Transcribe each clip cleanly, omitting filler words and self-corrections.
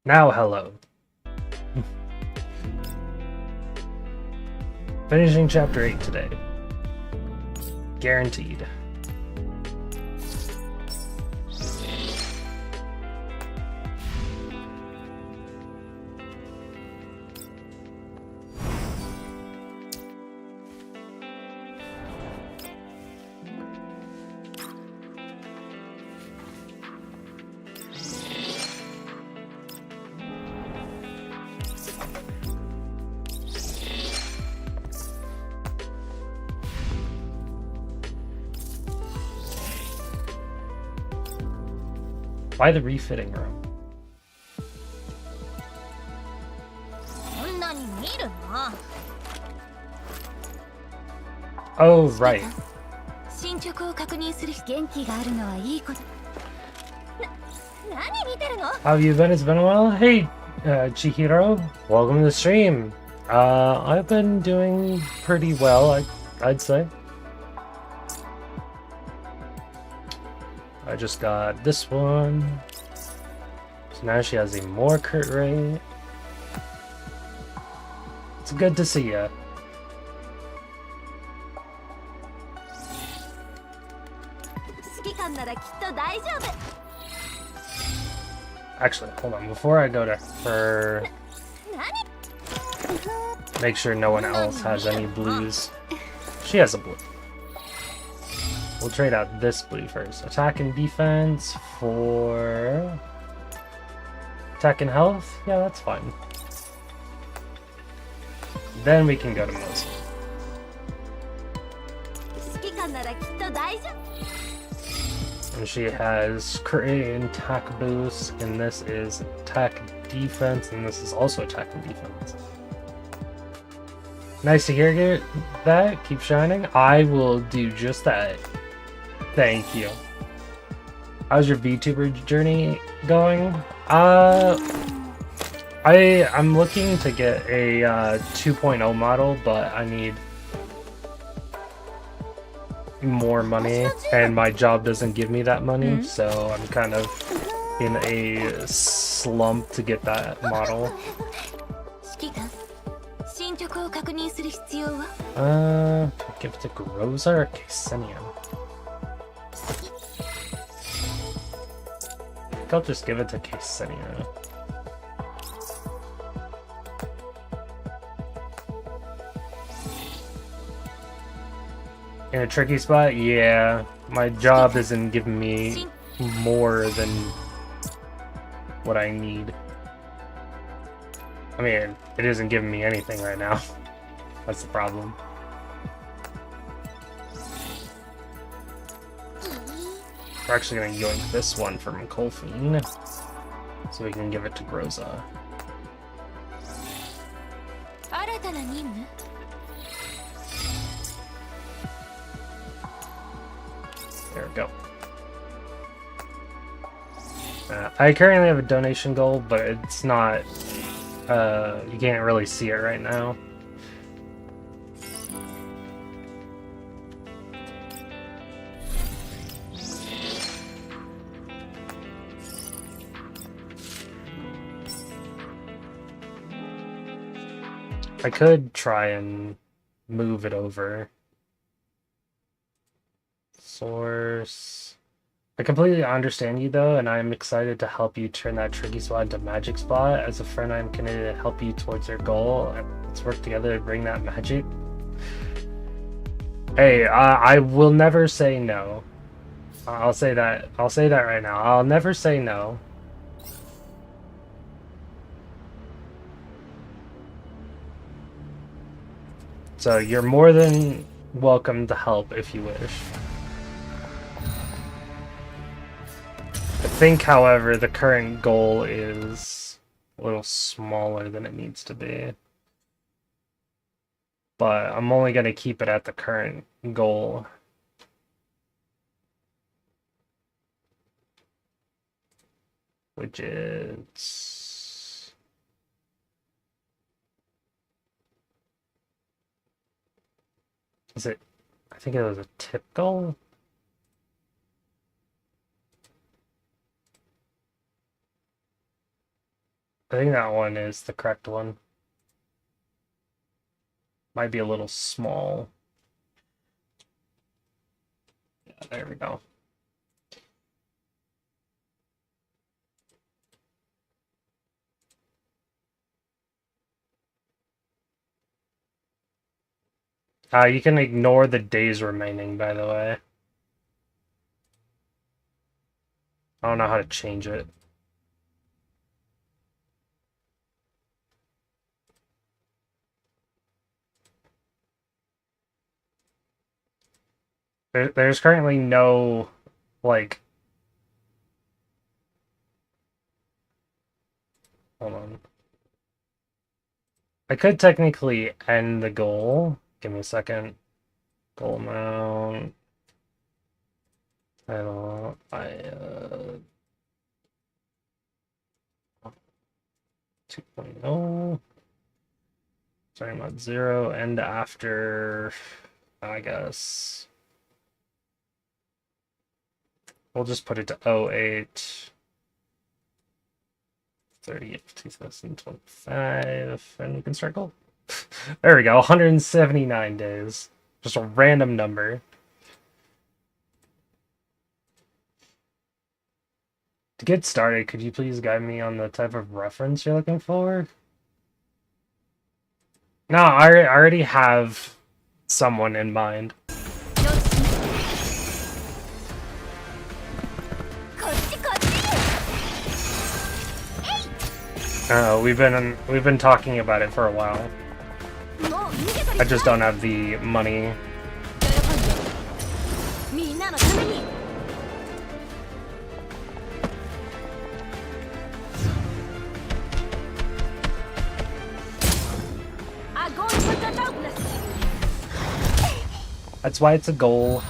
Now, hello. Finishing chapter 8 today. Guaranteed. Why the refitting room? Oh, right. How have you been? It's been a while. Hey, Chihiro. Welcome to the stream. I've been doing pretty well, I'd say. I just got this one. So now she has a more crit rate. It's good to see ya. Actually, hold on. Before I go to her, make sure no one else has any blues. She has a blue. We'll trade out this blue first. Attack and defense for attack and health. Yeah, that's fine. Then we can go to Mosey. And she has crit and attack boost, and this is attack defense, and this is also attack and defense. Nice to hear that. Keep shining. I will do just that. Thank you. How's your VTuber journey going? I'm looking to get a 2.0 model, but I need more money, and my job doesn't give me that money, so I'm kind of in a slump to get that model. Give it to Groza or Ksenia? I think I'll just give it to Ksenia. In a tricky spot? Yeah. My job isn't giving me more than what I need. I mean, it isn't giving me anything right now. That's the problem. We're actually going to yoink this one from Colfine, so we can give it to Groza. There we go. I currently have a donation goal, but it's not, you can't really see it right now. I could try and move it over. Source. I completely understand you though, and I'm excited to help you turn that tricky spot into magic spot. As a friend, I'm committed to help you towards your goal. Let's work together to bring that magic. Hey, I will never say no. I'll say that. I'll say that right now. I'll never say no. So you're more than welcome to help if you wish. I think, however, the current goal is a little smaller than it needs to be. But I'm only going to keep it at the current goal. Which is... Is it... I think it was a tip goal? I think that one is the correct one. Might be a little small. Yeah, there we go. You can ignore the days remaining, by the way. I don't know how to change it. There's currently no, like... Hold on. I could technically end the goal. Give me a second. Goal amount. Title. 2.0. Sorry about 0. End after, I guess. We'll just put it to 08. 30th, 2025, and we can start goal. There we go, 179 days. Just a random number. To get started, could you please guide me on the type of reference you're looking for? No, I already have someone in mind. We've been talking about it for a while. I just don't have the money. That's why it's a goal.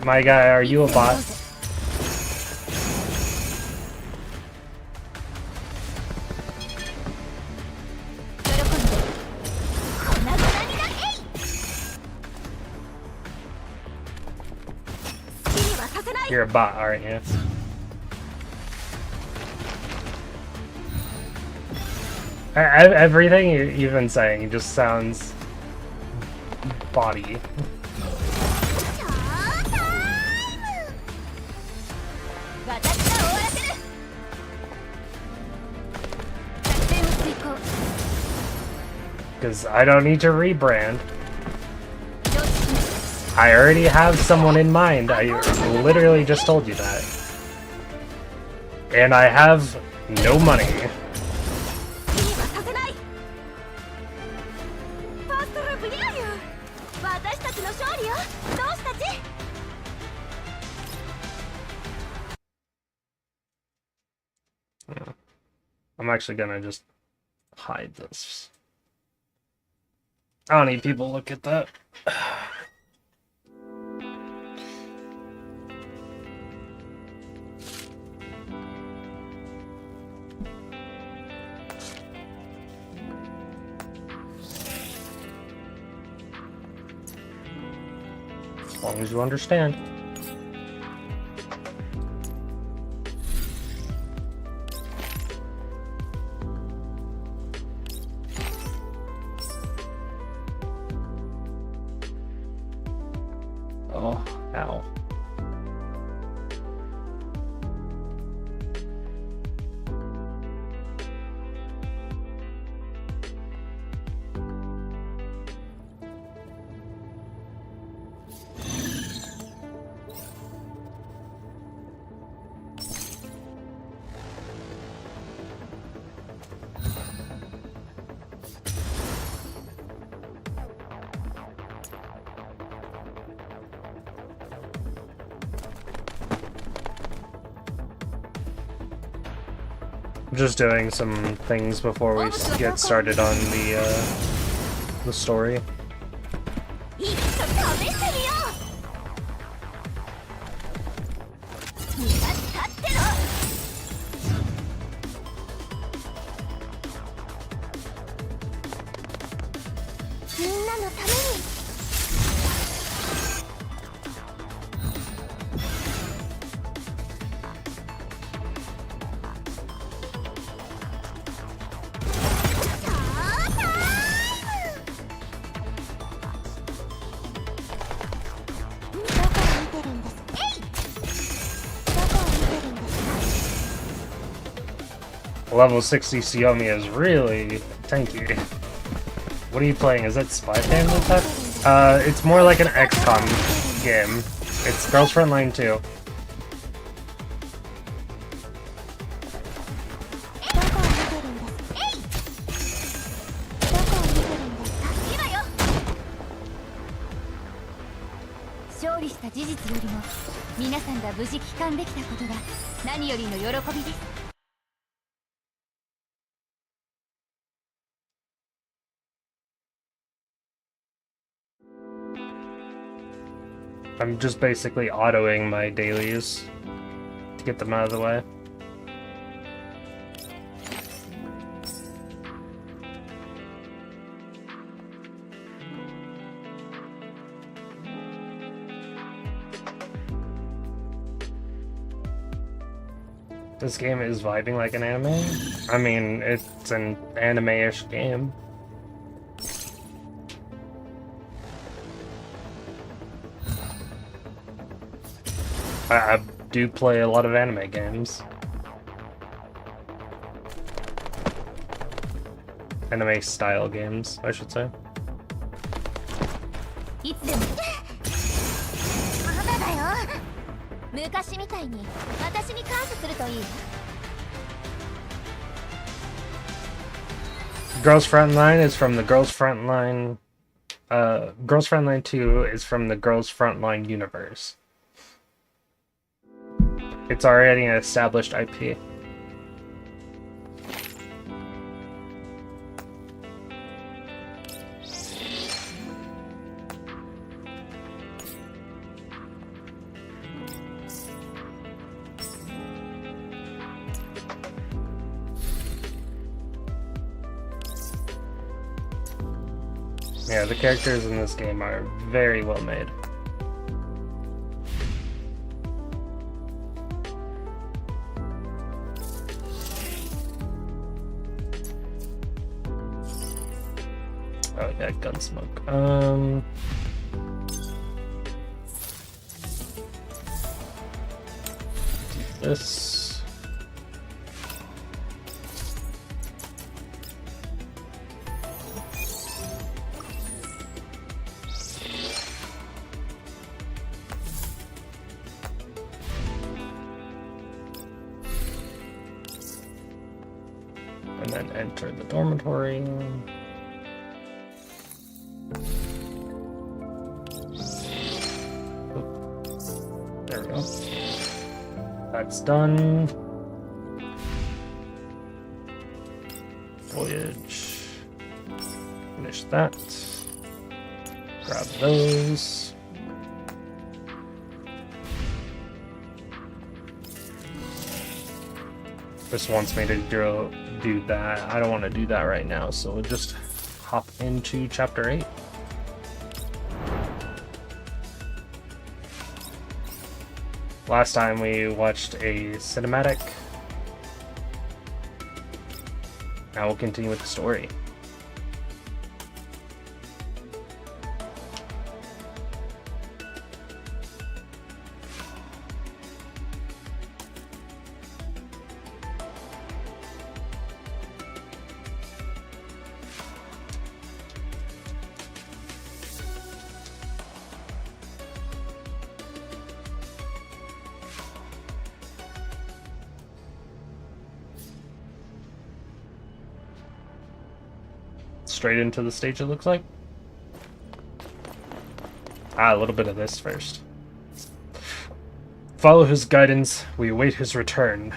My guy, are you a bot? You're a bot, aren't you? Everything you've been saying just sounds body. Because I don't need to rebrand. I already have someone in mind. I literally just told you that. And I have no money. I'm actually gonna just hide this. I don't need people to look at that. As long as you understand. Oh, ow. Just doing some things before we get started on the story. Level 60 Xiaomi is really tanky. What are you playing? Is it Spy Family Tech? It's more like an XCOM game. It's Girls Frontline 2. I'm just basically autoing my dailies to get them out of the way. This game is vibing like an anime. I mean, it's an anime-ish game. I do play a lot of anime games. Anime-style games, I should say. Girls Frontline is from the Girls Frontline... Girls Frontline 2 is from the Girls Frontline universe. It's already an established IP. Yeah, the characters in this game are very well made. Oh yeah, Gunsmoke. This. And then enter the dormitory. There we go. That's done. Voyage. Finish that. Grab those. This wants me to do that. I don't want to do that right now, so we'll just hop into Chapter 8. Last time we watched a cinematic. Now we'll continue with the story. Straight into the stage, it looks like. A little bit of this first. Follow his guidance. We await his return.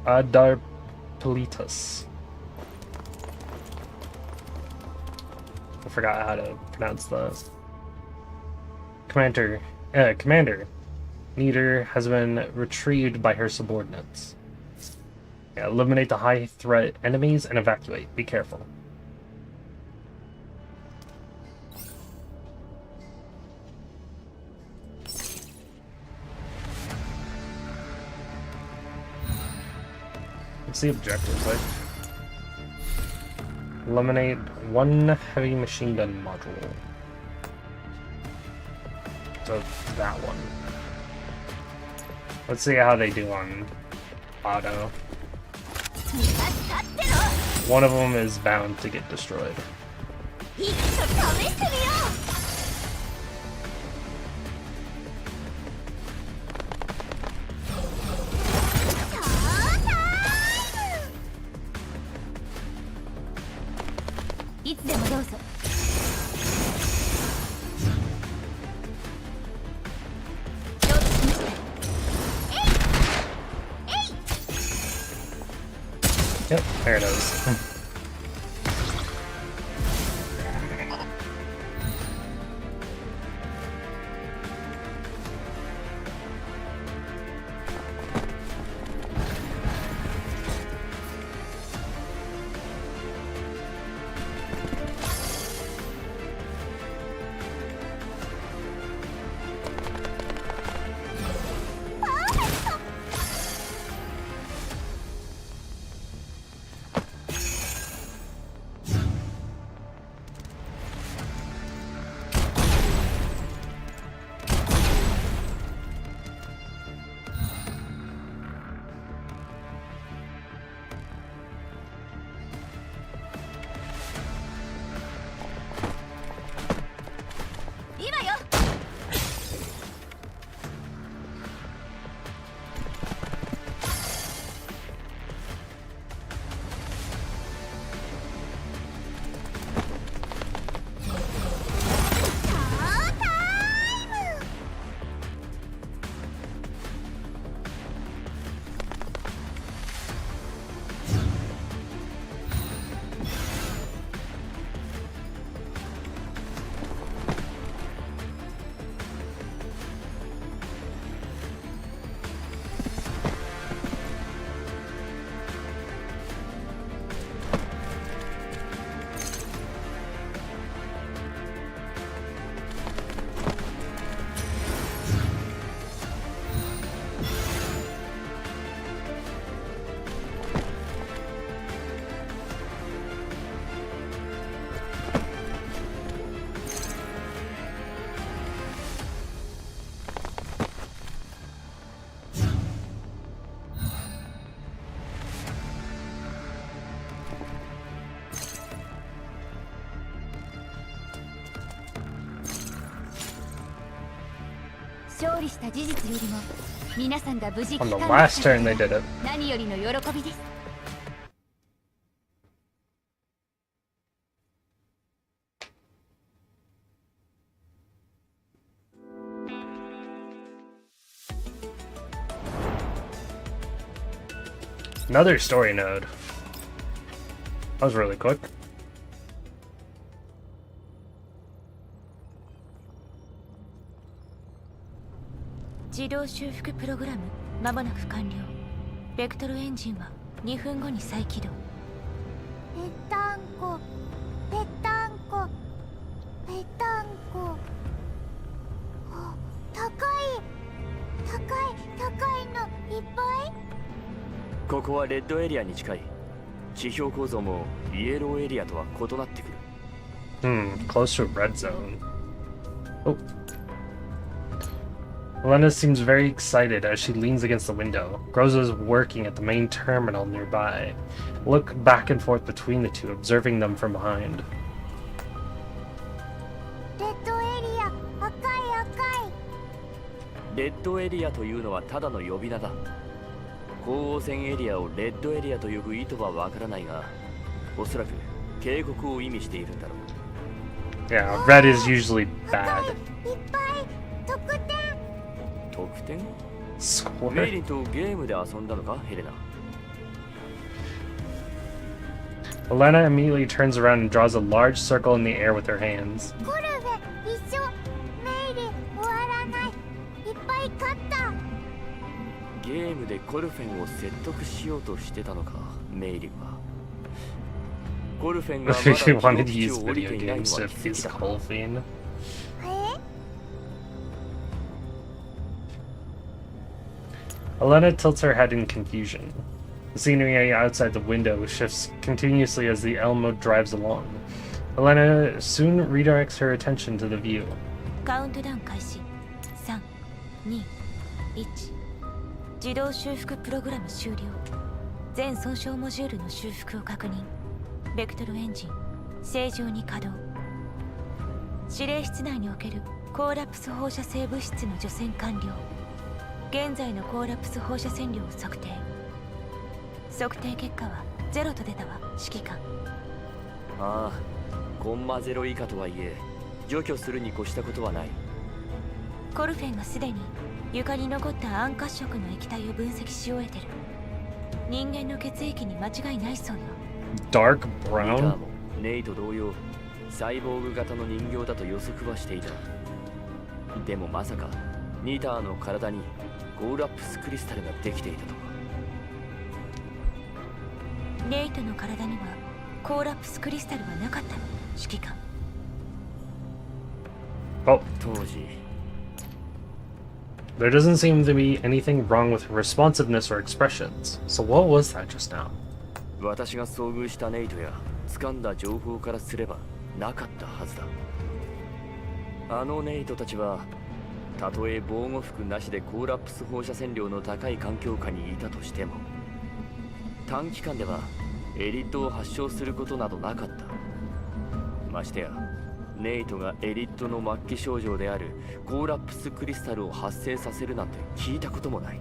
Adarpalitas. I forgot how to pronounce the Commander Neater has been retrieved by her subordinates. Yeah, eliminate the high threat enemies and evacuate. Be careful. What's the objectives like? Eliminate one heavy machine gun module. So that one. Let's see how they do on auto. One of them is bound to get destroyed. Yep, there it is. On the last turn they did it. Another story node. That was really quick. 自動修復プログラム間もなく完了。ベクトルエンジンは2分後に再起動。ぺったんこ、ぺったんこ、ぺったんこ。高いのいっぱい。ここはレッドエリアに近い。地表構造もイエローエリアとは異なってくる。Close to a red zone. Oh. Elena seems very excited as she leans against the window. Groza is working at the main terminal nearby. Look back and forth between the two, observing them from behind. レッドエリア、赤い。レッドエリアというのはただの呼び名だ。鳳凰線エリアをレッドエリアと呼ぶ意図はわからないが、おそらく警告を意味しているんだろう。Yeah, red is usually bad. 得点？ Score. メイリンとゲームで遊んだのか、ヘレナ。Elena immediately turns around and draws a large circle in the air with her hands. ゲームでコルフェンを説得しようとしてたのか、メイリンは。コルフェンがまだ He wanted to 記 use 憶を降り video ていないの games は to 奇 fix 跡だ。 Colfine. Elena tilts her head in confusion. The scenery outside the window shifts continuously as the Elmo drives along. Elena soon redirects her attention to the view. カウントダウン開始。3、2、1。自動修復プログラム終了。全損傷モジュールの修復を確認。ベクトルエンジン正常に稼働。指令室内におけるコーラプス放射性物質の除染完了。現在のコーラプス放射線量を測定。測定結果は0と出たわ。指揮官。ああ、コンマ0以下とはいえ除去するに越したことはない。コルフェンがすでに床に残った暗褐色の液体を分析し終えてる。人間の血液に間違いないそうよ。 Dark ニター brown? もネイと同様サイボーグ型の人形だと予測はしていた。でもまさかニターの体にゴールアップスクリスタルができていたとは。ネイトの体にはコーラプスクリスタルはなかったの。指揮官。 Oh, 当時 there doesn't seem to be anything wrong with her responsiveness or expressions. So what was that just now? 私が遭遇したネイトや掴んだ情報からすればなかったはずだ。あのネイトたちはたとえ防護服なしでコーラプス放射線量の高い環境下にいたとしても短期間ではエリットを発症することなどなかった。ましてやネイトがエリットの末期症状であるコーラプスクリスタルを発生させるなんて聞いたこともない。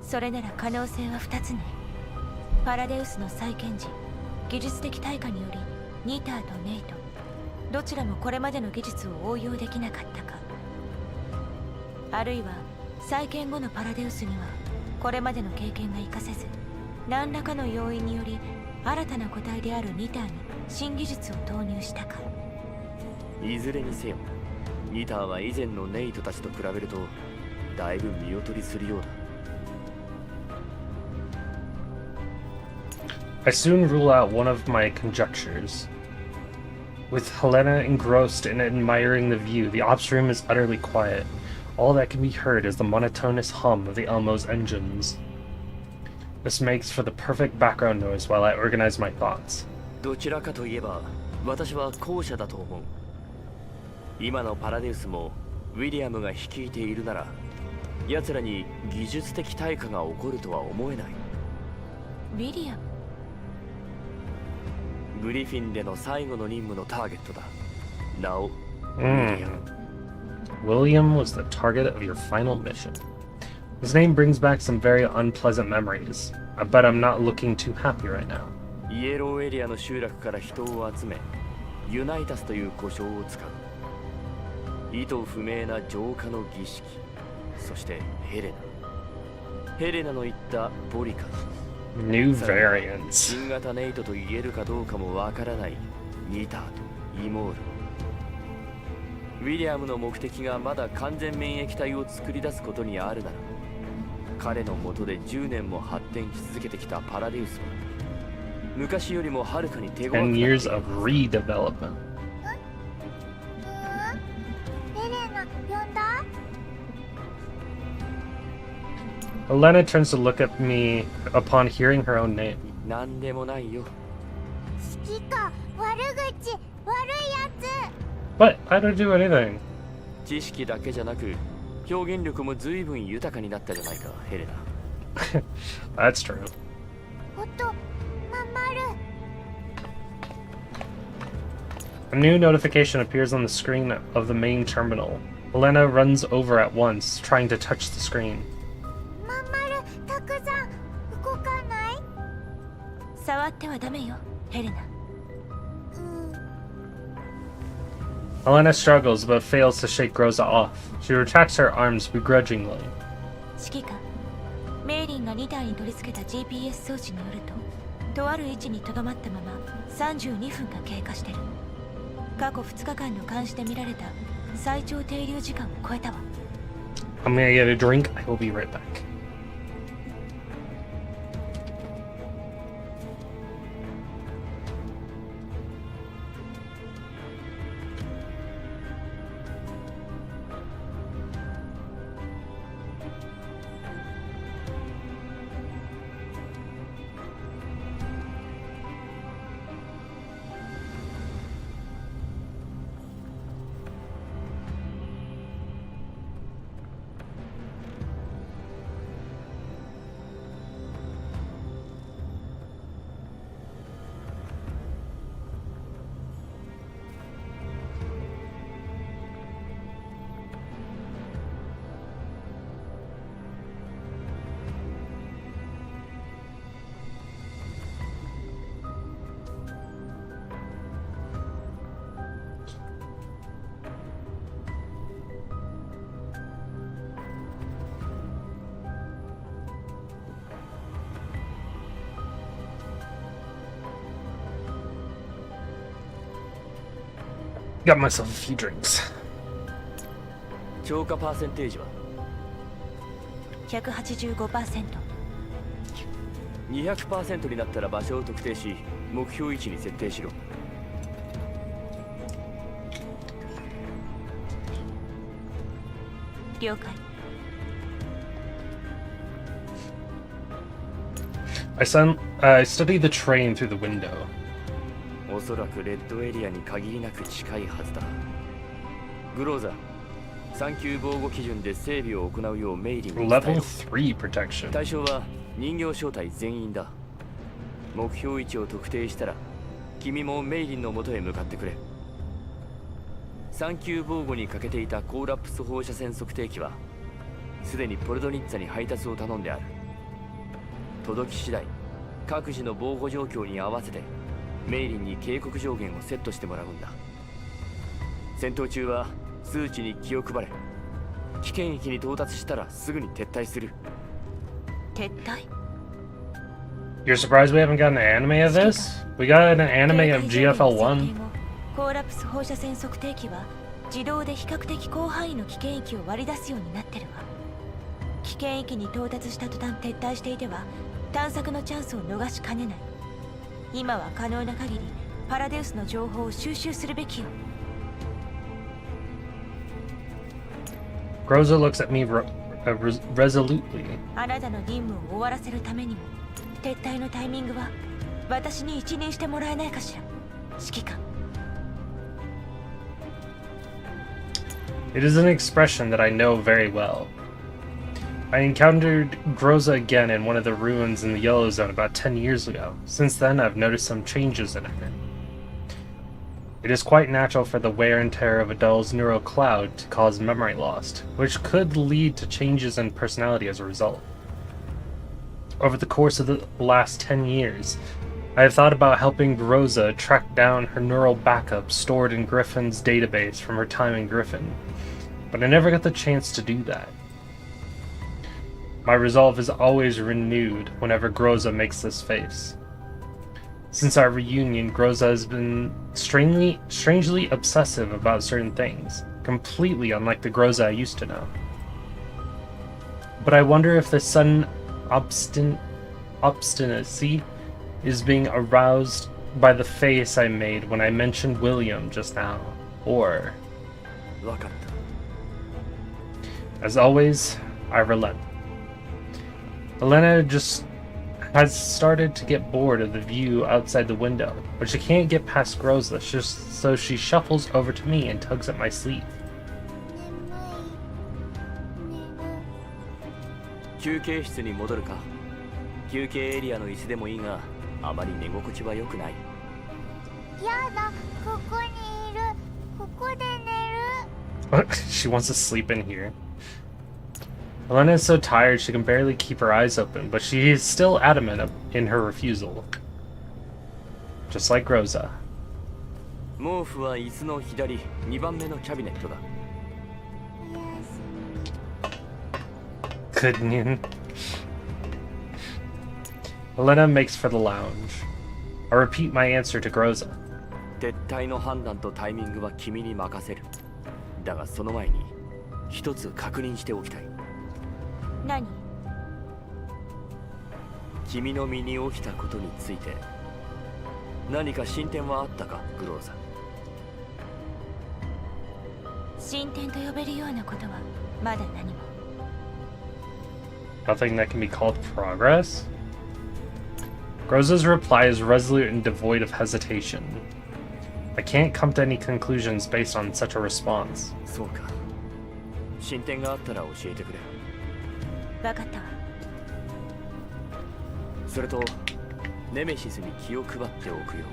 それなら可能性は2つね。パラデウスの再建時技術的対価によりニターとネイトどちらもこれまでの技術を応用できなかったか、あるいは再建後のパラデウスにはこれまでの経験が活かせず何らかの要因により新たな個体であるニターに新技術を投入したか。いずれにせよニターは以前のネイトたちと比べるとだいぶ見劣りするようだ。I soon rule out one of my conjectures. With Helena engrossed in admiring the view, the ops room is utterly quiet. All that can be heard is the monotonous hum of the Elmo's engines. This makes for the perfect background noise while I organize my thoughts. どちらかといえば私は後者だと思う。今のパラデウスもウィリアムが率いているなら奴らに技術的対価が起こるとは思えない。ウィリアム。グリフィンでの最後の任務のターゲットだ。なお、ウィリアム。William was the target of your final mission. His name brings back some very unpleasant memories. I bet I'm not looking too happy right now. イエローエリアの集落から人を集めユナイタスという呼称を使う。意図不明な浄化の儀式、そしてヘレナの言ったボリカ、 New variants. 新型ネイトと言えるかどうかもわからないニターとイモール。ウィリアムの目的がまだ完全免疫体を作り出すことにあるなら彼の下で10年も発展し続けてきたパラデウスは昔よりもはるかに手強くなっている。 10 years of redevelopment. Elena turns to look at me upon hearing her own name. なんでもないよ。 But I don't do anything. 知識だけじゃなく表現力も随分豊かになったじゃないか、ヘレナ。That's true. A new notification appears on the screen of the main terminal. Elena runs over at once, trying to touch the screen. 触ってはダメよ、ヘレナ。 Elena struggles but fails to shake Rosa off. She retracts her arms begrudgingly. 指揮官、メイリンが2体に取り付けた GPS 装置によると、とある位置に留まったまま32分が経過してる。過去2日間の監視で見られた最長停留時間を超えたわ。 I'm gonna get a drink. I will be right back. Got myself a few drinks. 超過パーセンテージは185%。200% になったら場所を特定し目標位置に設定しろ。了解。I studied the train through the window. おそらくレッドエリアに限りなく近いはずだ。グローザ、3級防護基準で整備を行うようメイリングに伝え Level ろ。 3 protection. 対象は人形正体全員だ。目標位置を特定したら君もメイリンの元へ向かってくれ。3級防護に欠けていたコーラプス放射線測定器はすでにポルドニッツァに配達を頼んである。届き次第各自の防護状況に合わせてメイリンに警告上限をセットしてもらうんだ。戦闘中は数値に気を配れ。危険域に到達したらすぐに撤退する。撤退？ You're surprised we haven't gotten an anime of this? We got an anime of GFL1. コーラプス放射線測定器は自動で比較的広範囲の危険域を割り出すようになってるわ。危険域に到達した途端撤退していては探索のチャンスを逃しかねない。今は可能な限りパラデウスの情報を収集するべきよ。Groza looks at me resolutely. あなたの任務を終わらせるためにも撤退のタイミングは私に一任してもらえないかしら、指揮官。It is an expression that I know very well. I encountered Groza again in one of the ruins in the Yellow Zone about 10 years ago. Since then, I've noticed some changes in her. It is quite natural for the wear and tear of a doll's neural cloud to cause memory loss, which could lead to changes in personality as a result. Over the course of the last 10 years, I have thought about helping Groza track down her neural backup stored in Griffin's database from her time in Griffin, but I never got the chance to do that. My resolve is always renewed whenever Groza makes this face. Since our reunion, Groza has been strangely obsessive about certain things, completely unlike the Groza I used to know. But I wonder if the sudden obstinacy is being aroused by the face I made when I mentioned William just now, or... As always, I relent. Elena just has started to get bored of the view outside the window, but she can't get past Groza, so she shuffles over to me and tugs at my sleeve. 休憩室に戻るか。休憩エリアの椅子でもいいが、あまり寝心地は良くない。やだ、ここにいる。ここで寝る。She wants to sleep in here. Elena is so tired she can barely keep her eyes open, but she is still adamant in her refusal. Just like Groza. 毛布は椅子の左、2番目のキャビネットだ。Good noon. Elena makes for the lounge. I repeat my answer to Groza. 撤退の判断とタイミングは君に任せる。だがその前に一つ確認しておきたい。何？君の身に起きたことについて何か進展はあったか、グローザ。進展と呼べるようなことはまだ何も。Nothing that can be called progress? Groza's reply is resolute and devoid of hesitation. I can't come to any conclusions based on such a response. そうか。進展があったら教えてくれ。分かったわ。それとネメシスに気を配っておくよ。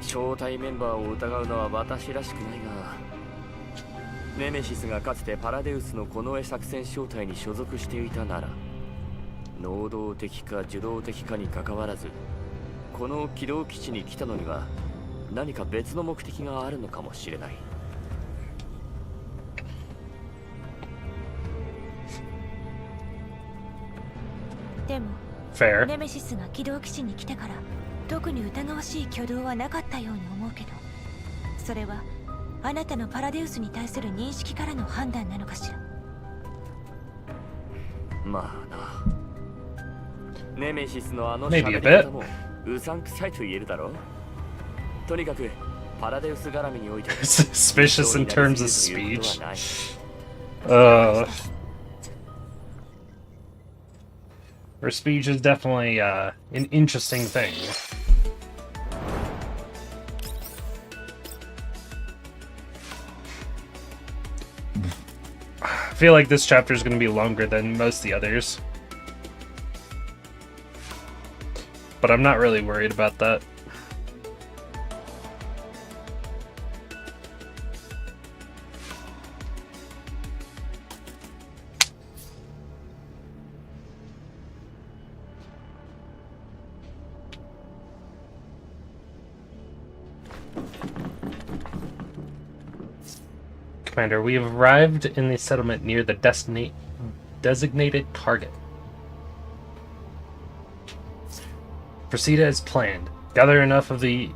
招待メンバーを疑うのは私らしくないが、ネメシスがかつてパラデウスの近衛作戦小隊に所属していたなら、能動的か受動的かにかかわらずこの軌道基地に来たのには何か別の目的があるのかもしれない。でも Fair. ネメシスが軌道基地に来てから特に疑わしい挙動はなかったように思うけど。それはあなたのパラデウスに対する認識からの判断なのかしら。まあな。ネメシスのあの Maybe a 喋り方もうさんくさいと言えるだろう。とにかくパラデウス絡みにおいて Suspicious in terms of speech. Her speech is definitely an interesting thing. I feel like this chapter is going to be longer than most of the others. But I'm not really worried about that. Commander, we have arrived in the settlement near the designated target. Proceed as planned. Gather enough of the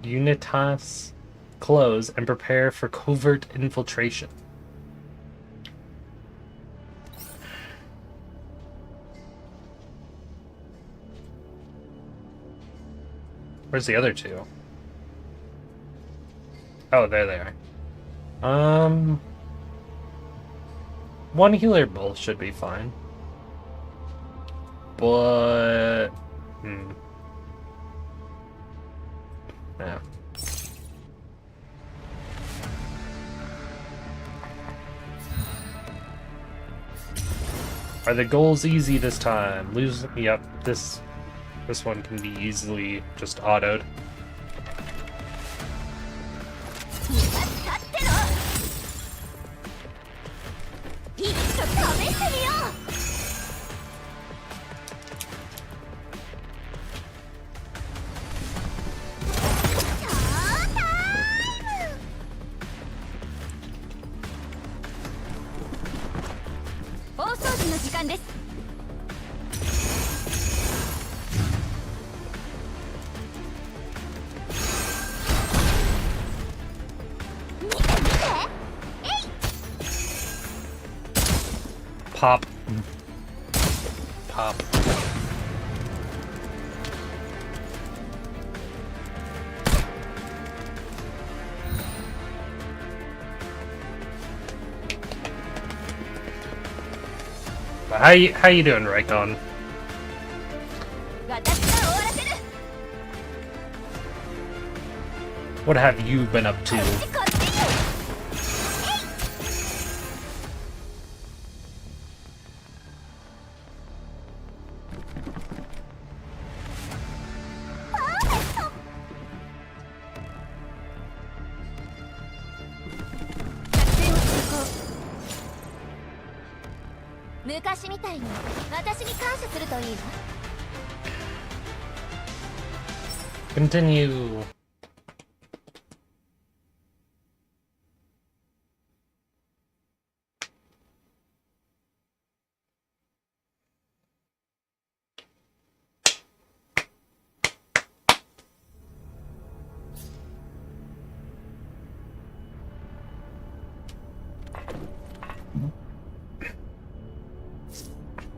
Unitas clothes and prepare for covert infiltration. Where's the other two? Oh, there they are. One healer both should be fine. But... Yeah. Are the goals easy this time? Lose... Yep, this one can be easily just autoed. Pop. Pop. How you doing, Raikon? What have you been up to? Continue.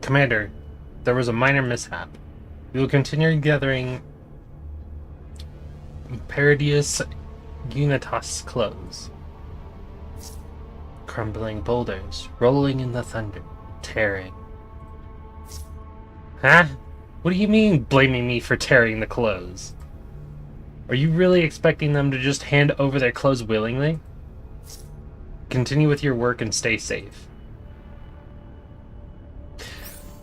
Commander, there was a minor mishap. We will continue gathering Paradius Unitas clothes. Crumbling boulders, rolling in the thunder, tearing. Huh? What do you mean blaming me for tearing the clothes? Are you really expecting them to just hand over their clothes willingly? Continue with your work and stay safe.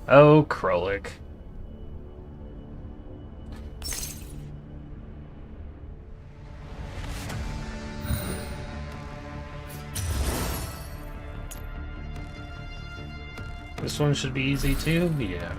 Oh, Krolik. This one should be easy too? Yeah.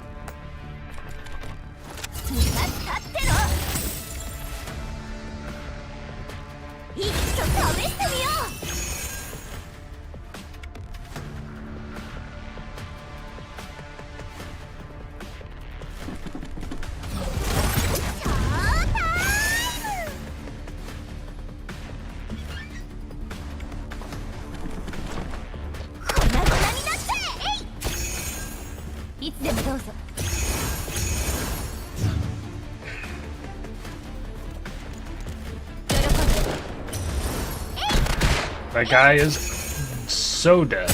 That guy is so dead.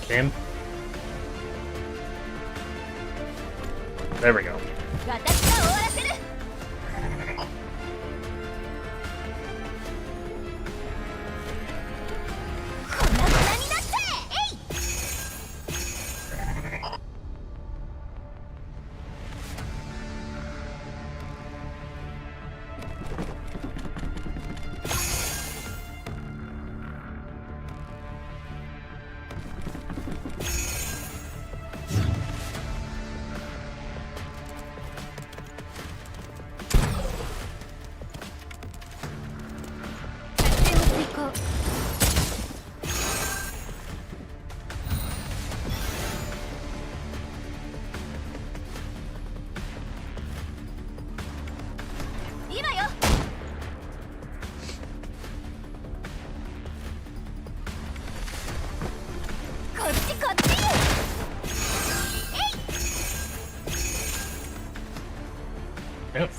Game. There we go. 私が終わらせる。こんな無駄になってえい。作戦を遂行。今よ。こっちこっち。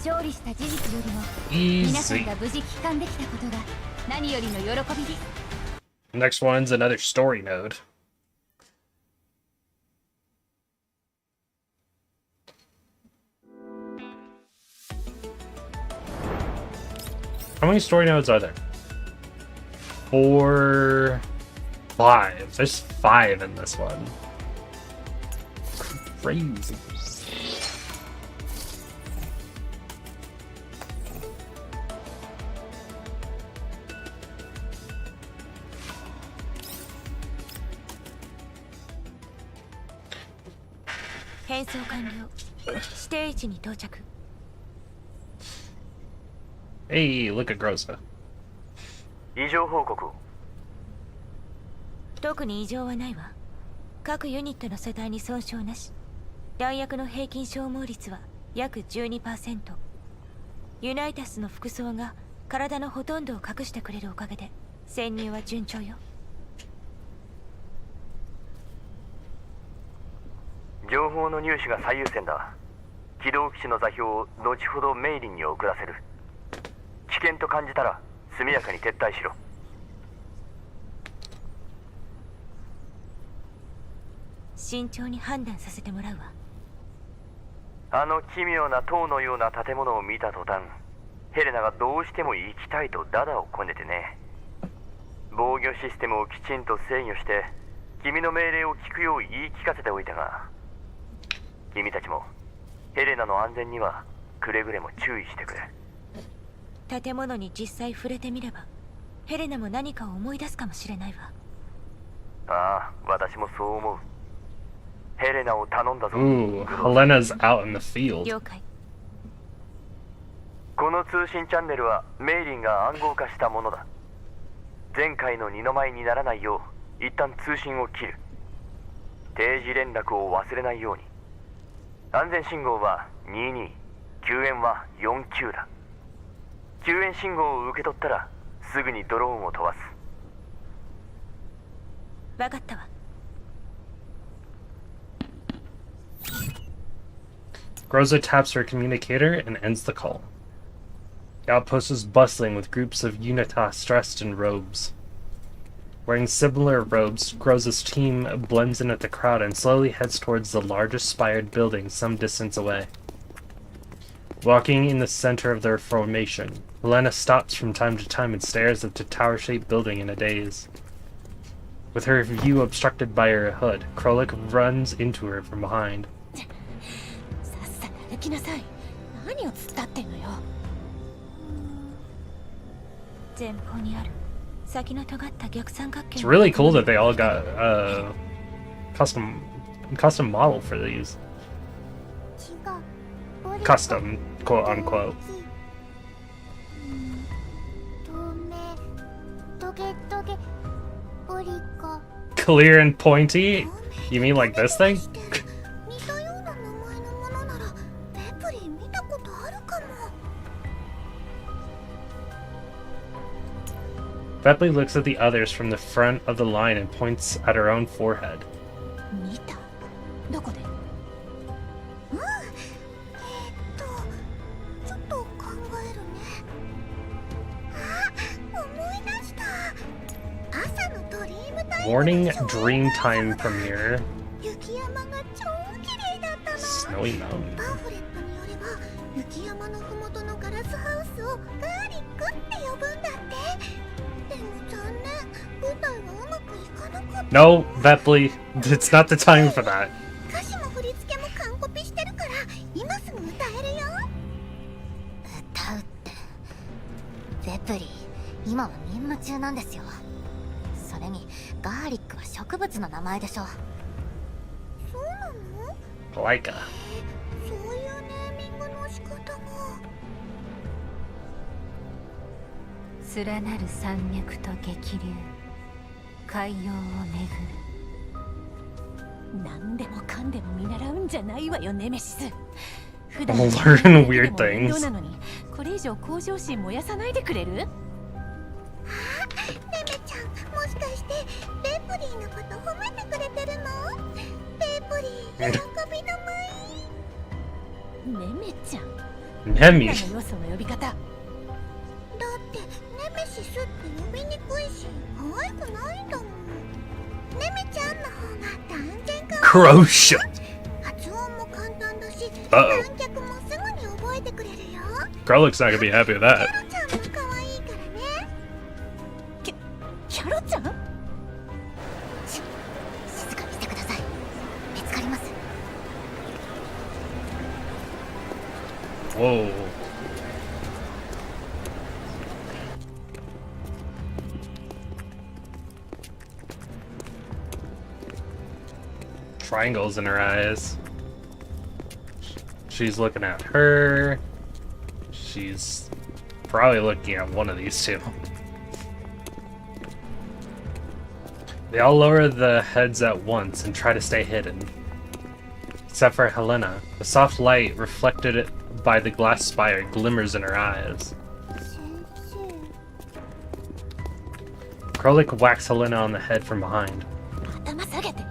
勝利した事実よりも皆さん Easy. が無事帰還できたことが何よりの喜びです。 Next one's another story node. How many story nodes are there? 4, 5. There's 5 in this one. Crazy.「変装完了。指定位置に到着。 Hey, look at Groza. 異常報告を。特に異常はないわ。各ユニットの世帯に損傷なし。弾薬の平均消耗率は約 12%。 ユナイタスの服装が体のほとんどを隠してくれるおかげで潜入は順調よ。情報の入手が最優先だ。機動機種の座標を後ほどメイリンに送らせる。危険と感じたら速やかに撤退しろ。慎重に判断させてもらうわ。あの奇妙な塔のような建物を見た途端、ヘレナがどうしても行きたいとダダをこねてね。防御システムをきちんと制御して君の命令を聞くよう言い聞かせておいたが、君たちもヘレナの安全にはくれぐれも注意してくれ。建物に実際触れてみればヘレナも何かを思い出すかもしれないわ。ああ、私もそう思う。ヘレナを頼んだぞ。 Ooh, Helena's out in the field. 了解。この通信チャンネルはメイリンが暗号化したものだ。前回の二の舞にならないよう一旦通信を切る。定時連絡を忘れないように。安全信号は22、救援は49だ。救援信号を受け取ったらすぐにドローンを飛ばす。分かったわ。Groza taps her communicator and ends the call. The outpost is bustling with groups of Unitas dressed in robes. Wearing similar robes, Groza's team blends in at the crowd and slowly heads towards the largest spired building some distance away. Walking in the center of their formation, Helena stops from time to time and stares at the tower-shaped building in a daze. With her view obstructed by her hood, Krolik runs into her from behind. さっさと歩きなさい。何を突っ立ってんのよ。前方にある先の尖った逆三角形。 It's really cool that they all got a custom model for these. Custom, quote unquote. Clear and pointy? You mean like this thing? Bepley looks at the others from the front of the line and points at her own forehead. 見たどこでちょっと考えるねあ、思い出した朝のドリームタイム Morning Dreamtime premiere. 雪山が超綺麗だったの Snowy パ Mountain. ンフレットによれば雪山のふもとのガラスハウスをガーリックって呼ぶんだってでも残念舞台はうまくいかなかった No, Bepley, it's not the time for that. 歌詞も振り付けも完コピしてるから今すぐ歌えるよ歌うってベプリー今は任務中なんですよそれにガーリックは植物の名前でしょそうなの Like a. そういうネーミングの仕方が連なる山脈と激流海洋を巡る何でもかんでも見習うんじゃないわよネメシス普段 Learn weird things. なのにこれ以上向上心燃やさないでくれるネメちゃんもしかしてベプリーのこと褒めてくれてるのベプリー喜びの舞ネメちゃん Nemi. 何よその呼び方だってネメシスって呼びにくいし可愛くないんだもんネメちゃんの方が断然可愛い Crochet. 発音も簡単だし Uh-oh. 観客もすぐに覚えてくれるよ Garlic's not gonna be happy with キャ that. ロちゃんも可愛いからねキャロちゃん静かにしてください見つかります Whoa. Triangles in her eyes. She's looking at her. She's probably looking at one of these two. They all lower the heads at once and try to stay hidden. Except for Helena. The soft light reflected by the glass spire glimmers in her eyes. Krolik whacks Helena on the head from behind. 頭下げて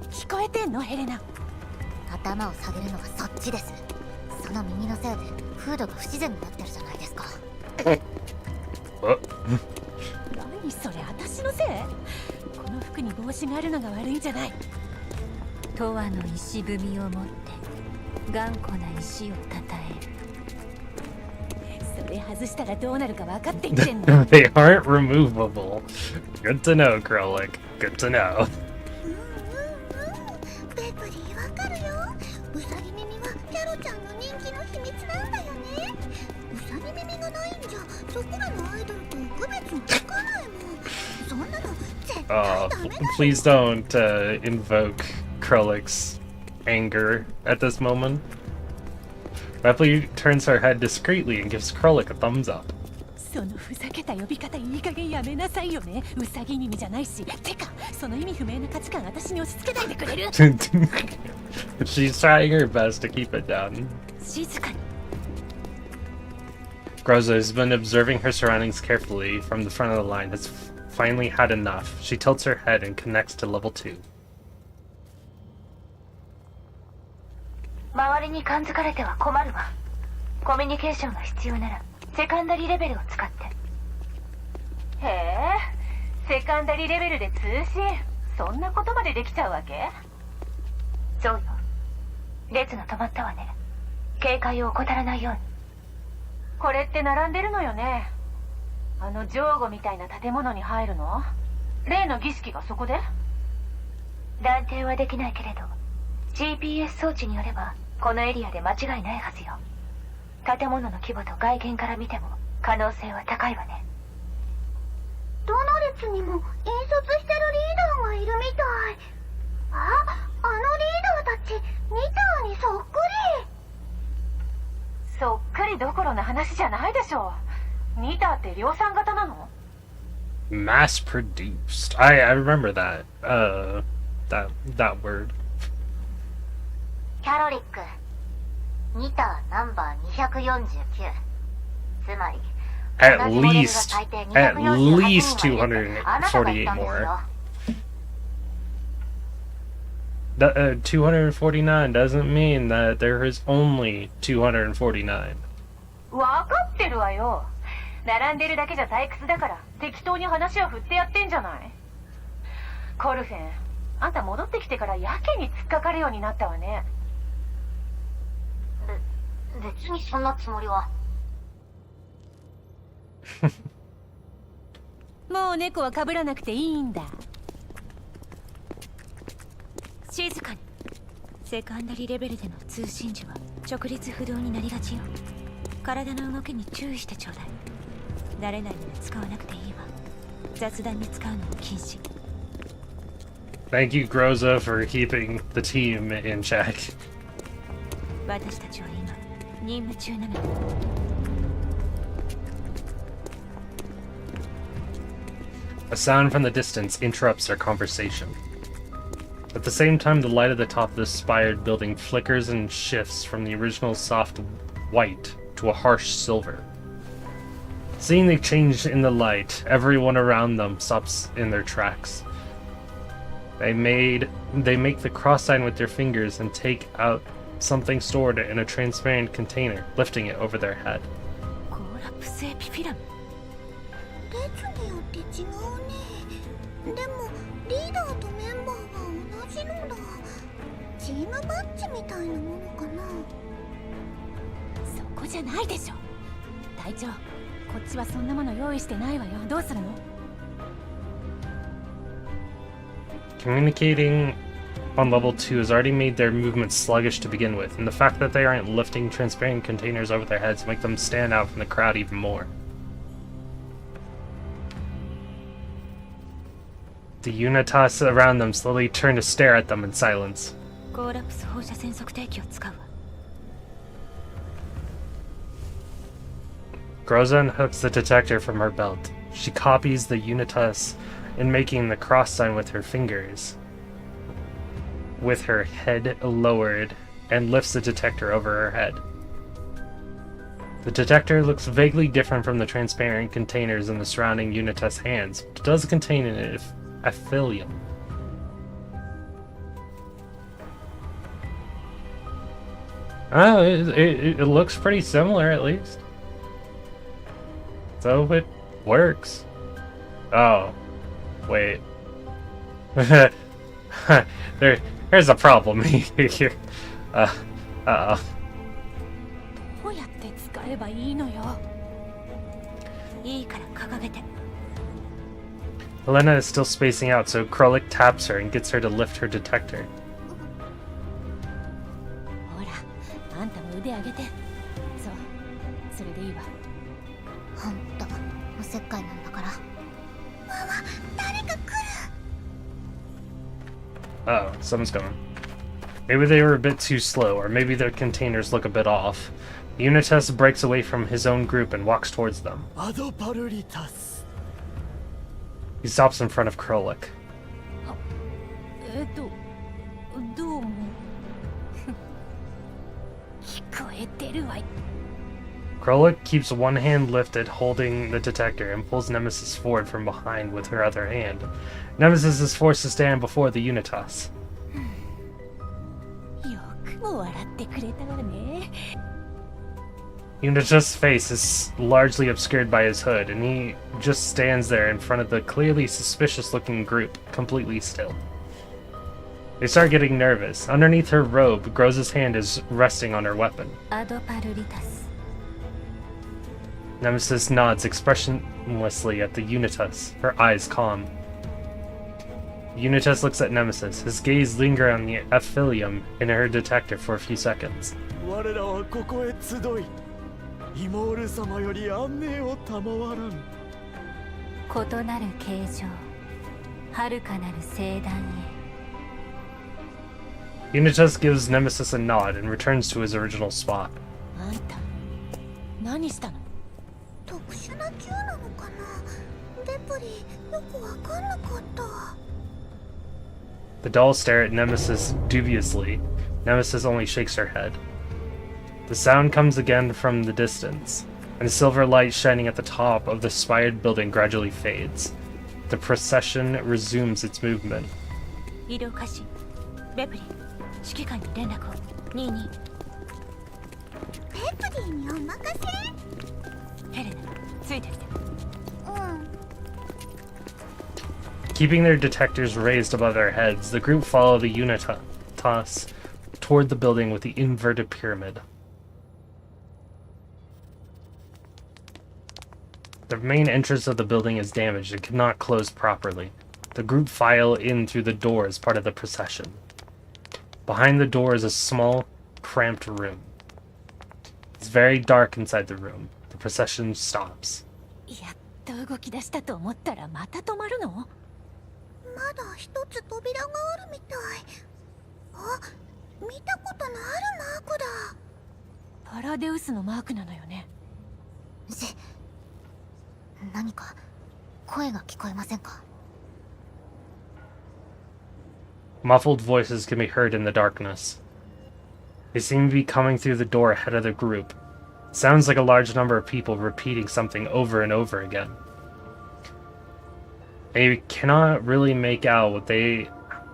聞こえてんのヘレナ頭を下げるのはそっちですその耳のせいでフードが不自然になってるじゃないですか Oh. 何それ私のせいこの服に帽子があるのが悪いんじゃない永遠の石踏みを持って頑固な石をたたえるそれ外したらどうなるか分かって言ってんの They aren't removable. Good to know, Krolik. Good to know. ベプリーわかるよウサギ耳はキャロちゃんの人気の秘密なんだよねウサギ耳がないんじゃそこらのアイドルと区別もつかないもんそんなの絶対ダメだよ Please don't invoke Krolik's anger at this moment. Bepley turns her head discreetly and gives Krolik a thumbs up. そのふざけた呼び方いい加減やめなさいよねウサギ耳じゃないしてかその意味不明な価値観私に押し付けないでくれる She's trying her best to keep it down. 静かに Groza has been observing her surroundings carefully from the front of the line, has finally had enough. She tilts her head and connects to level 2. 周りに感づかれては困るわコミュニケーションが必要ならセカンダリレベルを使ってへえセカンダリレベルで通信そんなことまでできちゃうわけそうよ列が止まったわね警戒を怠らないようにこれって並んでるのよねあの上後みたいな建物に入るの例の儀式がそこで断定はできないけれど GPS 装置によればこのエリアで間違いないはずよ建物の規模と外見から見ても可能性は高いわねどの列にも引率してるリーダーがいるみたいあのリーダーたちニターにそっくりそっくりどころの話じゃないでしょニターって量産型なの Mass produced. I remember that. That word. キャロリックニターナンバー249つまり at least 248 more. 249 doesn't mean that there is only 249. 分かってるわよ。並んでるだけじゃ退屈だから適当に話を振ってやってんじゃない。コルフェン、あんた戻ってきてからやけに突っかかるようになったわね。別にそんなつもりは。もう猫は被らなくていいんだ。静かに。セカンダリレベルでの通信時は直立不動になりがちよ。体の動きに注意してちょうだい。慣れないなら使わなくていいわ。雑談に使うのも禁止。Thank you, Groza, for keeping the team in check. 私たちは今任務中なの。A sound from the distance interrupts their conversation. At the same time, the light at the top of the spired building flickers and shifts from the original soft white to a harsh silver. Seeing the change in the light, everyone around them stops in their tracks. They make the cross sign with their fingers and take out something stored in a transparent container, lifting it over their head. 違うね。でもリーダーとメンバーは同じのだ。チームバッジみたいなものかな。そこじゃないでしょ。隊長、こっちはそんなもの用意してないわよ。どうするの？ Communicating on level 2 has already made their movements sluggish to begin with, and the fact that they aren't lifting transparent containers over their heads make them stand out from the crowd even more. The Unitas around them slowly turn to stare at them in silence. Groza unhooks the detector from her belt. She copies the Unitas in making the cross sign with her fingers, with her head lowered, and lifts the detector over her head. The detector looks vaguely different from the transparent containers in the surrounding Unitas hands, but it does contain an epithelium. Oh, it looks pretty similar at least. So it works. Oh, wait. There's a problem here. Uh-oh. Helena is still spacing out, so Krolik taps her and gets her to lift her detector. Uh-oh, someone's coming. Maybe they were a bit too slow, or maybe their containers look a bit off. Unitas breaks away from his own group and walks towards them. He stops in front of Krolik. Krolik keeps one hand lifted, holding the detector, and pulls Nemesis forward from behind with her other hand. Nemesis is forced to stand before the Unitas. Unitas' face is largely obscured by his hood, and he just stands there in front of the clearly suspicious-looking group, completely still. They start getting nervous. Underneath her robe, Groza's hand is resting on her weapon. Nemesis nods expressionlessly at the Unitas, her eyes calm. Unitas looks at Nemesis, his gaze lingering on the epithelium in her detector for a few seconds. Unitas gives Nemesis a nod and returns to his original spot. The dolls stare at Nemesis dubiously. Nemesis only shakes her head. The sound comes again from the distance. and the silver light shining at the top of the spired building gradually fades. The procession resumes its movement. 移動開始。ベプリ指揮官に連絡を。22。ペプリーにお任せ。ヘレナついてきて。Keeping their detectors raised above their heads, the group follow the Unitas toward the building with the inverted pyramid. The main entrance of the building is damaged and cannot close properly. The group file in through the door as part of the procession. Behind the door is a small, cramped room. It's very dark inside the room. The procession stops. やっと動き出したと思ったらまた止まるの？まだ一つ扉があるみたい。あ、見たことのあるマークだ。パラデウスのマークなのよね。何か声が聞こえませんか？ Muffled voices can be heard in the darkness. They seem to be coming through the door ahead of the group. It sounds like a large number of people repeating something over and over again. They cannot really make out what they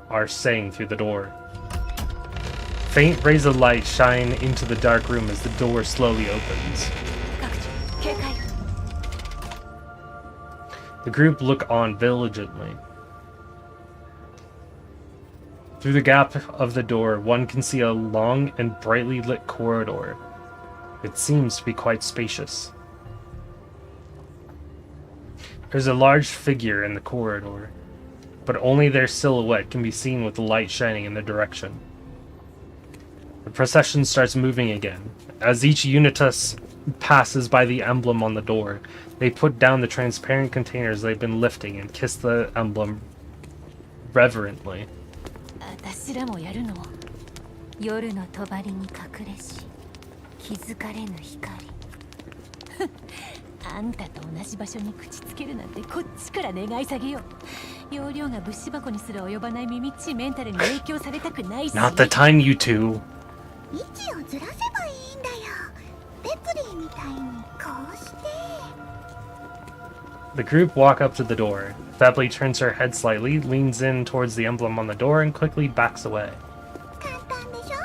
are saying through the door. Faint rays of light shine into the dark room as the door slowly opens. 各地警戒。 The group look on diligently. Through the gap of the door, one can see a long and brightly lit corridor. It seems to be quite spacious. There's a large figure in the corridor, but only their silhouette can be seen with the light shining in their direction. The procession starts moving again. As each Unitas passes by the emblem on the door, they put down the transparent containers they've been lifting and kiss the emblem reverently. 私らもやるの。夜の帳に隠れし、気づかれぬ光。あんたと同じ場所に口つけるなんてこっちから願い下げよう。容量が物資箱にすら及ばない耳っちいメンタルに影響されたくないし。Not the time, you two. 位置をずらせばいいんだよ。ペプリーみたいにこうして。 The group walk up to the door. Vepley turns her head slightly, leans in towards the emblem on the door, and quickly backs away. 簡単でしょ？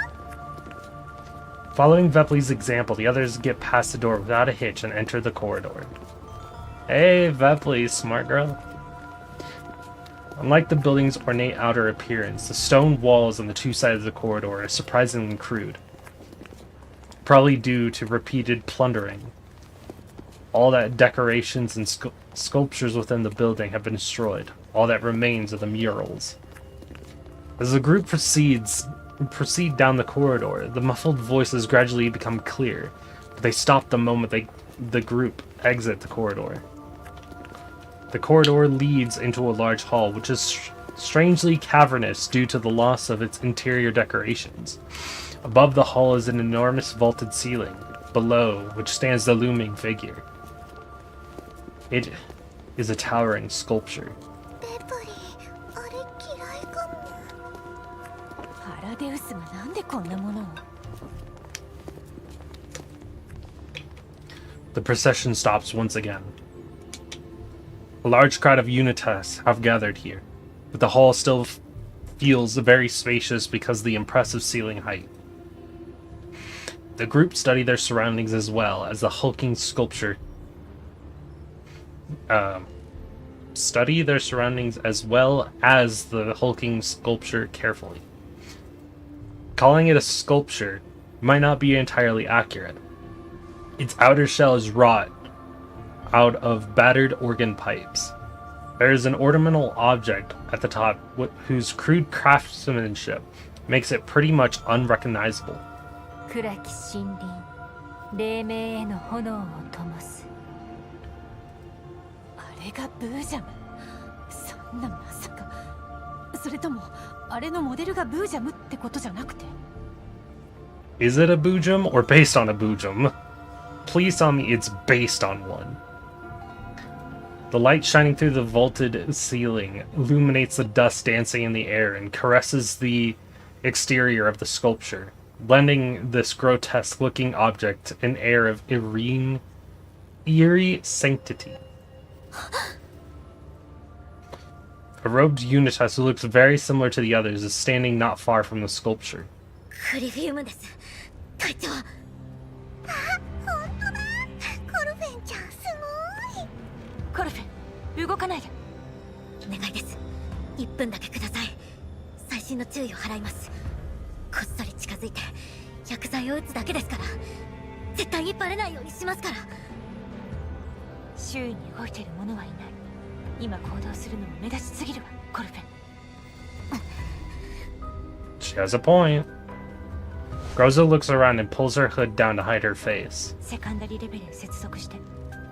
Following Vepley's example, the others get past the door without a hitch and enter the corridor. Hey, Vepley, smart girl. Unlike the building's ornate outer appearance, the stone walls on the two sides of the corridor are surprisingly crude. Probably due to repeated plundering. All that decorations and sculptures within the building have been destroyed. All that remains are the murals. As the group proceed down the corridor, the muffled voices gradually become clear, but they stop the moment the group exit the corridor. The corridor leads into a large hall, which is strangely cavernous due to the loss of its interior decorations. Above the hall is an enormous vaulted ceiling, below which stands the looming figure. It is a towering sculpture. ペプリー、あれ嫌いかも。パラデウスがなんでこんなものを。 The procession stops once again. A large crowd of Unitas have gathered here, but the hall still feels very spacious because of the impressive ceiling height. The group study their surroundings as well as the hulking sculpture. Study their surroundings as well as the hulking sculpture carefully. Calling it a sculpture might not be entirely accurate. Its outer shell is wrought out of battered organ pipes. There is an ornamental object at the top whose crude craftsmanship makes it pretty much unrecognizable. 暗き森林、黎明への炎を灯す。あれがブージャム。そんなまさか。それともあれのモデルがブージャムってことじゃなくて。Is it a boojum or based on a boojum? Please tell me it's based on one. The light shining through the vaulted ceiling illuminates the dust dancing in the air and caresses the exterior of the sculpture, lending this grotesque-looking object an air of Eerie Sanctity. A robed Unitas who looks very similar to the others is standing not far from the sculpture. クリフィウムです。隊長。あ、本当だ。コルフェンちゃんすごい。コルフェン、動かないで。お願いです。1分だけください。細心の注意を払います。こっそり近づいて薬剤を打つだけですから。絶対にバレないようにしますから。周囲に動いている者はいない。今行動するのも目立ちすぎるわ、コルフェン。 She has a point. Groza looks around and pulls her hood down to hide her face. セカンダリレベルへ接続して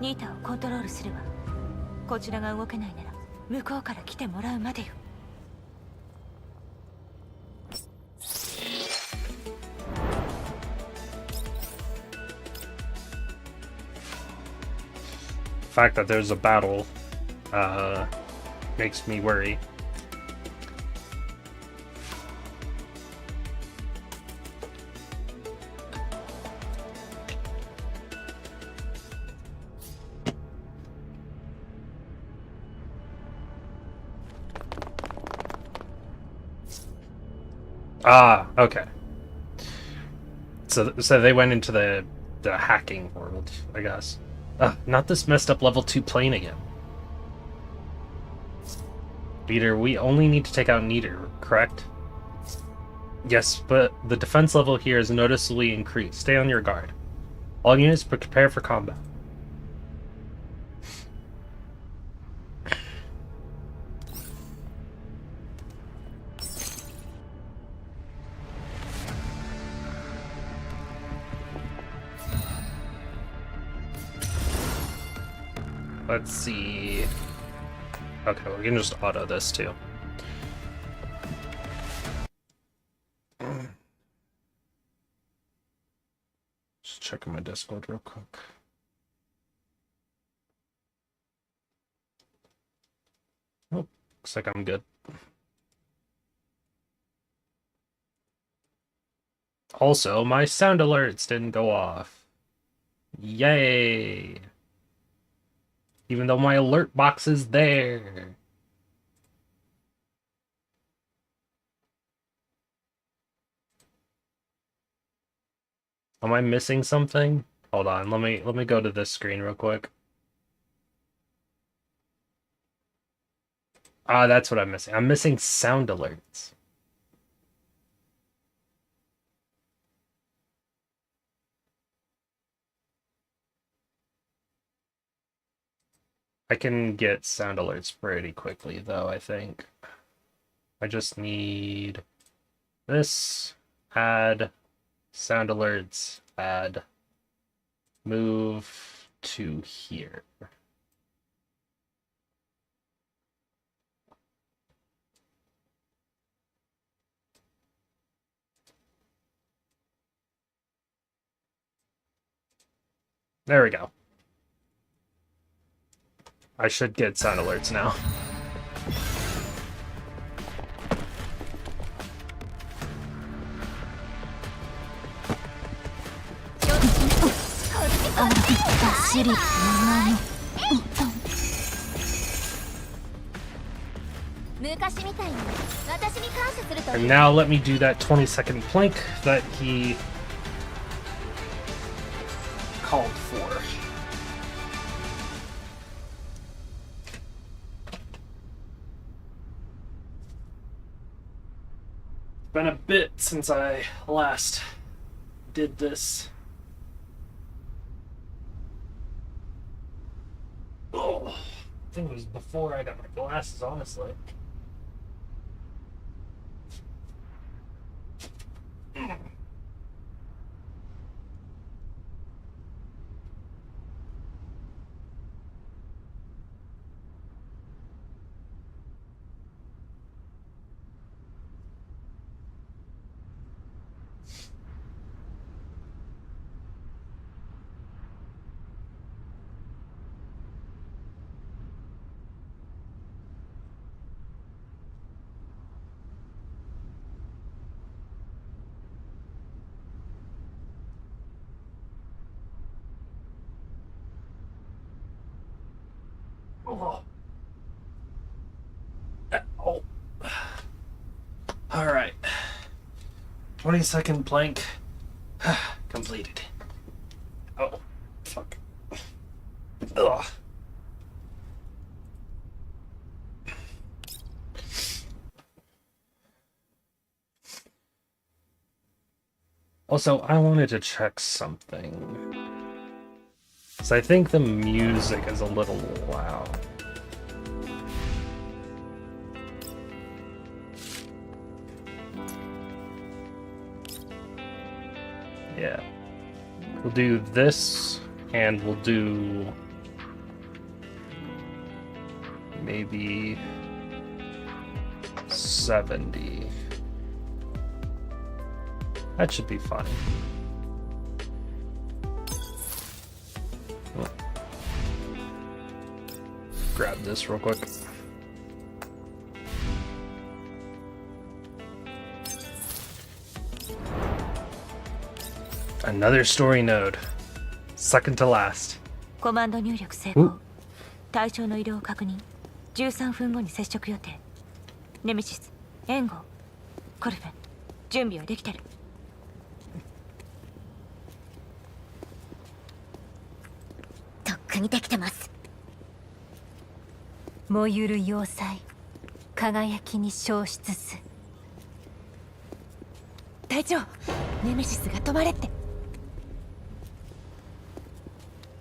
ニータをコントロールするわ。こちらが動けないなら向こうから来てもらうまでよ。The fact that there's a battle makes me worry. Ah, okay. So they went into the hacking world, I guess. Not this messed up level 2 plane again. Leader, we only need to take out Neater, correct? Yes, but the defense level here is noticeably increased. Stay on your guard. All units prepare for combat. Let's see. Okay, we can just auto this too. Just checking my Discord real quick. Oh, looks like I'm good. Also, my sound alerts didn't go off. Yay! Even though my alert box is there. Am I missing something? Hold on, let me go to this screen real quick. Ah, that's what I'm missing. I'm missing sound alerts. I can get sound alerts pretty quickly, though, I think. I just need this, add, sound alerts, add, move to here. There we go. I should get sound alerts now. And now let me do that 20-second plank that he called for. Been a bit since I last did this. Oh, I think it was before I got my glasses, honestly. Oh. Oh. All right. 20-second plank completed. Oh, fuck. Ugh. Also, I wanted to check something. So I think the music is a little loud. Yeah. We'll do this, and we'll do maybe 70. That should be fine. Oh. Grab this real quick. Another story node. Second to last. コマンド入力成功。対象の移動を確認。13分後に接触予定。ネメシス、援護、コルベン、準備はできてる。とっくにできてます。燃ゆる要塞、輝きに消失す。隊長、ネメシスが止まれって。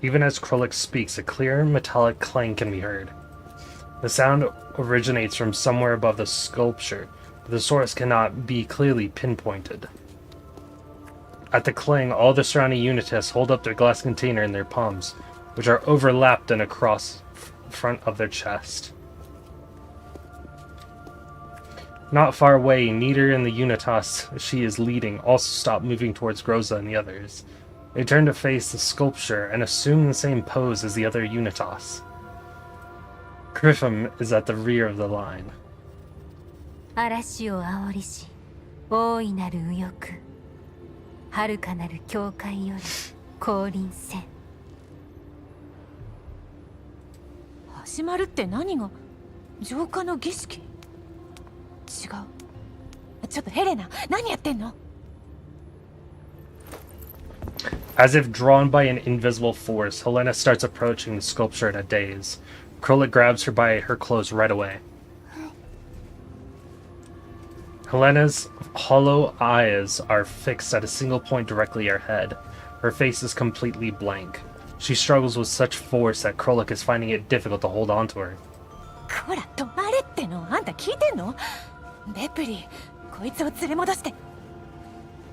Even as Krolek speaks, a clear metallic clang can be heard. The sound originates from somewhere above the sculpture, but the source cannot be clearly pinpointed. At the clang, all the surrounding Unitists hold up their glass container in their palms, which are overlapped and across front of their chest. Not far away, Nieder and the Unitas she is leading also stop moving towards Groza and the others. They turn to face the sculpture and assume the same pose as the other Unitas. Griffin is at the rear of the line. 嵐を煽りし、大いなる右翼。遥かなる境界より降臨せん。始まるって何が？浄化の儀式？違う。ちょっとヘレナ、何やってんの？As if drawn by an invisible force, Helena starts approaching the sculpture in a daze. Krolek grabs her by her clothes right away. Helena's hollow eyes are fixed at a single point directly ahead. Her face is completely blank. She struggles with such force that Krolek is finding it difficult to hold on to her. こら、止まれっての、あんた聞いてんの？ベプリ、こいつを連れ戻して。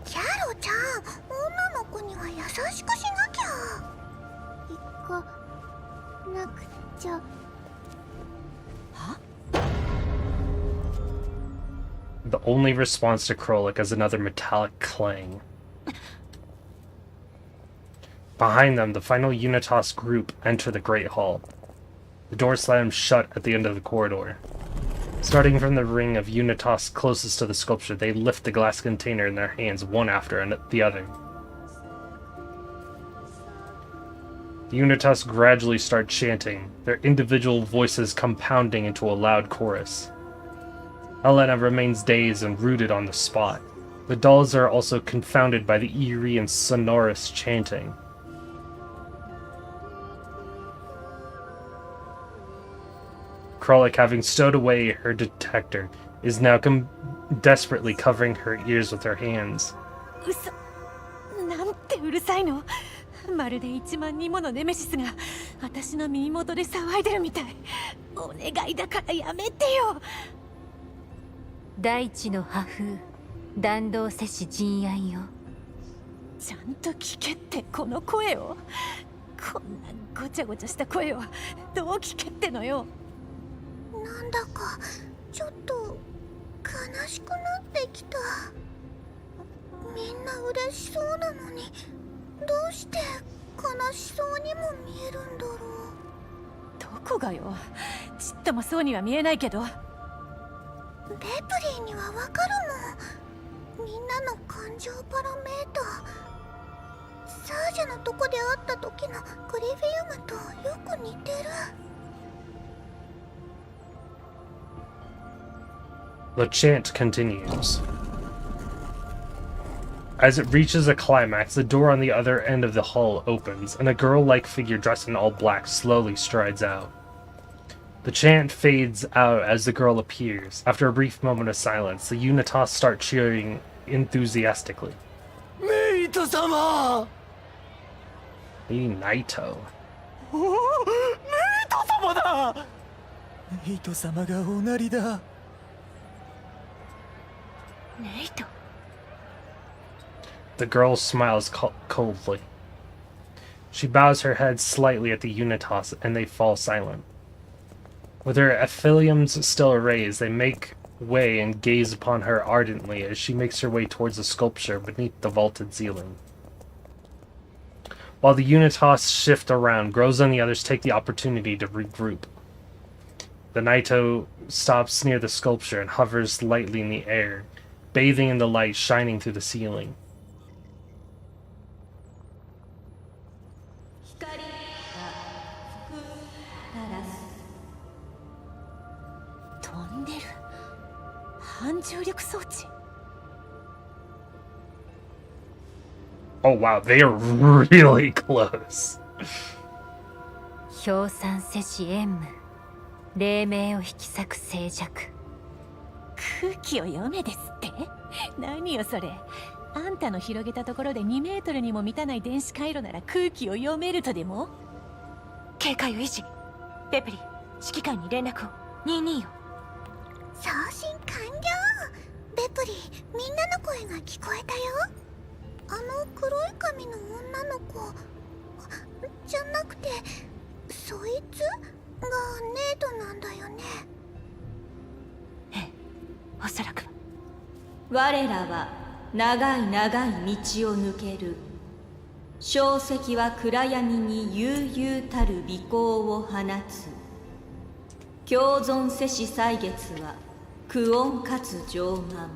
キャロちゃん、女の子には優しくしなきゃ。行かなくちゃ。は？ The only response to Krolek is another metallic clang. Behind them, the final Unitas group enter the Great Hall. The door slams shut at the end of the corridor. Starting from the ring of Unitas closest to the sculpture, they lift the glass container in their hands one after the other. The Unitas gradually start chanting, their individual voices compounding into a loud chorus. Helena remains dazed and rooted on the spot. The dolls are also confounded by the eerie and sonorous chanting. Krolek, having stowed away her detector, is now desperately covering her ears with her hands. 嘘、なんてうるさいの。まるで1万人ものネメシスが私の耳元で騒いでるみたい。お願いだからやめてよ。大地の破風、弾道せし陣愛よ。ちゃんと聞けってこの声を。こんなごちゃごちゃした声をどう聞けってのよ。なんだかちょっと悲しくなってきた。みんな嬉しそうなのにどうして悲しそうにも見えるんだろう。どこがよ。ちっともそうには見えないけど。ベプリーにはわかるもん。みんなの感情パラメーター。サージャのとこで会った時のグリフィウムとよく似てる。The chant continues. As it reaches a climax, the door on the other end of the hall opens, and a girl-like figure dressed in all black slowly strides out. The chant fades out as the girl appears. After a brief moment of silence, the Unitas start cheering enthusiastically. Naito-sama! The Naito. ネイト様だ。ネイト様がおなりだ。ネイト。 The girl smiles coldly. She bows her head slightly at the Unitas, and they fall silent. With her epitheliums still raised, they make way and gaze upon her ardently as she makes her way towards the sculpture beneath the vaulted ceiling. While the Unitas shift around, Groza and the others take the opportunity to regroup. The Naito stops near the sculpture and hovers lightly in the air, bathing in the light shining through the ceiling. 飛んでる。反重力装置。 Oh wow, they are really close. 氷酸摂氏塩無黎明を引き裂く静寂。空気を読めですって？何よそれ。あんたの広げたところで2メートルにも満たない電子回路なら空気を読めるとでも？警戒を維持。ペプリ、指揮官に連絡を。22よ。送信完了。ベプリ、みんなの声が聞こえたよ。あの黒い髪の女の子じゃなくて、そいつがネイトなんだよね。ええ、おそらくは。我らは長い長い道を抜ける。小石は暗闇に悠々たる尾行を放つ。共存せし歳月は苦音かつ上慢。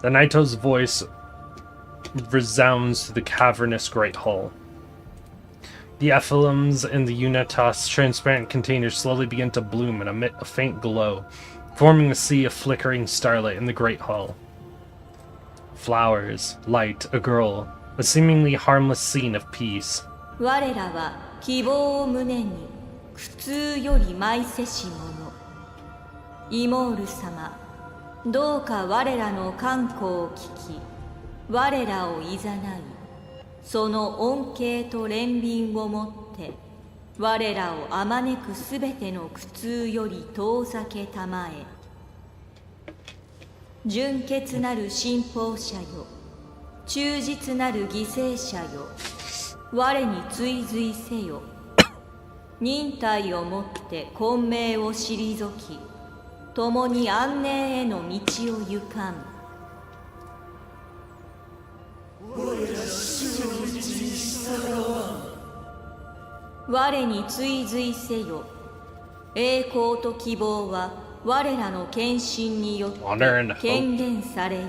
The Naito's voice resounds through the cavernous great hall. The epitheliums in the Unitas' transparent containers slowly begin to bloom and emit a faint glow, forming a sea of flickering starlight in the great hall. Flowers, light, a girl, a seemingly harmless scene of peace. 我らは希望を胸に苦痛より舞せし者。イモール様、どうか我らの観光を聞き、我らをいざない、その恩恵と憐憫をもって我らをあまねくすべての苦痛より遠ざけたまえ。純潔なる信奉者よ、忠実なる犠牲者よ、我に追随せよ。忍耐をもって混迷を退き、共に安寧への道を行かん。我に追随せよ。栄光と希望は我らの献身によって権限されよう。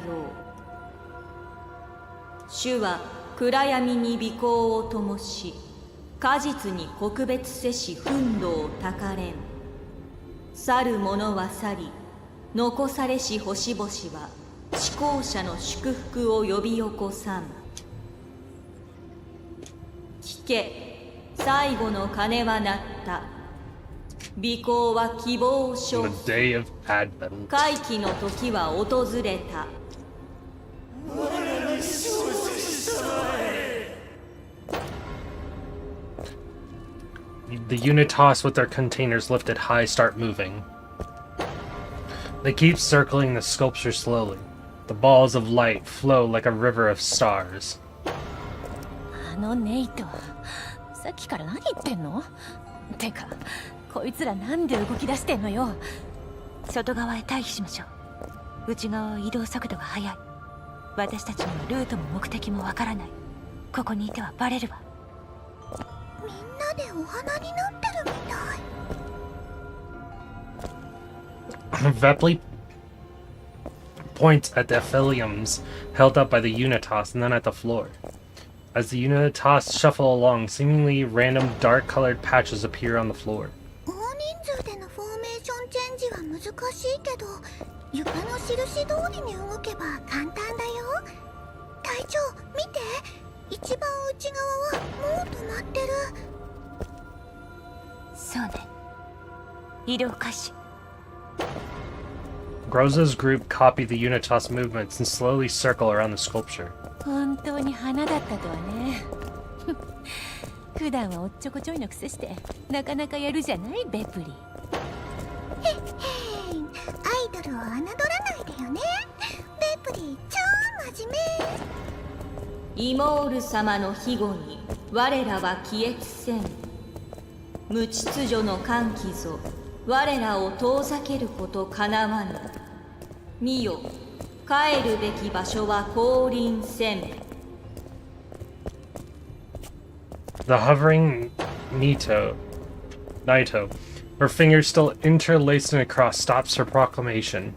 主は暗闇に尾行を灯し、果実に告別せし憤怒をたかれん。去る者は去り、残されし星々は思考者の祝福を呼び起こさん。聞け、最後の鐘は鳴った。尾行は希望を消 The day of Advent. 回帰の時は訪れた。 The Unitas with their containers lifted high start moving. They keep circling the sculpture slowly. The balls of light flow like a river of stars. あのネイト、さっきから何言ってんの？てか、こいつらなんで動き出してんのよ。外側へ退避しましょう。内側は移動速度が速い。私たちにはルートも目的もわからない。ここにいてはバレるわ。みんなでお花になってるみたい。Vepley points at the epitheliums held up by the Unitas and then at the floor. As the Unitas shuffle along, seemingly random dark-colored patches appear on the floor. 何床の印通りに動けば簡単だよ。隊長見て、一番内側はもう止まってる。そうね。移動開始。 Groza's group copy the Unitas movements and slowly circle around the sculpture. 本当に花だったとはね。普段はおっちょこちょいのくせしてなかなかやるじゃないベプリ。へっへん、アイドルを侮らないでよね。ベプリー超真面目。イモール様の庇護に我らは帰依せん。無秩序の歓喜ぞ我らを遠ざけることかなわぬ。見よ、帰るべき場所は降臨せん。 The hovering Naito, her fingers still interlaced in a cross, stops her proclamation.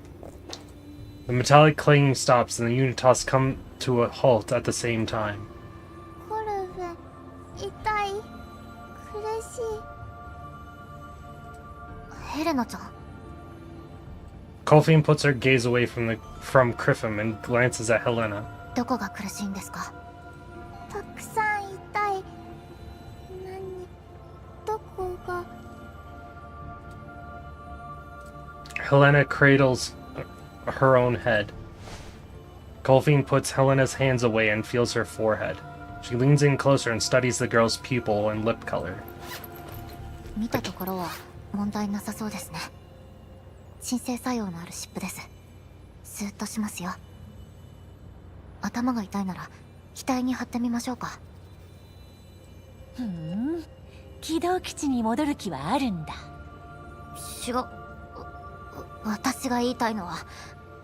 The metallic clanging stops, and the Unitas come to a halt at the same time. コルベ、痛い、苦しい。ヘレナちゃん。Colfine puts her gaze away from Criffin and glances at Helena. どこが苦しいんですか？たくさん痛い。どこが？ Helena cradles her own head. Colfine puts Helena's hands away and feels her forehead. She leans in closer and studies the girl's pupil and lip color. 見たところは問題なさそうですね。鎮静作用のある湿布です。スーッとしますよ。頭が痛いなら額に貼ってみましょうか。ふん、軌道基地に戻る気はあるんだ。私が言いたいのは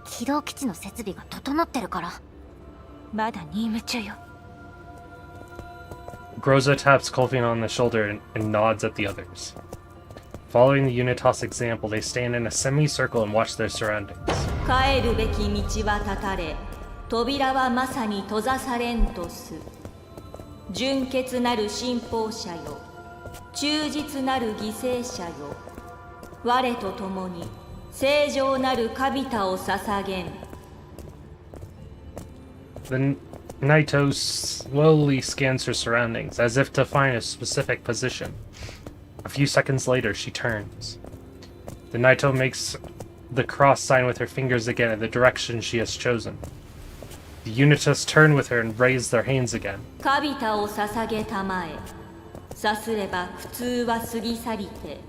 軌道基地の設備が整ってるから。まだ任務中よ。 Groza taps Colfine on the shoulder and nods at the others. Following the Unitas example, they stand in a semicircle and watch their surroundings. 帰るべき道は断たれ、扉はまさに閉ざされんとす。純潔なる信奉者よ、忠実なる犠牲者よ、我と共に正常なるカビタを捧げん。 The Naito slowly scans her surroundings, as if to find a specific position. A few seconds later, she turns. The Naito makes the cross sign with her fingers again in the direction she has chosen. The Unitas turn with her and raise their hands again. カビタを捧げたまえ。さすれば苦痛は過ぎ去りて、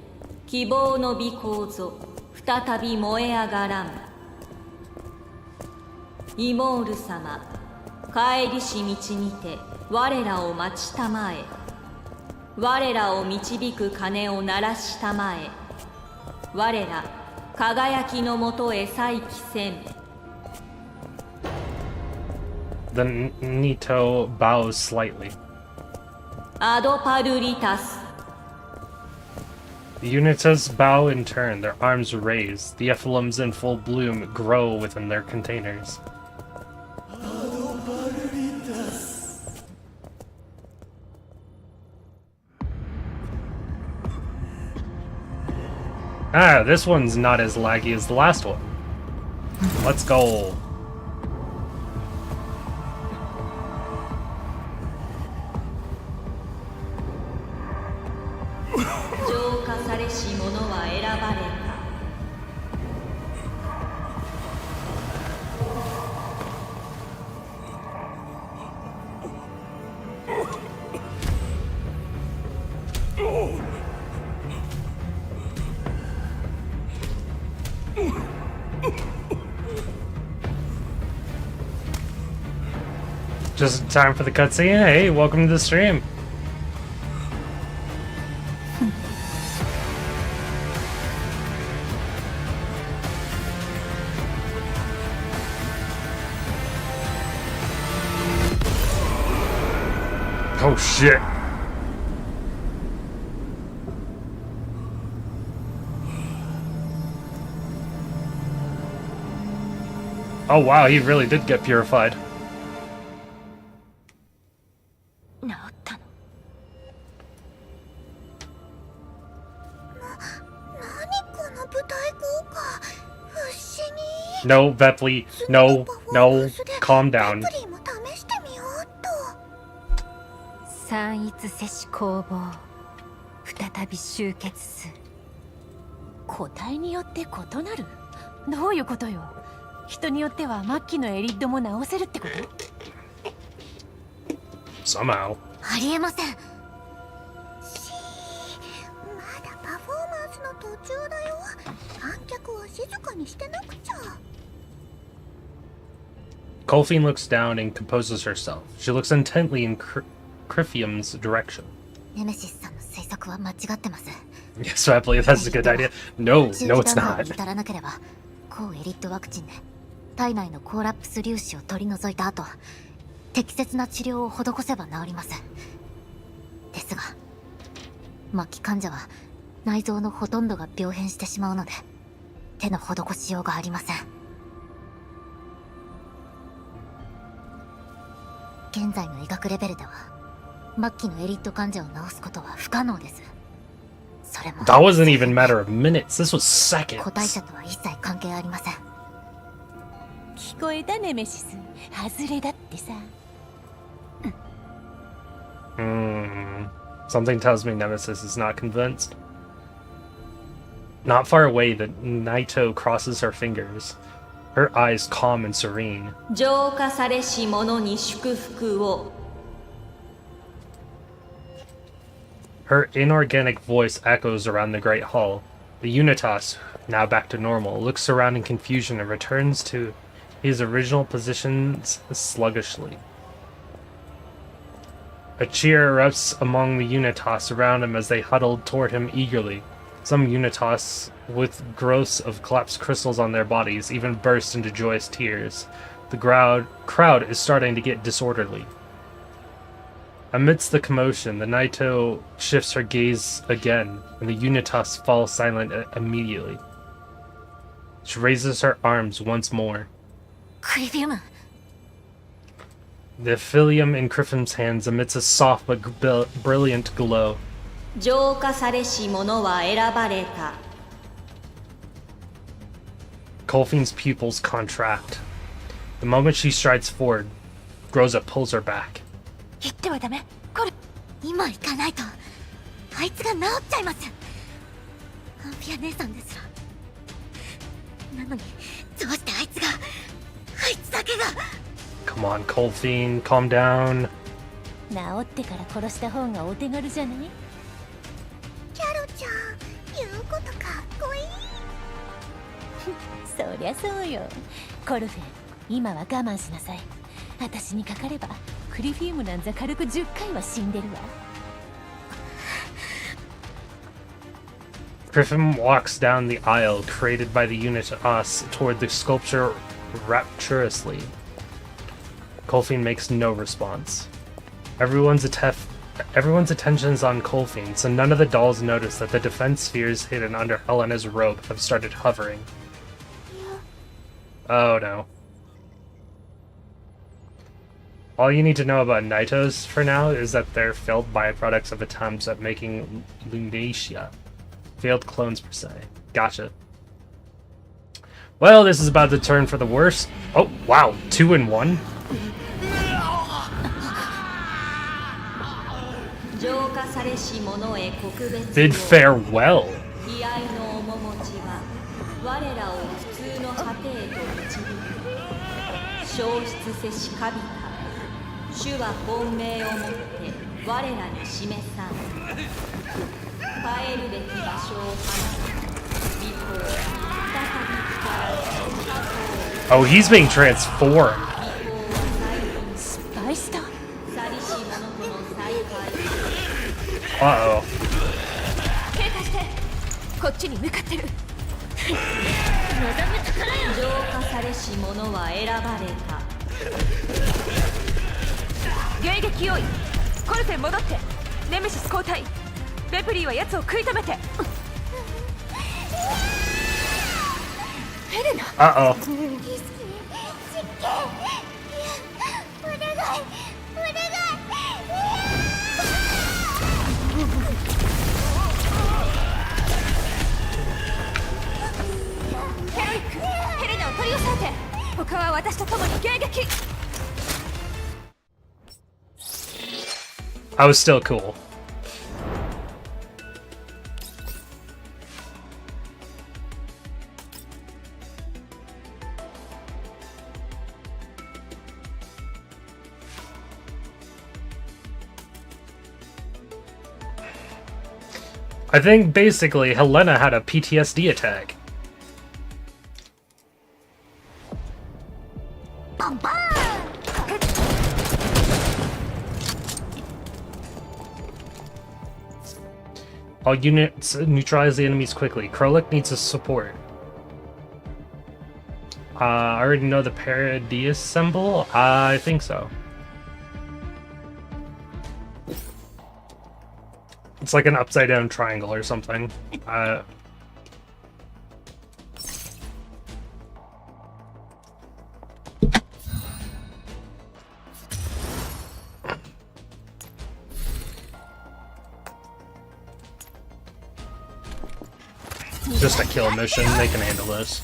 希望の美光ぞ再び燃え上がらん。イモール様、帰りし道にて我らを待ちたまえ。我らを導く鐘を鳴らしたまえ。我ら輝きのもとへ再起せん。 The Nito bows slightly. アドパルリタス。 The Unitas bow in turn, their arms raised. The ephyllums in full bloom grow within their containers. Ah, this one's not as laggy as the last one. Let's go. 浄化されし者は選ばれた。Just in time for the cutscene. Hey, welcome to the stream. Oh shit. Oh wow, he really did get purified. 治ったの。何この舞台効果、不思議。No, Vepley. No, no. Calm down. レプリーも試してみようっと。三一世子攻防再び集結する。個体によって異なる？どういうことよ。人によっては末期のエリッドも直せるってこと？ Somehow. ありえません。まだパフォーマンスの途中だよ。観客は静かにしてなくちゃ。Colfine looks down and composes herself. She looks intently in Crifium's direction. ネメシスさんの推測は間違ってます。 Yes, I believe that's a good idea. No, no, it's 中期段階 not. に至らなければ抗エリットワクチンで体内のコーラップス粒子を取り除いた後、適切な治療を施せば治ります。ですが末期患者は内臓のほとんどが病変してしまうので手の施しようがありません。現在の医学レベルでは末期のエリット患者を治すことは不可能です。それも That wasn't even a matter of minutes. This was 個体 seconds. 者とは一切関係ありません。聞こえたネメシス。外れだってさ。Something tells me Nemesis is not convinced. Not far away, the Naito crosses her fingers, her eyes calm and serene. 浄化されし者に祝福を。 Her inorganic voice echoes around the great hall. The Unitas, now back to normal, looks around in confusion and returns to his original positions sluggishly. A cheer erupts among the Unitas around him as they huddle toward him eagerly. Some Unitas, with growths of collapsed crystals on their bodies, even burst into joyous tears. The crowd is starting to get disorderly. Amidst the commotion, the Naito shifts her gaze again, and the Unitas fall silent immediately. She raises her arms once more. クリフィウム The Philium in Criffen's hands emits a soft but brilliant glow. 浄化されし者は選ばれた。 Colfine's pupils contract. The moment she strides forward, Groza pulls her back. 言ってはダメ。これ。今行かないとあいつが治っちゃいます。アンフィア姉さんですら。なのにどうしてあいつだけが。 Come on, Colfine, calm down. 治ってから殺した方がお手軽じゃない？キャロちゃん、言うことかっこいい。そりゃそうよ。コルフェン、今は我慢しなさい。私にかかればクリフィウムなんざ軽く10回は死んでるわ。Griffin walks down the aisle created by the Unitas toward the sculpture rapturously. Colfine makes no response. Everyone's attention is on Colfine, so none of the dolls notice that the defense spheres hidden under Helena's robe have started hovering. Oh no. All you need to know about Naitos for now is that they're failed byproducts of attempts at making Lunacia. Failed clones per se. Gotcha. Well, this is about to turn for the worse. Oh, wow. 2 in 1? 浄化されし者へ告別を。 Bid farewell. 悲哀の面持ちは我らを普通の果てへと導く。消失せし神か。主は本命をもって我らに示さん。帰るべき場所を離れ、尾行、再び来たら、 Oh, he's being transformed. スパイスだ。去りし者との再会。 Uh-oh. 警戒して。こっちに向かってる。浄化されし者は選ばれた。迎撃用意。コルフェン戻って。ネメシス交代。ベプリーは奴を食い止めて。ヘレナ。 Uh-oh. 実験お願いお願い。ヘロイック、ヘレナを取り押さえて。I was still cool. I think basically Helena had a PTSD attack. All units neutralize the enemies quickly. Krolik needs a support. I already know the Paradius symbol? I think so. It's like an upside down triangle or something. Just a kill mission, they can handle this.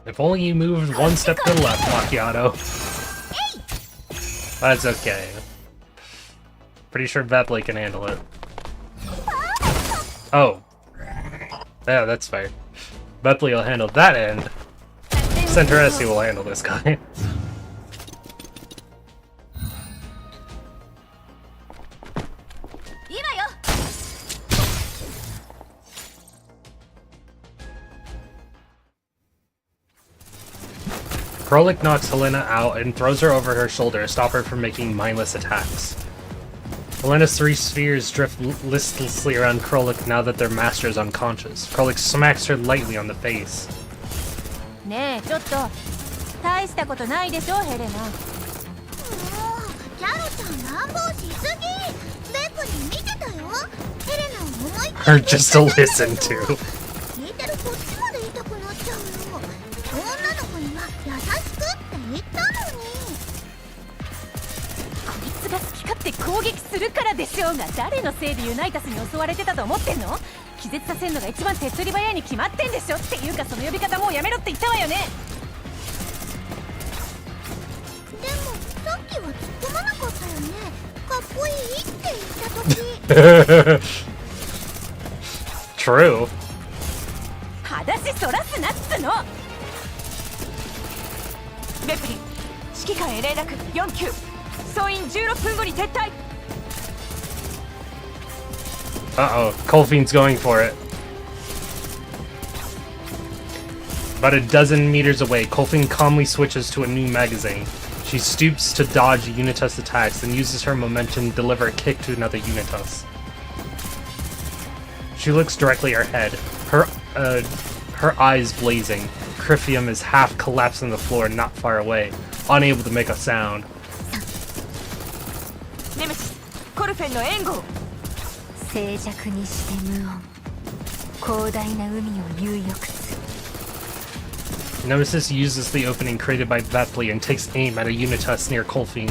If only you moved one step to the left, Macchiato. That's okay. Pretty sure Vepley can handle it. Oh. Yeah, that's fair. Vepley will handle that end. Centauressi will handle this guy. Krolik knocks Helena out and throws her over her shoulder to stop her from making mindless attacks. Helena's 3 spheres drift listlessly around Krolik now that their master is unconscious. Krolik smacks her lightly on the face. ねえちょっと大したことないでしょヘレナ。もうキャロちゃん乱暴しすぎ。ベックに見てたよ。ヘレナを思いっき Or り just to listen to. 聞いてるこっちまで痛くなっちゃうよ。女の子には優しくって言ったのに。こいつが好き勝手攻撃するからでしょうが、誰のせいでユナイタスに襲われてたと思ってんの？気絶させるのが一番手っ取り早いに決まってんでしょ。っていうかその呼び方もうやめろって言ったわよね。でもさっきは突っ込まなかったよね。かっこいいって言った時。True. 裸足そらすなっつの。ベプリ指揮官へ連絡4級総員16分後に撤退。 Uh-oh, Colfine's going for it. About a dozen meters away, Colfine calmly switches to a new magazine. She stoops to dodge Unitas attacks and uses her momentum to deliver a kick to another Unitas. She looks directly ahead, her eyes blazing. Crifium is half collapsed on the floor not far away, unable to make a sound. ネメシス、コルフェンの援護。静寂にして無音。広大な海を有力する。 Nemesis uses the opening created by Vepley and takes aim at a Unitas near Colfine.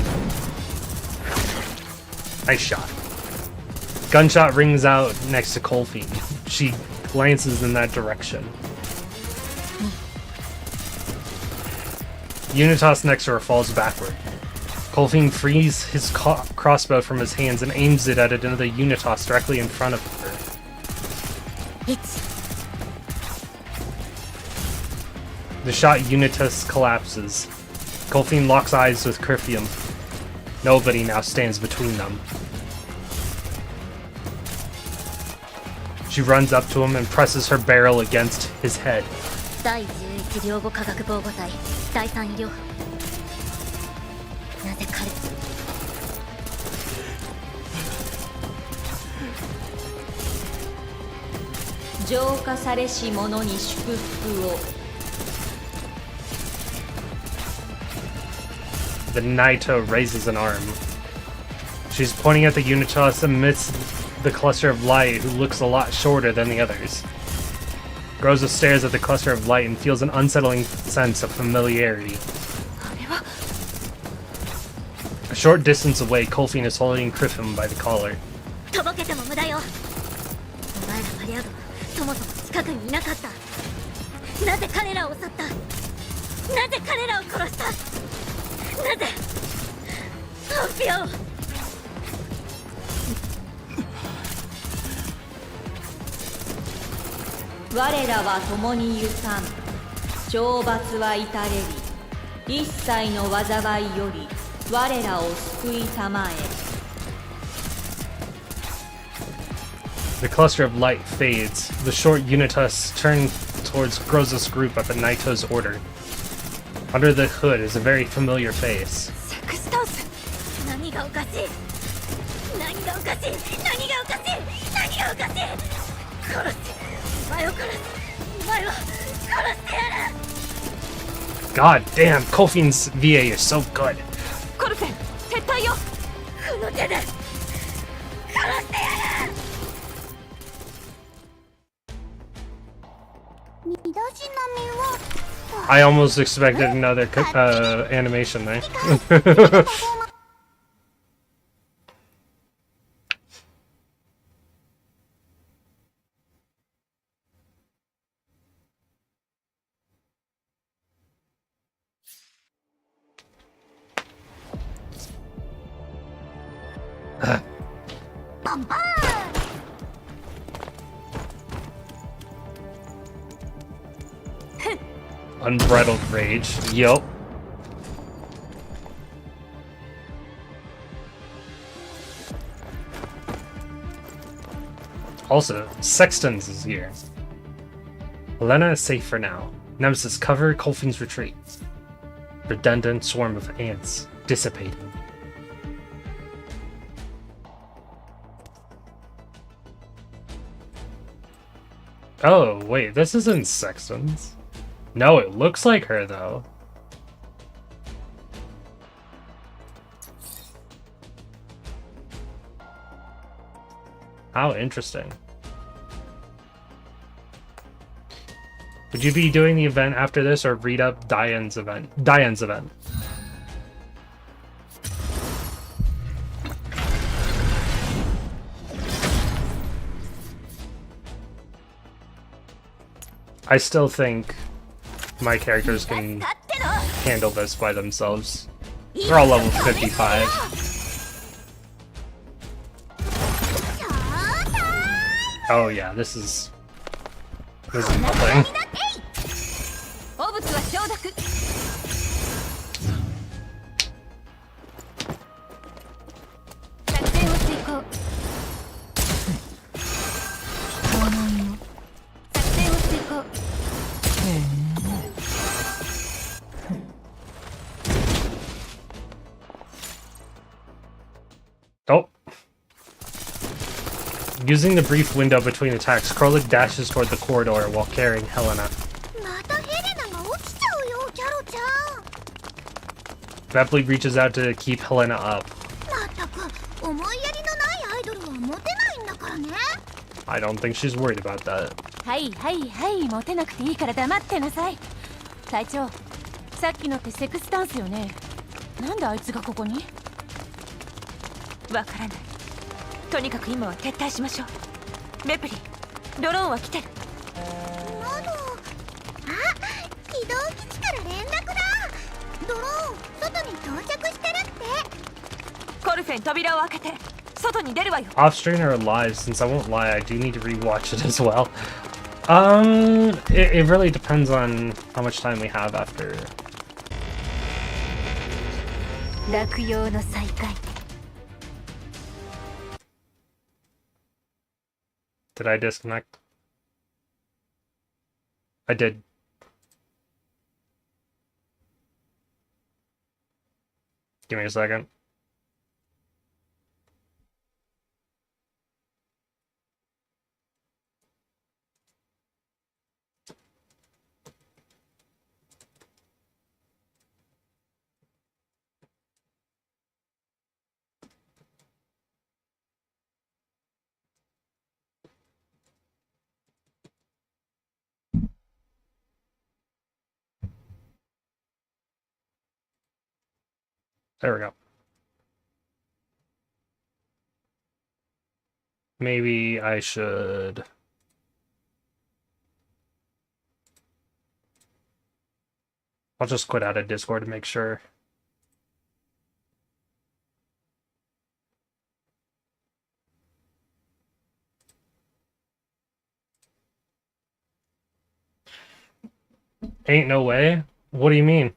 Nice shot. Gunshot rings out next to Colfine. She glances in that direction. Unitas next to her falls backward. Colfine frees his crossbow from his hands and aims it at another Unitas directly in front of her. The shot Unitas collapses. Colfine locks eyes with Crifium. Nobody now stands between them. She runs up to him and presses her barrel against his head. 第11両語科学防護隊第3医療班。なぜ彼浄化されし者に祝福を。The Naito raises an arm. She's pointing at the Unitas amidst the cluster of light, who looks a lot shorter than the others. Groza stares at the cluster of light and feels an unsettling sense of familiarity. A short distance away, Kolfin is holding Griffin by the collar. とぼけても無駄よ。お前らバリアードはそもそも近くにいなかった。なぜ彼らを襲った？なぜ彼らを殺した？なぜ？オピオ。我らは共に許さん。懲罰は至れり。一切の災いより我らを救いたまえ。The cluster of light fades. The short Unitas turn towards Groza's group at the Naito's order. Under the hood is a very familiar face. セクスタンス。何がおかしい？何がおかしい？何がおかしい？何がおかしい？殺してお前を殺す。お前を殺してやる。 God damn, Kofin's VA is so good. コルフェン撤退よ。この手で殺してやる。身だしなみは I almost expected another animation there. Unbridled rage. Yup. Also, Sextons is here. Helena is safe for now. Nemesis cover Kolfin's retreat. Redundant swarm of ants dissipating. Oh, wait, this isn't Sextons. No, it looks like her, though. How interesting. Would you be doing the event after this, or read up Diane's event? Diane's event. I still think my characters can handle this by themselves. They're all level 55. Oh yeah, this is nothing. 汚物は承諾。作戦を遂行。作戦を遂行。 Oh. Using the brief window between attacks, Krolik dashes toward the corridor while carrying Helena. またヘレナが落ちちゃうよ、キャロちゃん。 Vepley reaches out to keep Helena up. まったく思いやりのないアイドルはモテないんだからね。 I don't think she's worried about that. はいはいはい、モテなくていいから黙ってなさい。隊長、さっきのってセクスタンスよね。なんであいつがここに？わからない。とにかく今は撤退しましょう。メプリ、ドローンは来てる。など。あ、起動基地から連絡だ。ドローン外に到着してるって。コルフェン、扉を開けて外に出るわよ。 Off stream or live, since I won't lie, I do need to rewatch it as well. It really depends on how much time we have after. 落葉の再開。 Did I disconnect? I did. Give me a second. There we go. Maybe I should... I'll just quit out of Discord to make sure. Ain't no way? What do you mean?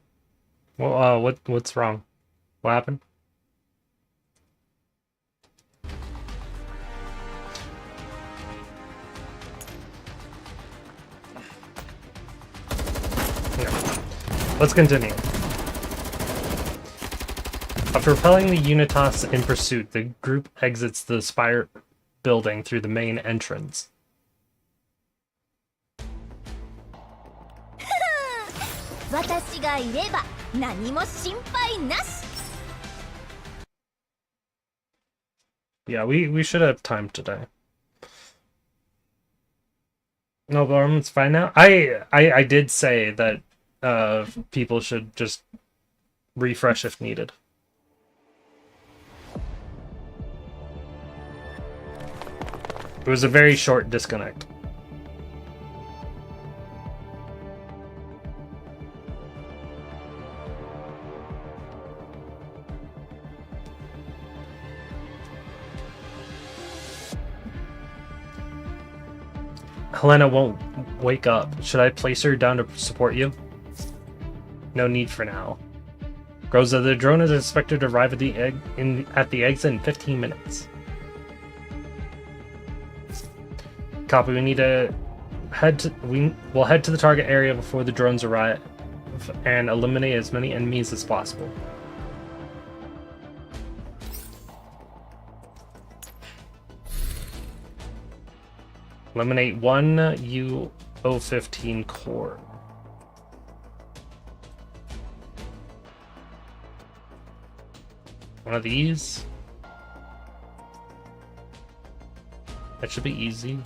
Well, what's wrong? What happened? Yeah. Let's continue. After repelling the Unitas in pursuit, the group exits the Spire building through the main entrance. Yeah, we should have time today. No, but it's fine now. I did say that people should just refresh if needed. It was a very short disconnect. Helena won't wake up. Should I place her down to support you? No need for now. Groza, the drone is expected to arrive at the exit in 15 minutes. Copy. We need to we'll head to the target area before the drones arrive and eliminate as many enemies as possible. Eliminate one U-015 core. One of these. That should be easy.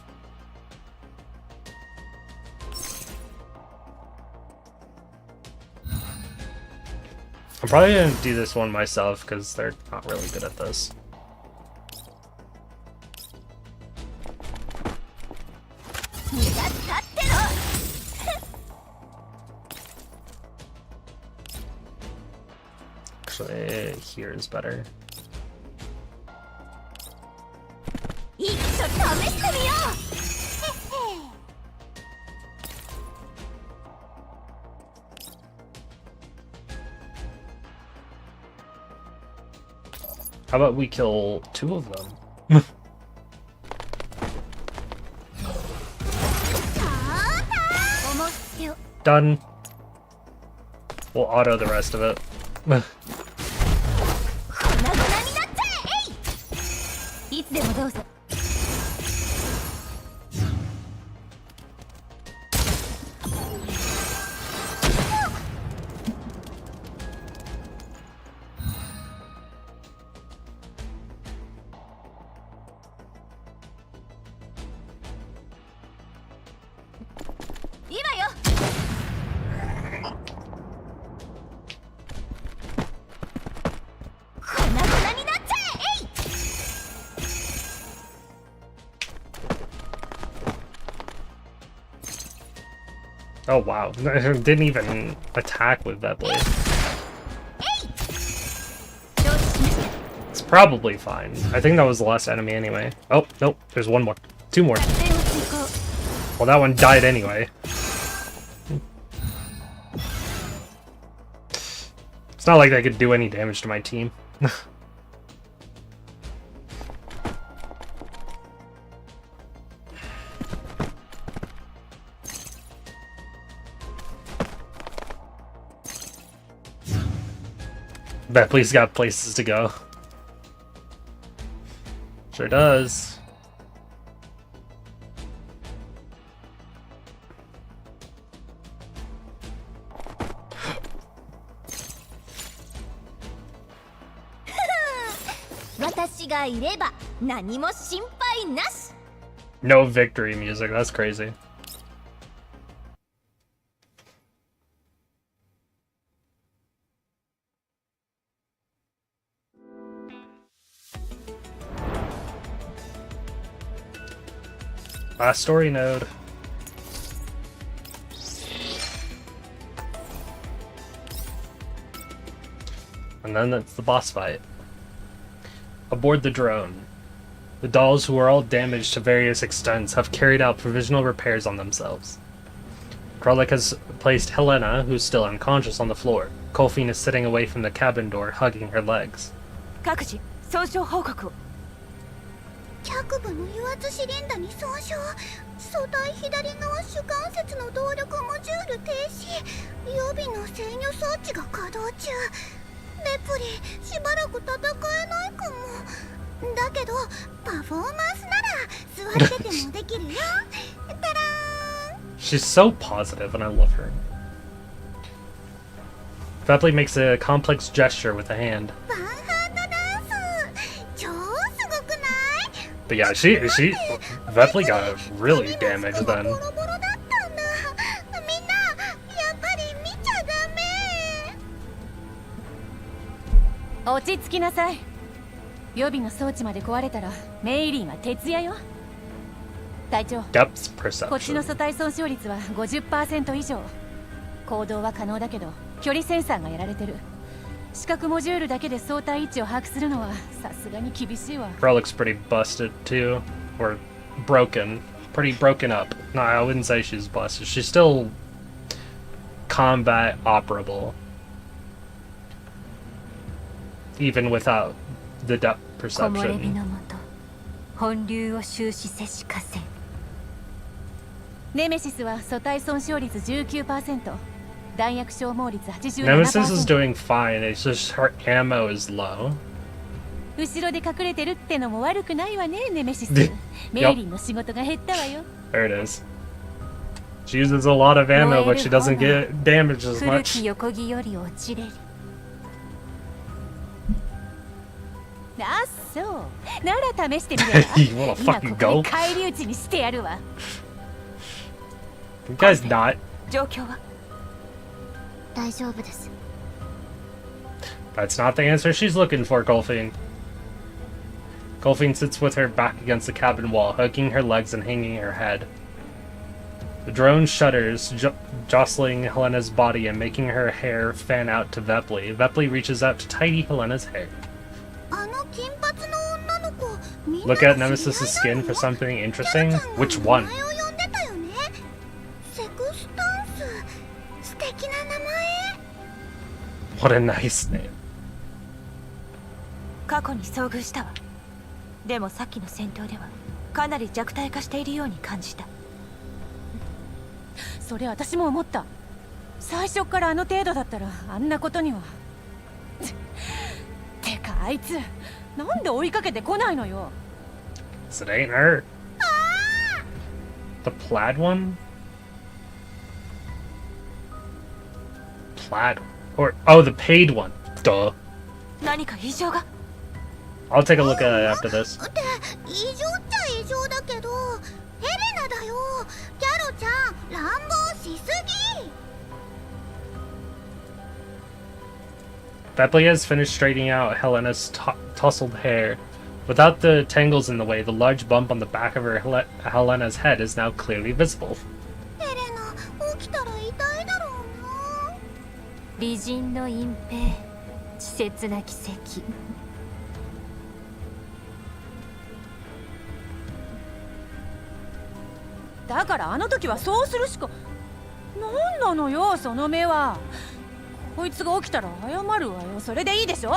I'm probably gonna do this one myself because they're not really good at this. Actually, here is better. How about we kill two of them? Done. We'll auto the rest of it. Oh wow, didn't even attack with that blade. It's probably fine. I think that was the last enemy anyway. Oh, nope, there's one more. Two more. Well, that one died anyway. It's not like I could do any damage to my team. Bepley's got places to go. Sure does. No victory music, that's crazy. Last story node. And then it's the boss fight. Aboard the drone, the dolls, who are all damaged to various extents, have carried out provisional repairs on themselves. Krolik has placed Helena, who's still unconscious, on the floor. Kolfin is sitting away from the cabin door, hugging her legs. 各自損傷報告を。脚部の油圧シリンダに損傷、素体左側主関節の動力モジュール停止、予備の制御装置が稼働中。レプリ、しばらく戦えないかも。だけどパフォーマンスなら座っててもできるよ。たらーん。 She's so positive, and I love her. Vepley makes a complex gesture with a hand. ワンハンドダンス、超すごくない？ But yeah, Vepley got really damaged then. ボロボロだったんだ。みんなやっぱり見ちゃダメ。落ち着きなさい。予備の装置まで壊れたらメイリーが徹夜よ。隊長、 Depth こっちの perception. 素体損傷率は 50% 以上。行動は可能だけど距離センサーがやられてる。視覚モジュールだけで相対位置を把握するのはさすがに厳しいわ。 Krolik's pretty busted too, or broken, pretty broken up. No, I wouldn't say she's busted. She's still combat operable, even without the depth 木漏れ日 perception. のもと本流を終始せしかせん。ネメシスは素体損傷率 19%、弾薬消耗率 Nemesis is 87%。 doing fine. It's just her ammo is low. 後ろで隠れてるってのも悪くないわね、ネメシスで。メイリーの仕事が減ったわよ。 There it is. She uses a lot of ammo, but she doesn't get damaged as 古 much. き横木より落ちれる。あ、そう。なら試してみれば。 You wanna 今 fucking こ go? こで返り討ちにしてやるわ。 You guys not. 状況は？大丈夫です。 That's not the answer she's looking for, Kolfin. Kolfin sits with her back against the cabin wall, hugging her legs and hanging her head. The drone shudders, jostling Helena's body and making her hair fan out to Vepley. Vepley reaches out to tidy Helena's hair. あの金髪の女の子、みんな Look at Nemesis's skin for something interesting. Which one? 名前を呼んでたよね。セクスタンス。素敵な名前。 What a nice name. 過去に遭遇したわ。でもさっきの戦闘ではかなり弱体化しているように感じた。それ私も思った。最初からあの程度だったらあんなことには。てかあいつなんで追いかけてこないのよ。 It ain't her. The plaid one? Plaid. Or, oh, the paid one. Duh. 何か異常が？ I'll take a look at it after this. って異常っちゃ異常だけど、ヘレナだよ。キャロちゃん、乱暴しすぎ。 Vepley has finished straightening out Helena's tousled hair. Without the tangles in the way, the large bump on the back of Helena's head is now clearly visible. ヘレナ、起きたら痛いだろうな。美人の隠蔽、稚拙な奇跡。だからあの時はそうするしか。なんなのよその目は。こいつが起きたら謝るわよ。それでいいでしょ。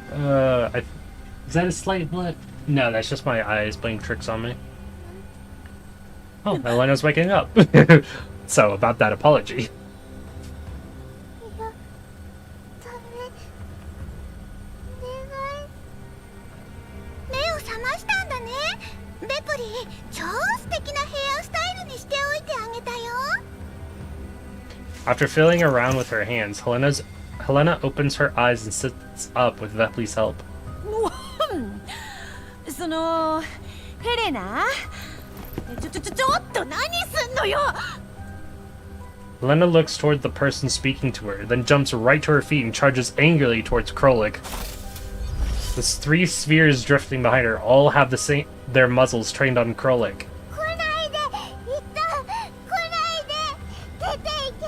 Is that a slight blip? No, that's just my eyes playing tricks on me. Oh, Helena's waking up. So, about that apology. いや、ダメ。お願い。目を覚ましたんだね。ベプリー、超素敵なヘアスタイルにしておいてあげたよ。 After feeling around with her hands, Helena opens her eyes and sits up with Vepley's help. そのヘレナ、ちょっと何すんのよ。 Helena looks toward the person speaking to her, then jumps right to her feet and charges angrily towards Krolik. There's 3 spheres drifting behind her. All have the same their muzzles trained on Krolik. 来ないで一旦来ないで出ていけ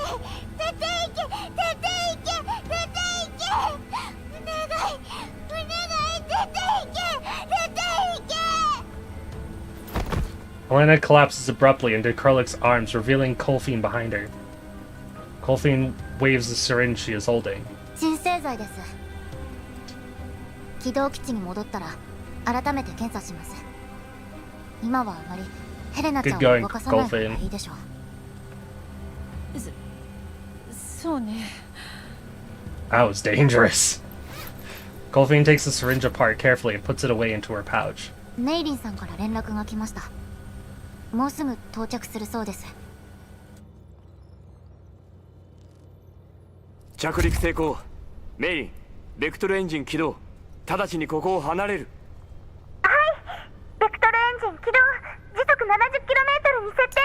出ていけ出ていけ出ていけお願いお願い出ていけ出ていけ Helena collapses abruptly into Krolik's arms, revealing Kolfine behind her. Kolfine waves the syringe she is holding. 鎮静剤です。軌道基地に戻ったら改めて検査します。今はあまりヘレナちゃんを動かさない方がいいでしょう。そうね。 That was dangerous. Kolfine takes the syringe apart carefully and puts it away into her pouch. ネイリンさんから連絡が来ました。もうすぐ到着するそうです。着陸成功。メイリン、ベクトルエンジン起動。直ちにここを離れる。はい、ベクトルエンジン起動。時速 70km に設定。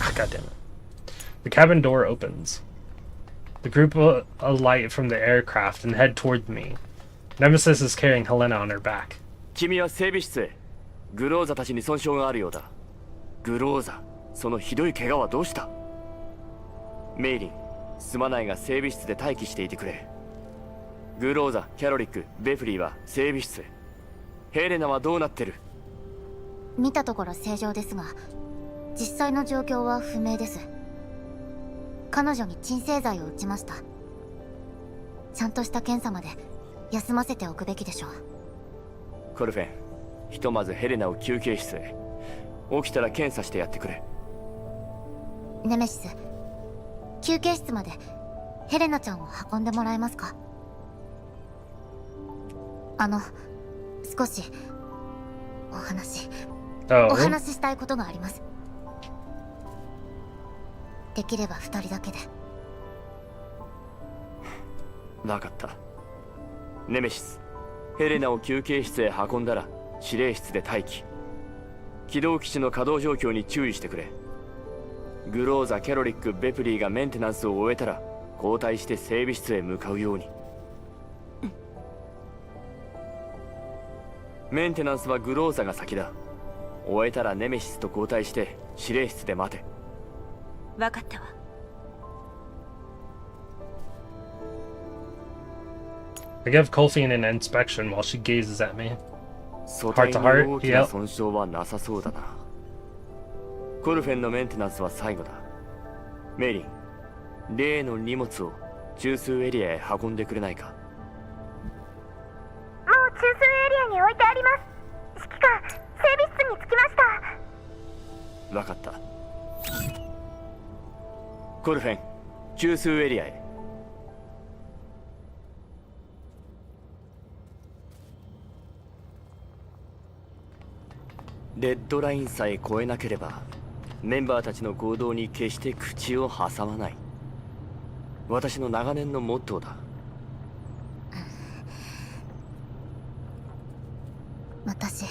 Ah, God damn it. The cabin door opens. The group alight from the aircraft and head toward me. Nemesis is carrying Helena on her back. 君は整備室へ。グローザたちに損傷があるようだ。グローザ、そのひどい怪我はどうした？メイリン、すまないが整備室で待機していてくれ。グローザ、キャロリック、ベフリーは整備室へ。ヘレナはどうなってる？見たところ正常ですが、実際の状況は不明です。彼女に鎮静剤を打ちました。ちゃんとした検査まで休ませておくべきでしょう。コルフェン、ひとまずヘレナを休憩室へ。起きたら検査してやってくれ。ネメシス、休憩室までヘレナちゃんを運んでもらえますか？少しお話ししたいことがあります。できれば2人だけで。なかった。ネメシス、ヘレナを休憩室へ運んだら司令室で待機。起動基地の稼働状況に注意してくれ。グローザ、キャロリック、ベプリーがメンテナンスを終えたら交代して整備室へ向かうように。メンテナンスはグローザが先だ。終えたらネメシスと交代して司令室で待て。分かったわ。I give Kolfine an inspection while she gazes at me. 素体に大きな損傷はなさそうだな。コルフェンのメンテナンスは最後だ。メイリン、例の荷物を中枢エリアへ運んでくれないか？もう中枢エリアに置いてあります。指揮官、整備室に着きました。わかった。コルフェン、中枢エリアへ。レッドラインさえ越えなければメンバーたちの行動に決して口を挟まない。私の長年のモットーだ。私、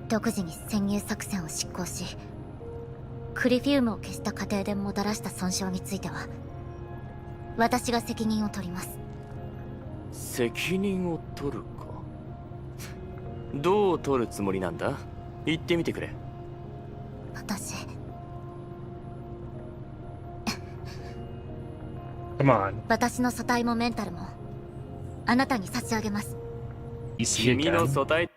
独自に潜入作戦を執行し、クリフィウムを消した過程でもたらした損傷については私が責任を取ります。責任を取るか？どう取るつもりなんだ？言ってみてくれ。Come on. 私の素体もメンタルもあなたに差し上げます。君の素体。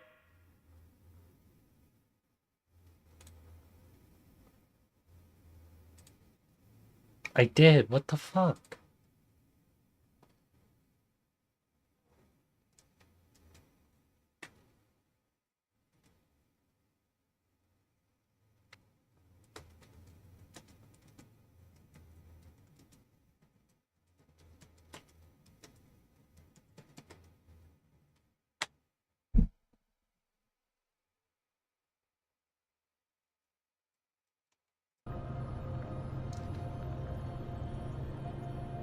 I did. What the fuck?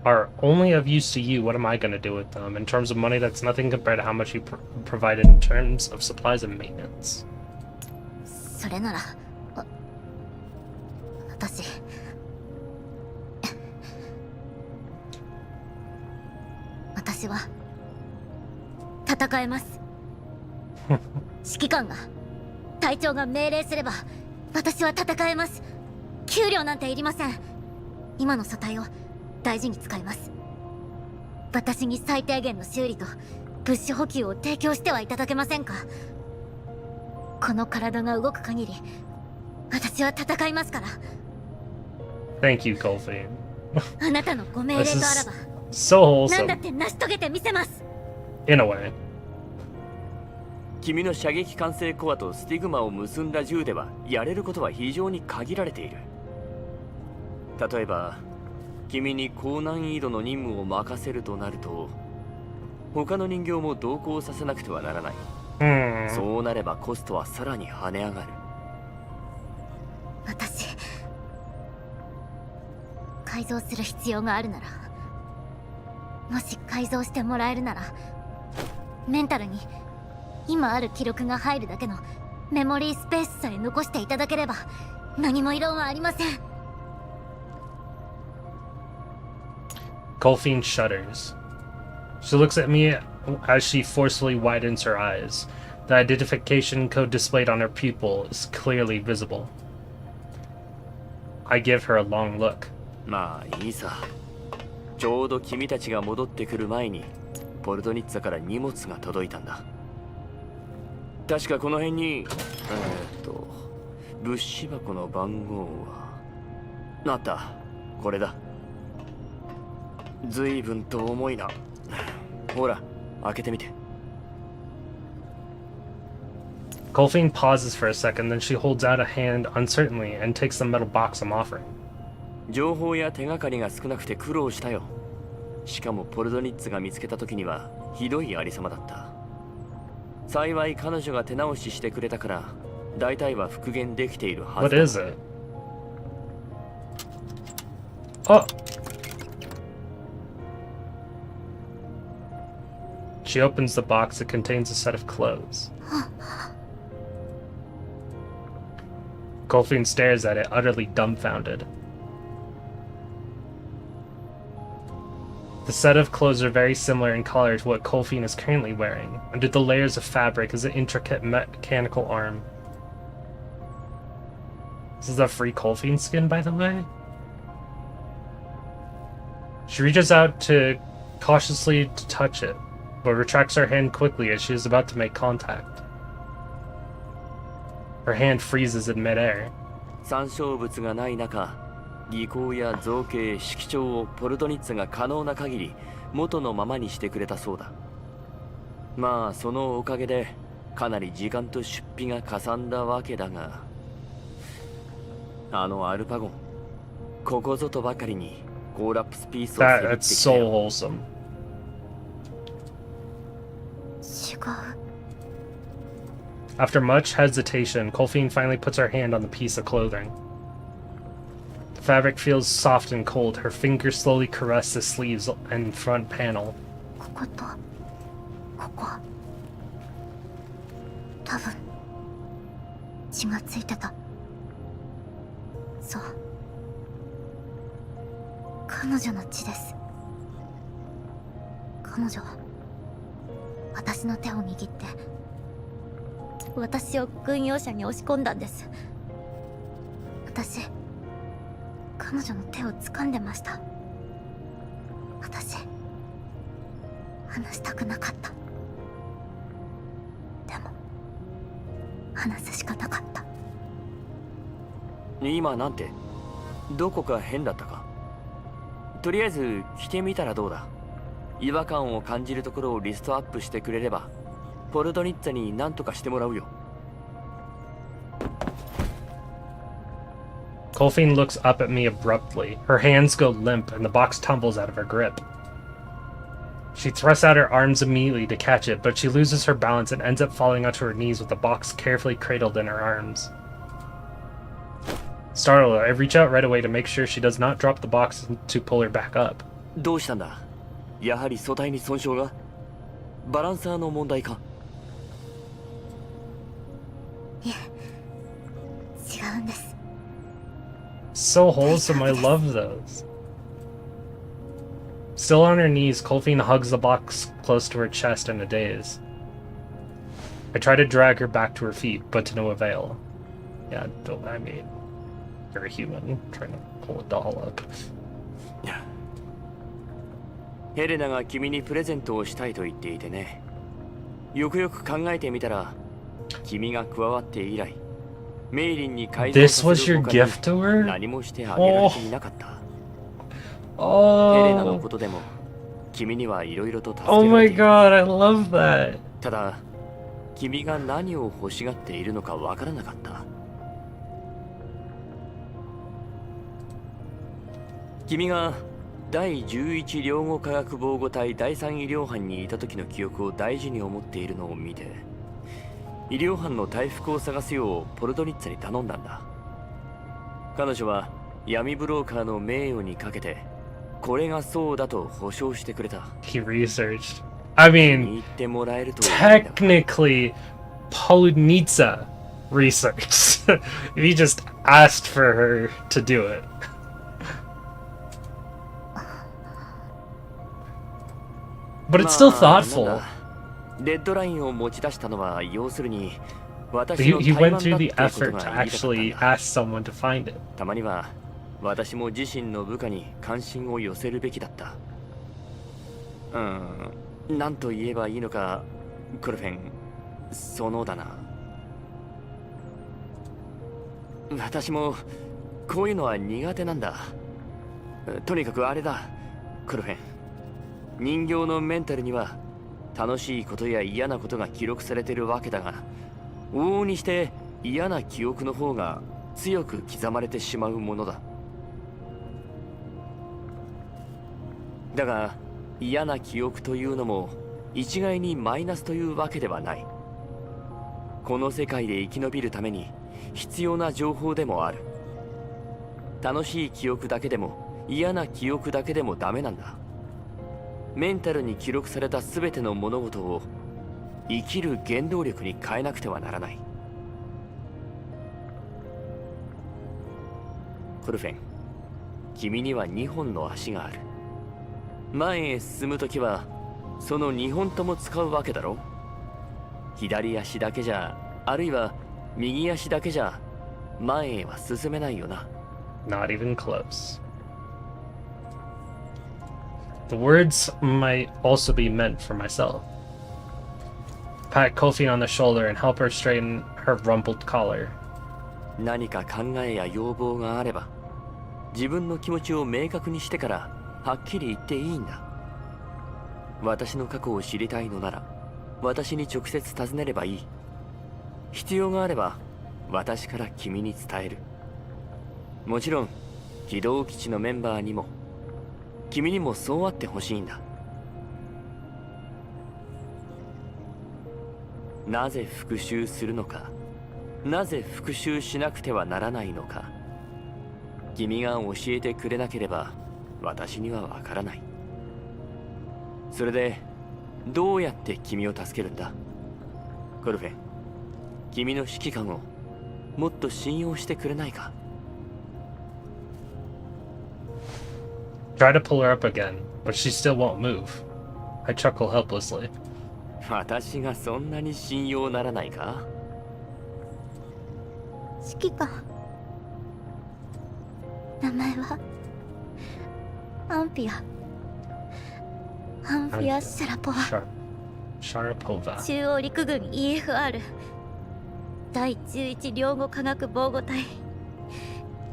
Are only of use to you. What am I going to do with them? In terms of money, that's nothing compared to how much you provided in terms of supplies and maintenance. それなら、私は戦えます。指揮官が、隊長が命令すれば私は戦えます。給料なんていりません。今の素体を大事に使います。私に最低限の修理と物資補給を提供してはいただけませんか。この体が動く限り私は戦いますから。 Thank you, Colfine. あなたのご命令と This あ is らば so 何だっ wholesome, て成し遂げてみせます。 in a way. 君の射撃管制コアとスティグマを結んだ銃ではやれることは非常に限られている。例えば君に高難易度の任務を任せるとなると、他の人形も同行させなくてはならない。Hmm. そうなればコストはさらに跳ね上がる。私改造する必要があるなら、もし改造してもらえるなら、メンタルに今ある記録が入るだけのメモリースペースさえ残していただければ何も異論はありません。 Colfine shudders. She looks at me as she forcefully widens her eyes. The identification code displayed on her pupil is clearly visible. I give her a long look. まあいいさ。ちょうど君たちが戻ってくる前にポルトニッツァから荷物が届いたんだ。確かこの辺に物資箱の番号はあった。これだ。随分と重いな。ほら開けてみて。Colfine pauses for a second, then she holds out a hand uncertainly and takes the metal box I'm offering. 情報や手がかりが少なくて苦労したよ。しかもポルドニッツが見つけた時にはひどいありさまだった。幸い彼女が手直ししてくれたから大体は復元できているはず What だ。 is it? Oh! She opens the box. It contains a set of clothes. Colfine stares at it, utterly dumbfounded. The set of clothes are very similar in color to what Colfine is currently wearing. Under the layers of fabric is an intricate mechanical arm. This is a free Colfine skin, by the way. She reaches out to cautiously to touch it, but retracts her hand quickly as she is about to make contact. Her hand freezes in midair. 参照物がない中、技巧や造形、色調をポルトニッツァが可能な限り元のままにしてくれたそうだ。まあそのおかげでかなり時間と出費がかさんだわけだが、あのアルパゴン、ここぞとばかりにコーラップスピースを That's so wholesome. 違う。 After much hesitation, Colfine finally puts her hand on the piece of clothing. The fabric feels soft and cold. Her fingers slowly caress the sleeves and front panel. こことここ、多分血がついてた。そう、彼女の血です。彼女は私の手を握って私を軍用車に押し込んだんです。私、彼女の手を掴んでました。私、話したくなかった。でも話すしかなかった。今なんてどこか変だったか。とりあえず着てみたらどうだ。違和感を感じるところをリストアップしてくれればポルトニッツァに何とかしてもらうよ。Colfine looks up at me abruptly. Her hands go limp and the box tumbles out of her grip. She thrusts out her arms immediately to catch it, but she loses her balance and ends up falling onto her knees with the box carefully cradled in her arms. Startled, I reach out right away to make sure she does not drop the box to pull her back up. どうしたんだ。やはり素体に損傷が。バランサーの問題か。いえ、違うんです。 So wholesome, I love those. Still on her knees, Colfine hugs the box close to her chest in a daze. I try to drag her back to her feet, but to no avail. Yeah, I mean, you're a human trying to pull a doll up. ヘレナが君にプレゼントをしたいと言っていてね。よくよく考えてみたら、君が加わって以来、メイリンに改造 This さ was せる your 他 gift to に her? 何もしてあげられていなかった。ヘレナの Oh, ことでも、君にはいろいろと助け oh られ my ている。 god, I love that. ただ、君が何を欲しがっているのかわからなかった。君が第11領後科学防護隊第3医療班にいた時の記憶を大事に思っているのを見て、医療班の大服を探すようポルトニッツァに頼んだんだ。彼女は闇ブローカーの名誉にかけて、これがそうだと保証してくれた。 He researched. I 言 mean, ってもらえるといいんだが technically, Polunitsa researched. He just asked for her to do it. But it's still まあ thoughtful. なんだレッドラインを持ち出したのは要するに He, 私の he 怠 went 慢だっ through て the いうこと effort が to 言いたかった actually んだ。 ask someone to find it. たまには私も自身の部下に関心を寄せるべきだった。なんと言えばいいのか、コルフェン、そのだな。私もこういうのは苦手なんだ。とにかくあれだ、コルフェン。人形のメンタルには楽しいことや嫌なことが記録されているわけだが、往々にして嫌な記憶の方が強く刻まれてしまうものだ。だが嫌な記憶というのも一概にマイナスというわけではない。この世界で生き延びるために必要な情報でもある。楽しい記憶だけでも嫌な記憶だけでもダメなんだ。メンタルに記録された全ての物事を生きる原動力に変えなくてはならない。コルフェン、君には2本の足がある。前へ進むときはその2本とも使うわけだろ。左足だけじゃ、あるいは右足だけじゃ前へは進めないよな。 Not even close. The words might also be meant for myself. Pat Kofi on the shoulder and help her straighten her rumpled collar. 何か考えや要望があれば自分の気持ちを明確にしてからはっきり言っていいんだ。私の過去を知りたいのなら私に直接尋ねればいい。必要があれば私から君に伝える。もちろん機動基地のメンバーにも君にもそうあってほしいんだ。なぜ復讐するのか、なぜ復讐しなくてはならないのか、君が教えてくれなければ私にはわからない。それでどうやって君を助けるんだ。コルフェン、君の指揮官をもっと信用してくれないか。 Try to pull her up again, but she still won't move. I chuckle helplessly. 私がそんなに信用ならないか。指揮官、名前はアンフィアシャラポワ。 Sharapova. 中央陸軍 EFR 第11領後科学防護隊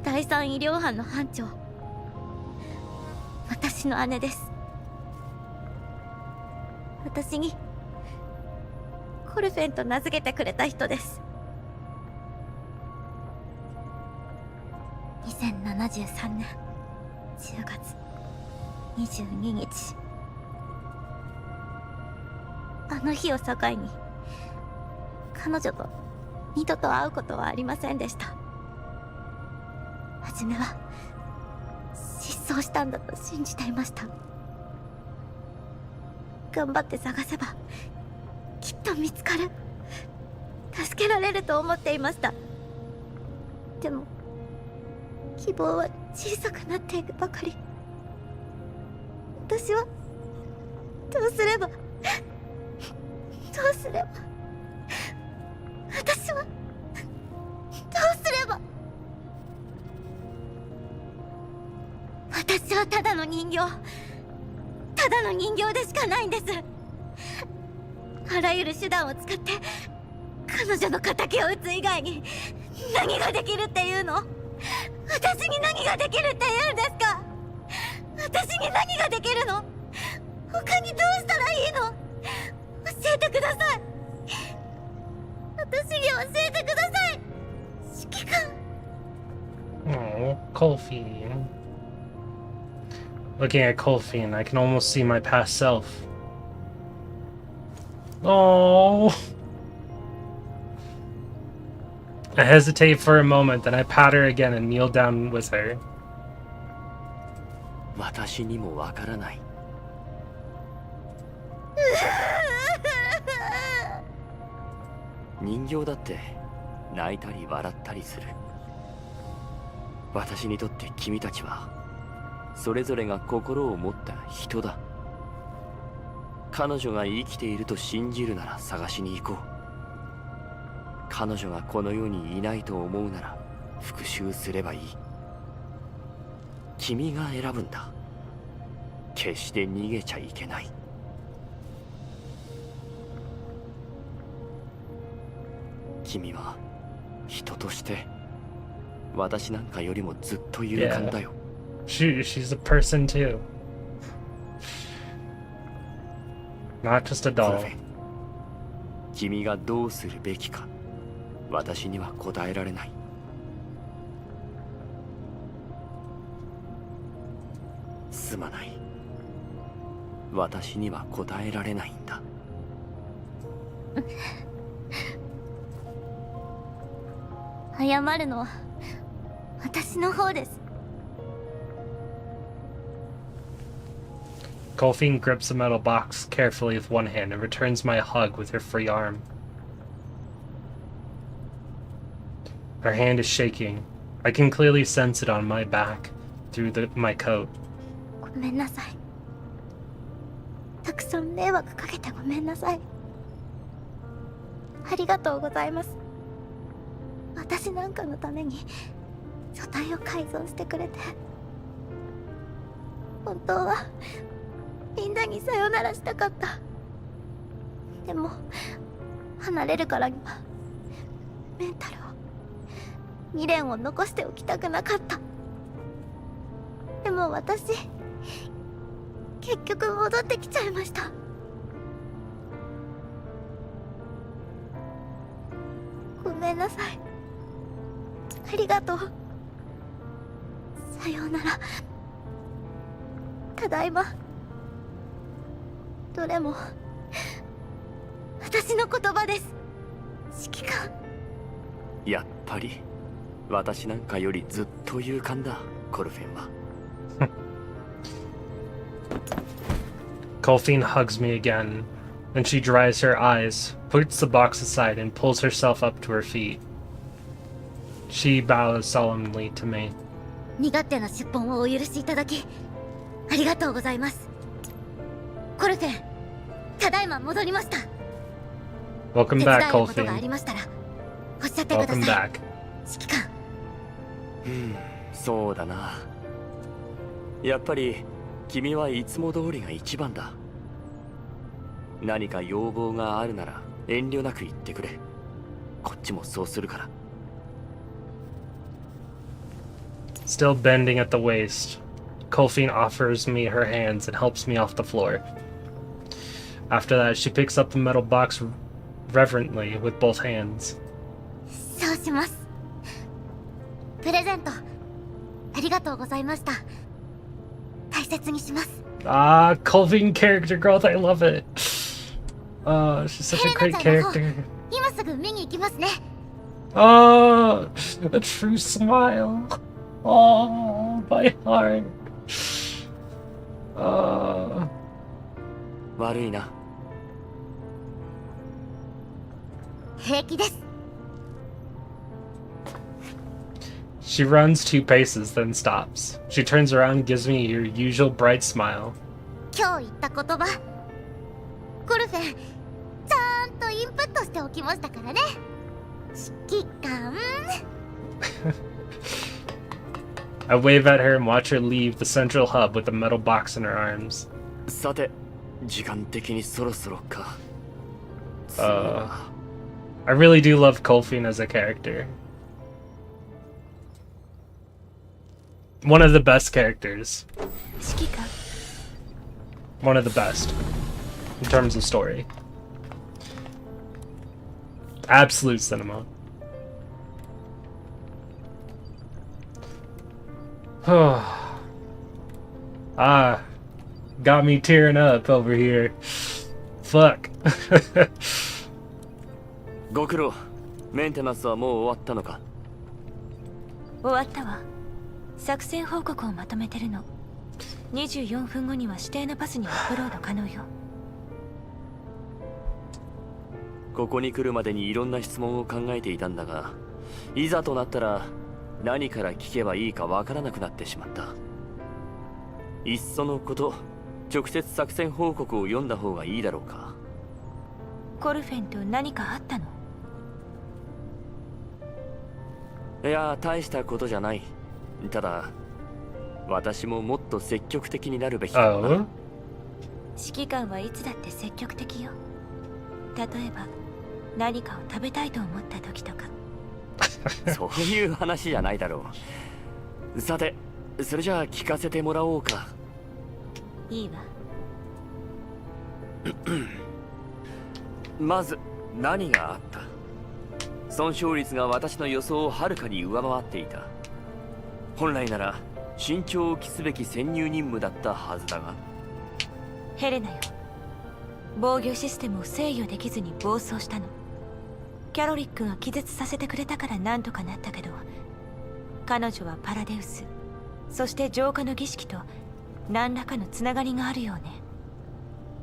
第3医療班の班長、私の姉です。私にコルフェンと名付けてくれた人です。2073年10月22日、あの日を境に彼女と二度と会うことはありませんでした。初めは失踪したんだと信じていました。頑張って探せばきっと見つかる、助けられると思っていました。でも希望は小さくなっていくばかり。私はどうすれば私はどうすれば。私はただの人形でしかないんです。あらゆる手段を使って彼女の敵を撃つ以外に何ができるっていうの？私に何ができるって言うんですか？私に何ができるの？他にどうしたらいいの？教えてください。私に教えてください。指揮官。Oh, Colfine. Looking at Colfine, I can almost see my past self. Oh. I hesitate for a moment, then I pat her again and kneel down with her. 私にもわからない。人形だって泣いたり笑ったりする。私にとって君たちはそれぞれが心を持った人だ。彼女が生きていると信じるなら探しに行こう。彼女がこの世にいないと思うなら復讐すればいい。君が選ぶんだ。決して逃げちゃいけない。君は人として私なんかよりもずっと勇敢だよ。She's a person too. Not just a doll. 君がどうするべきか私には答えられない。すまない。私には答えられないんだ。謝るのは私の方です。Colfine grips the metal box carefully with one hand and returns my hug with her free arm. Her hand is shaking. I can clearly sense it on my back through my coat. ごめんなさい。たくさん迷惑かけてごめんなさい。ありがとうございます。私なんかのために書体を改造してくれて。本当はみんなにさよならしたかった。でも離れるからにはメンタルを未練を残しておきたくなかった。でも私結局戻ってきちゃいました。ごめんなさい。ありがとう。さようなら。ただいま。どれも私の言葉です。指揮官。やっぱり私なんかよりずっと勇敢だ、コルフェンは。Colfine hugs me again. Then she dries her eyes, puts the box aside, and pulls herself up to her feet. She bows solemnly to me. 身勝手な出奔をお許しいただきありがとうございます。コルフェン、ただいま戻りました。 Welcome 手伝 back, えることがあ Colfine. りましたらおっしゃってください。 Welcome back. 指揮官。そうだな。やっぱり君はいつも通りが一番だ。何か要望があるなら遠慮なく言ってくれ。こっちもそうするから。Still bending at the waist, Colfine offers me her hands and helps me off the floor. After that, she picks up the metal box reverently with both hands. そうします。プレゼントありがとうございました。大切にします。Ah, Colvin character growth, I love it. She's such a great character. 今すぐ見に行きますね。Oh, a true smile. Oh, my heart. 悪いな。平気です。 She runs 2 paces, then stops. She turns around and gives me your usual bright smile. 今日言った言葉コルフェンちゃんとインプットしておきましたからね。指揮官I wave at her and watch her leave the central hub with the metal box in her arms. さて時間的にそろそろか。I really do love Kolfin as a character. One of the best characters. 指揮官 One of the best. In terms of story. Absolute cinema. Got me tearing up over here. Fuck. ご苦労。メンテナンスはもう終わったのか。終わったわ。作戦報告をまとめてるの。24分後には指定のパスにアップロード可能よ。ここに来るまでにいろんな質問を考えていたんだが、いざとなったら何から聞けばいいかわからなくなってしまった。いっそのこと、直接作戦報告を読んだ方がいいだろうか。コルフェンと何かあったの？いや、大したことじゃない。ただ、私ももっと積極的になるべきだな。Oh? 指揮官はいつだって積極的よ。例えば何かを食べたいと思った時とか。そういう話じゃないだろう。さて、それじゃあ聞かせてもらおうか。いいわ。まず何があった？損傷率が私の予想をはるかに上回っていた。本来なら慎重を期すべき潜入任務だったはずだが。ヘレナよ。防御システムを制御できずに暴走したの。キャロリックが気絶させてくれたからなんとかなったけど、彼女はパラデウス、そして浄化の儀式と何らかのつながりがあるようね。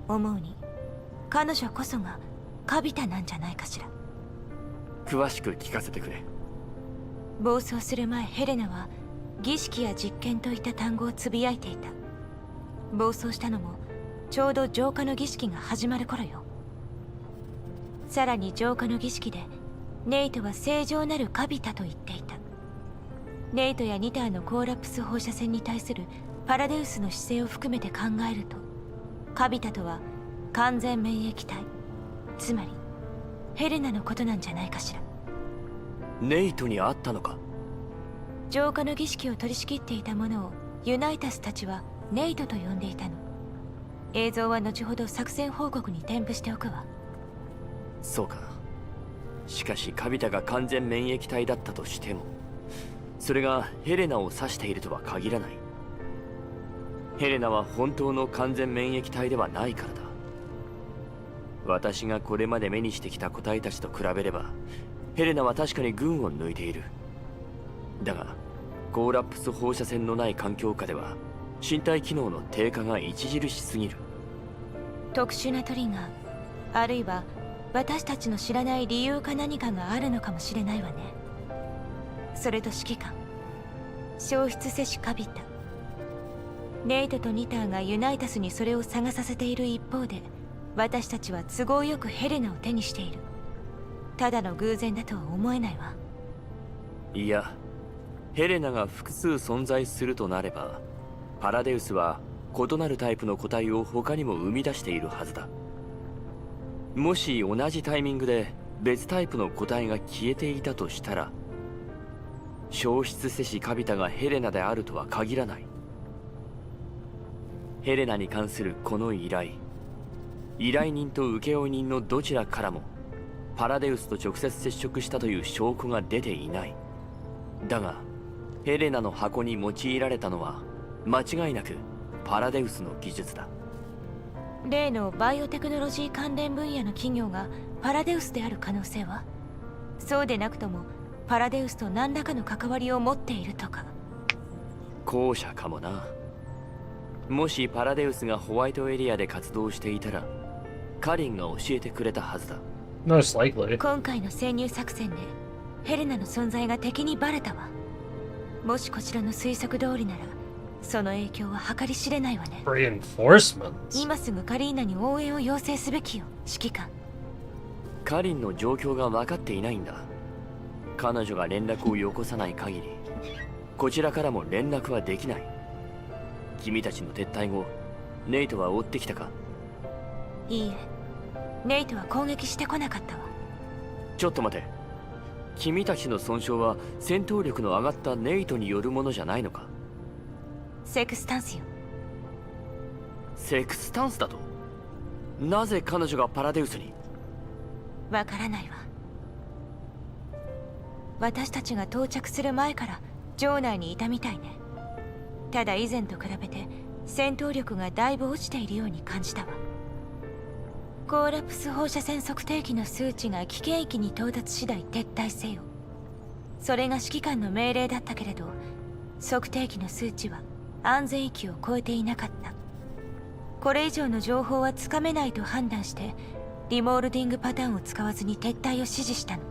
思うに彼女こそがカビタなんじゃないかしら。詳しく聞かせてくれ。暴走する前、ヘレナは儀式や実験といった単語をつぶやいていた。暴走したのもちょうど浄化の儀式が始まる頃よ。さらに浄化の儀式でネイトは正常なるカビタと言っていた。ネイトやニターのコーラプス放射線に対するパラデウスの姿勢を含めて考えると、カビタとは完全免疫体、つまりヘレナのことなんじゃないかしら。ネイトに会ったのか？浄化の儀式を取り仕切っていたものをユナイタスたちはネイトと呼んでいたの。映像は後ほど作戦報告に添付しておくわ。そうか。しかしカビタが完全免疫体だったとしても、それがヘレナを指しているとは限らない。ヘレナは本当の完全免疫体ではないからだ。私がこれまで目にしてきた個体たちと比べれば、ヘレナは確かに群を抜いている。だがコーラプス放射線のない環境下では身体機能の低下が著しすぎる。特殊なトリガー、あるいは私たちの知らない理由か何かがあるのかもしれないわね。それと指揮官、消失せしカビタ。ネイトとニターがユナイタスにそれを探させている一方で、私たちは都合よくヘレナを手にしている。ただの偶然だとは思えないわ。いや、ヘレナが複数存在するとなれば、パラデウスは異なるタイプの個体を他にも生み出しているはずだ。もし同じタイミングで別タイプの個体が消えていたとしたら、消失せしカビタがヘレナであるとは限らない。ヘレナに関するこの依頼人と請負人のどちらからもパラデウスと直接接触したという証拠が出ていない。だがヘレナの箱に用いられたのは間違いなくパラデウスの技術だ。例のバイオテクノロジー関連分野の企業がパラデウスである可能性は？そうでなくともパラデウスと何らかの関わりを持っているとか。後者かもな。もしパラデウスがホワイトエリアで活動していたら、カリンが教えてくれたはずだ。Most likely. 今回の潜入作戦でヘレナの存在が敵にバレたわ。もしこちらの推測通りなら、その影響は計り知れないわね。 Reinforcements. 今すぐカリーナに応援を要請すべきよ、指揮官。カリンの状況が分かっていないんだ。彼女が連絡をよこさない限りこちらからも連絡はできない。君たちの撤退後、ネイトは追ってきたか？いいえ、ネイトは攻撃してこなかったわ。ちょっと待て。君たちの損傷は戦闘力の上がったネイトによるものじゃないのか？セクスタンスよ。セクスタンスだと？なぜ彼女がパラデウスに？わからないわ。私たちが到着する前から城内にいたみたいね。ただ以前と比べて戦闘力がだいぶ落ちているように感じたわ。コーラプス放射線測定器の数値が危険域に到達次第撤退せよ。それが指揮官の命令だったけれど、測定器の数値は安全域を超えていなかった。これ以上の情報はつかめないと判断して、リモールディングパターンを使わずに撤退を指示したの。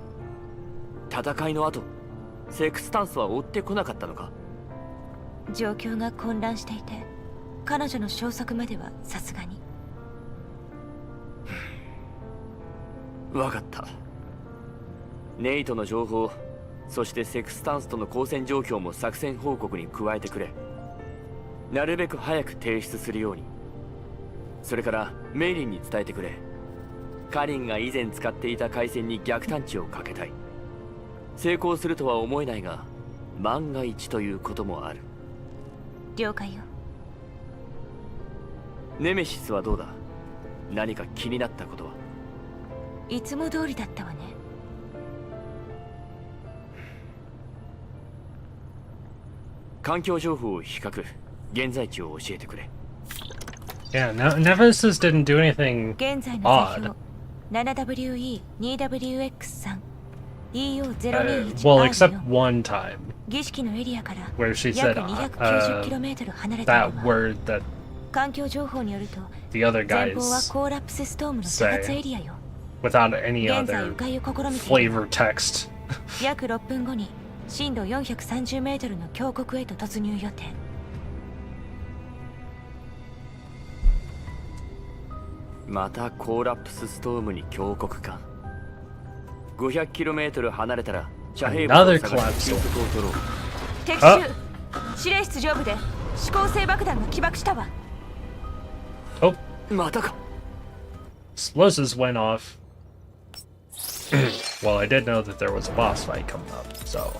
戦いの後、セクスタンスは追ってこなかったのか？状況が混乱していて、彼女の消息まではさすがに。分かった。ネイトの情報、そしてセクスタンスとの交戦状況も作戦報告に加えてくれ。なるべく早く提出するように。それからメイリンに伝えてくれ。カリンが以前使っていた回線に逆探知をかけたい。成功するとは思えないが、万が一ということもある。了解よ。ネメシスはどうだ？何か気になったことは？いつも通りだったわね。環境情報を比較、現在地を教えてくれ。Yeah, Nemesis didn't do anything 現在の座 odd. 標 7WE2WX3 Well, except EO021R4 one time 儀式のエリアから where she 約 said 290km 離れた that のは、 word that 環境情報によると the other 前方は guys コーラプスストームの多発エリアよ。 without any 現在 other 迂回を試みている。 flavor text. 約6分後に深度 430m の峡谷へと突入予定。またコーラプスストームに峡谷か。500km 離れたら遮蔽物を探し休息を取ろう。敵襲、司令室上部で指向性爆弾が起爆したわ。 Oh, またか。 explosives went off. Well, I did know that there was a boss fight coming up, so.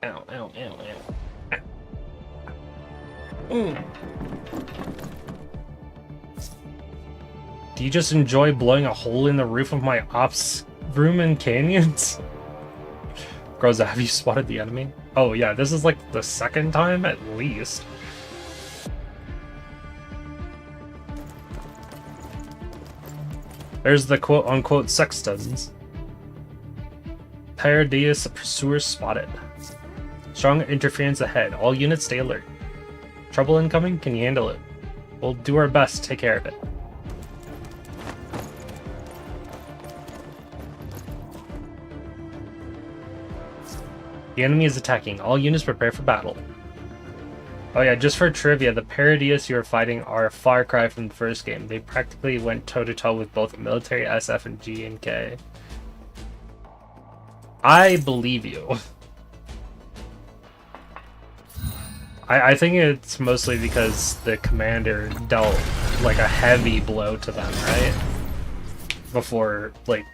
Ow, ow, ow, ow. Do you just enjoy blowing a hole in the roof of my ops room in canyons? Groza, have you spotted the enemy? Oh yeah, this is like the second time at least. There's the quote-unquote sextons. Paradius pursuer spotted. Strong interference ahead. All units stay alert. Trouble incoming? Can you handle it? We'll do our best to take care of it. The enemy is attacking. All units prepare for battle. Oh yeah, just for trivia, the Paradius you are fighting are a far cry from the first game. They practically went toe-to-toe with both military SF and G and K. I believe you. I think it's mostly because the commander dealt like a heavy blow to them, right? Before, like,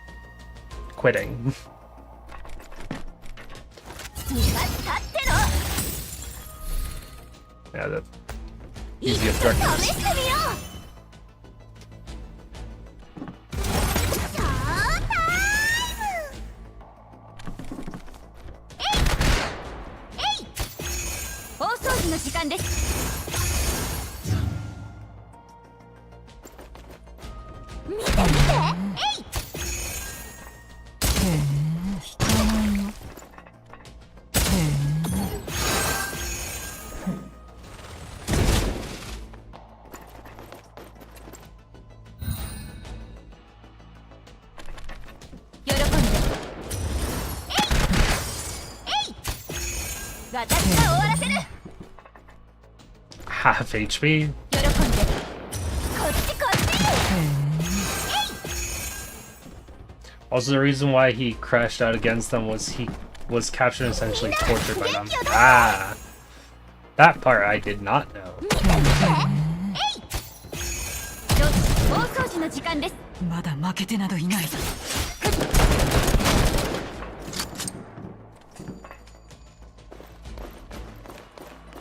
quitting. Yeah, that easy objectives. Half HP. Also, the reason why he crashed out against them was he was captured and essentially tortured by them. Ah, that part I did not know.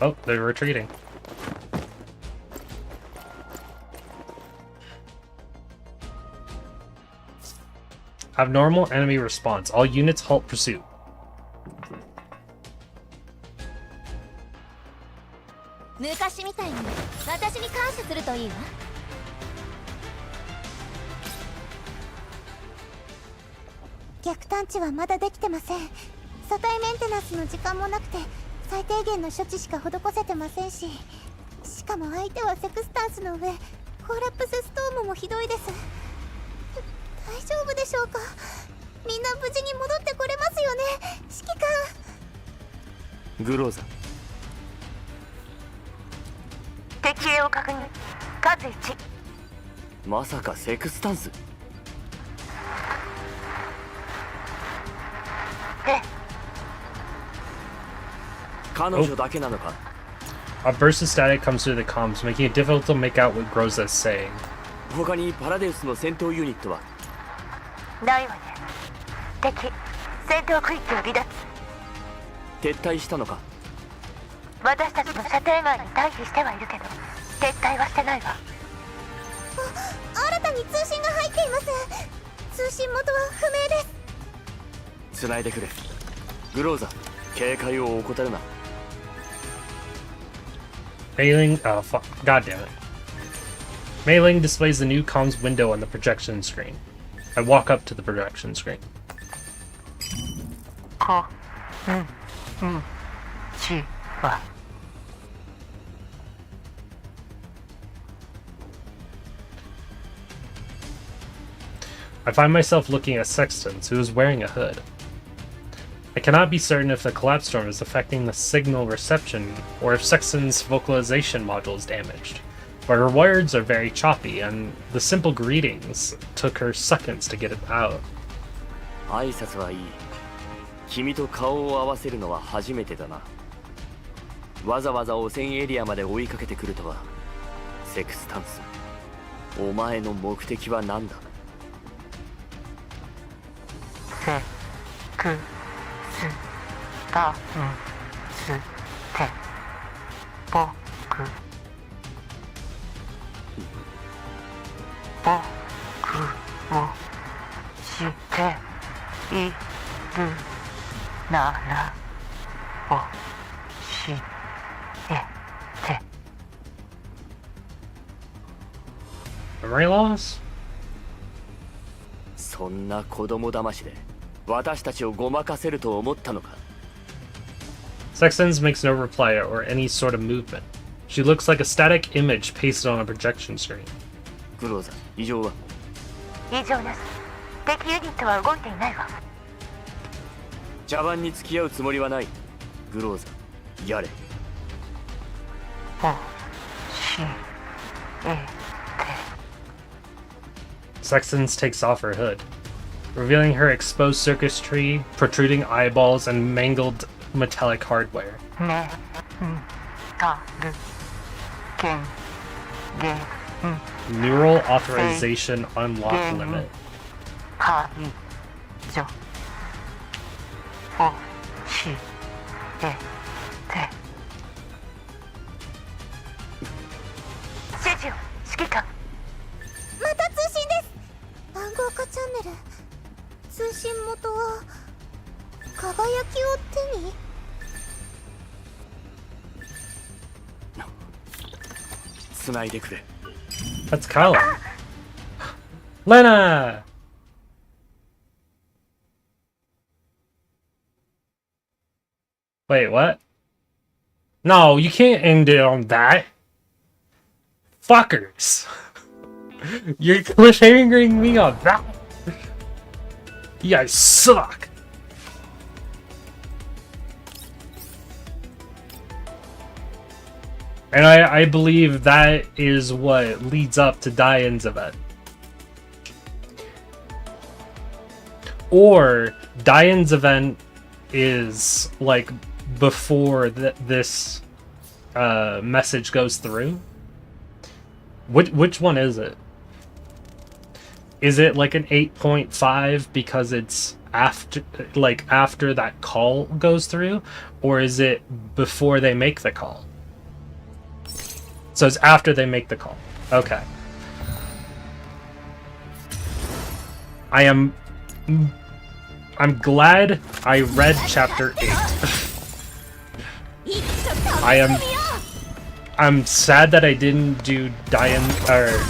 Oh, they're retreating. Abnormal enemy response. All units halt pursuit.「逆探知はまだできてません。車体メンテナンスの時間もなくて最低限の処置しか施せてませんし、しかも相手はセクスタンスの上コーラプスストームもひどいです。大丈夫でしょうか。みんな無事に戻ってこれますよね、指揮官。グローザ、敵影を確認。数1。まさかセクスタンス？彼女だけなのか？ A burst of static comes through the comms, making it difficult to make out what Groza is saying. 他にパラデウスの戦闘ユニットは？ないわね。敵戦闘区域を離脱。撤退したのか？私たちの射程外に退避してはいるけど撤退はしてないわ。新たに通信が入っています。通信元は不明です。繋いでくれ。グローザ、警戒を怠るな。Mailing, oh fuck, god damn it. Mailing displays the new comms window on the projection screen. I walk up to the projection screen. I find myself looking at Sextons, who is wearing a hood. I cannot be certain if the collapse storm is affecting the signal reception or if Sexton's vocalization module is damaged, but her words are very choppy and the simple greetings took her seconds to get it out. 挨拶はいい。君と顔を合わせるのは初めてだな。わざわざ汚染エリアまで追いかけてくるとは。セクスタンス、お前の目的は何だ？セクスタンスって僕を知っているなら教えて。 Memory loss? そんな子供騙しで私たちをごまかせると思ったのか？ Sextons makes no reply or any sort of movement. She looks like a static image pasted on a projection screen. グローザ、異常は？異常なし。敵ユニットは動いていないわ。茶番に付き合うつもりはない。グローザ、やれ。教えて。 Sextons takes off her hood, revealing her exposed circuitry, protruding eyeballs, and mangled metallic hardware. Neural authorization unlock limit. That's Kyla. Lena! Wait, what? No, you can't end it on that. Fuckers. You're cliffhangering me on that. You guys suck. And I believe that is what leads up to Diane's event. Or Diane's event is like before this message goes through. Which one is it? Is it like an 8.5 because it's after that call goes through, or is it before they make the call? So it's after they make the call. Okay. I'm glad I read chapter 8. I'm sad that I didn't do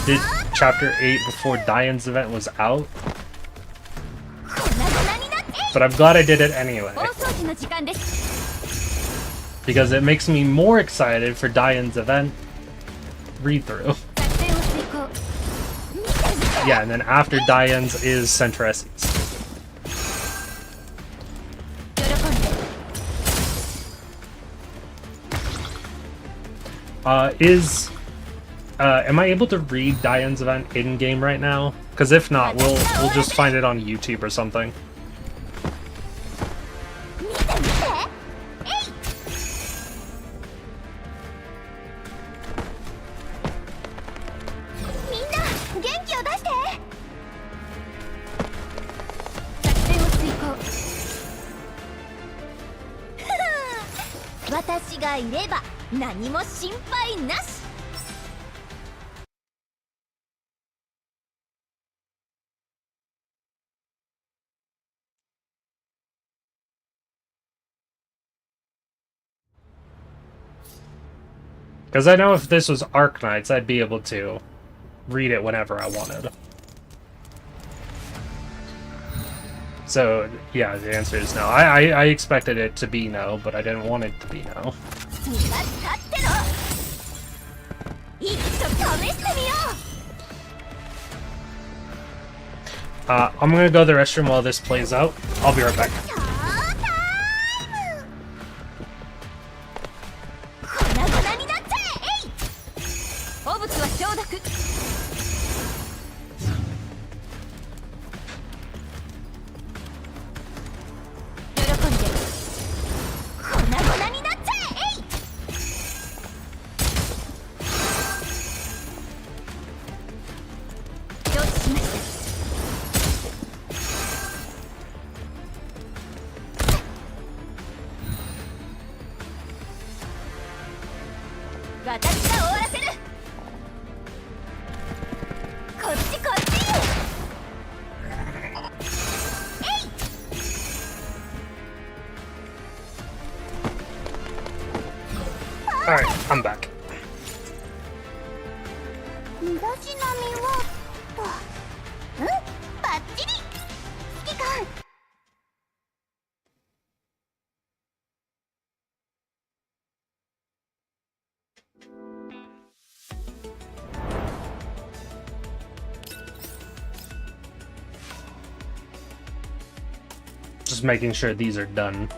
did chapter 8 before Diane's event was out. But I'm glad I did it anyway. Because it makes me more excited for Diane's event read-through. Yeah, and then after Diane's is Centresi's. Am I able to read Diane's event in-game right now? Because if not, we'll just find it on YouTube or something. Because I know if this was Arknights, I'd be able to read it whenever I wanted. So, yeah, the answer is no. I expected it to be no, but I didn't want it to be no. I'm gonna go to the restroom while this plays out. I'll be right back. Alright, I'm back. Just making sure these are done.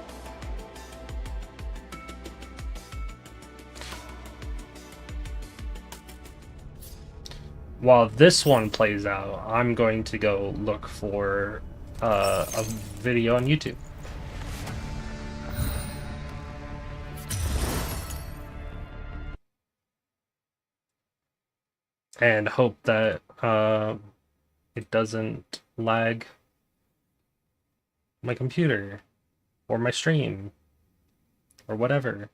While this one plays out, I'm going to go look for a video on YouTube. And hope that it doesn't lag my computer or my stream or whatever.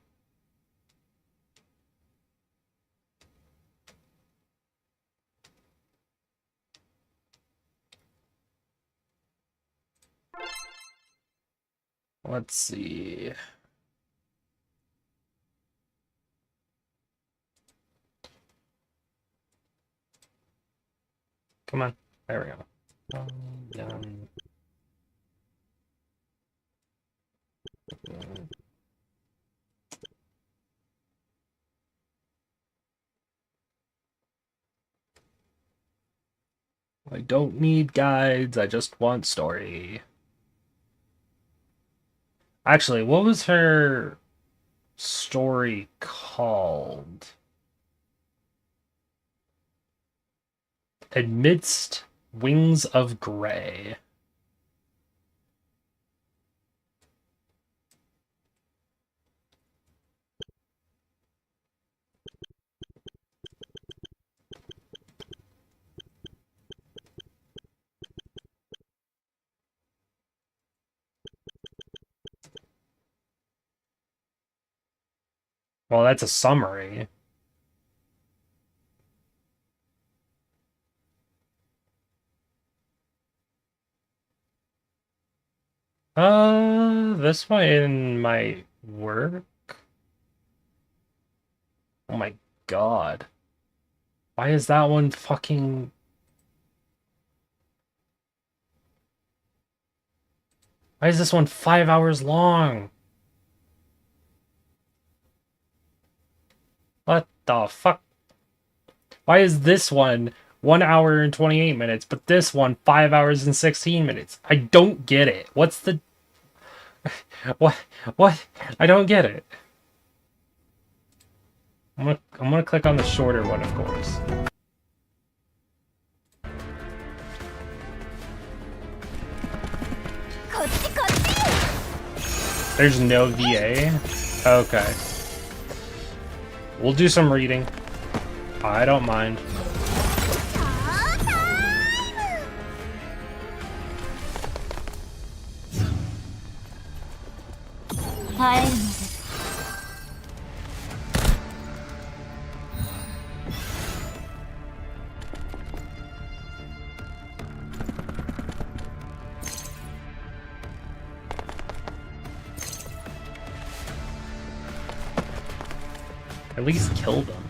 Let's see. Come on. There we go. Done. I don't need guides, I just want story. Actually, what was her story called? Amidst Wings of Grey. Well, that's a summary. This one might work. Oh my god. Why is that one fucking... Why is this one 5 hours long? What the fuck? Why is this one 1 hour and 28 minutes, but this one 5 hours and 16 minutes? I don't get it. What's the... What? I don't get it. I'm gonna click on the shorter one, of course. There's no VA? Okay. We'll do some reading. I don't mind. At least kill them.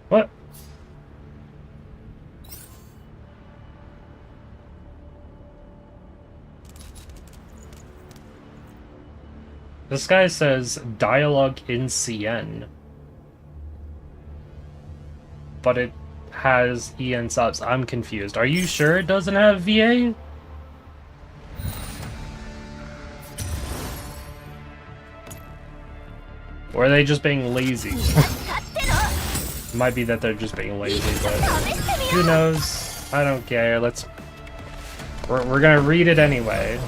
What? This guy says dialogue in CN, but it has EN subs. I'm confused. Are you sure it doesn't have VA? Or are they just being lazy? Might be that they're just being lazy, but who knows? I don't care. We're gonna read it anyway.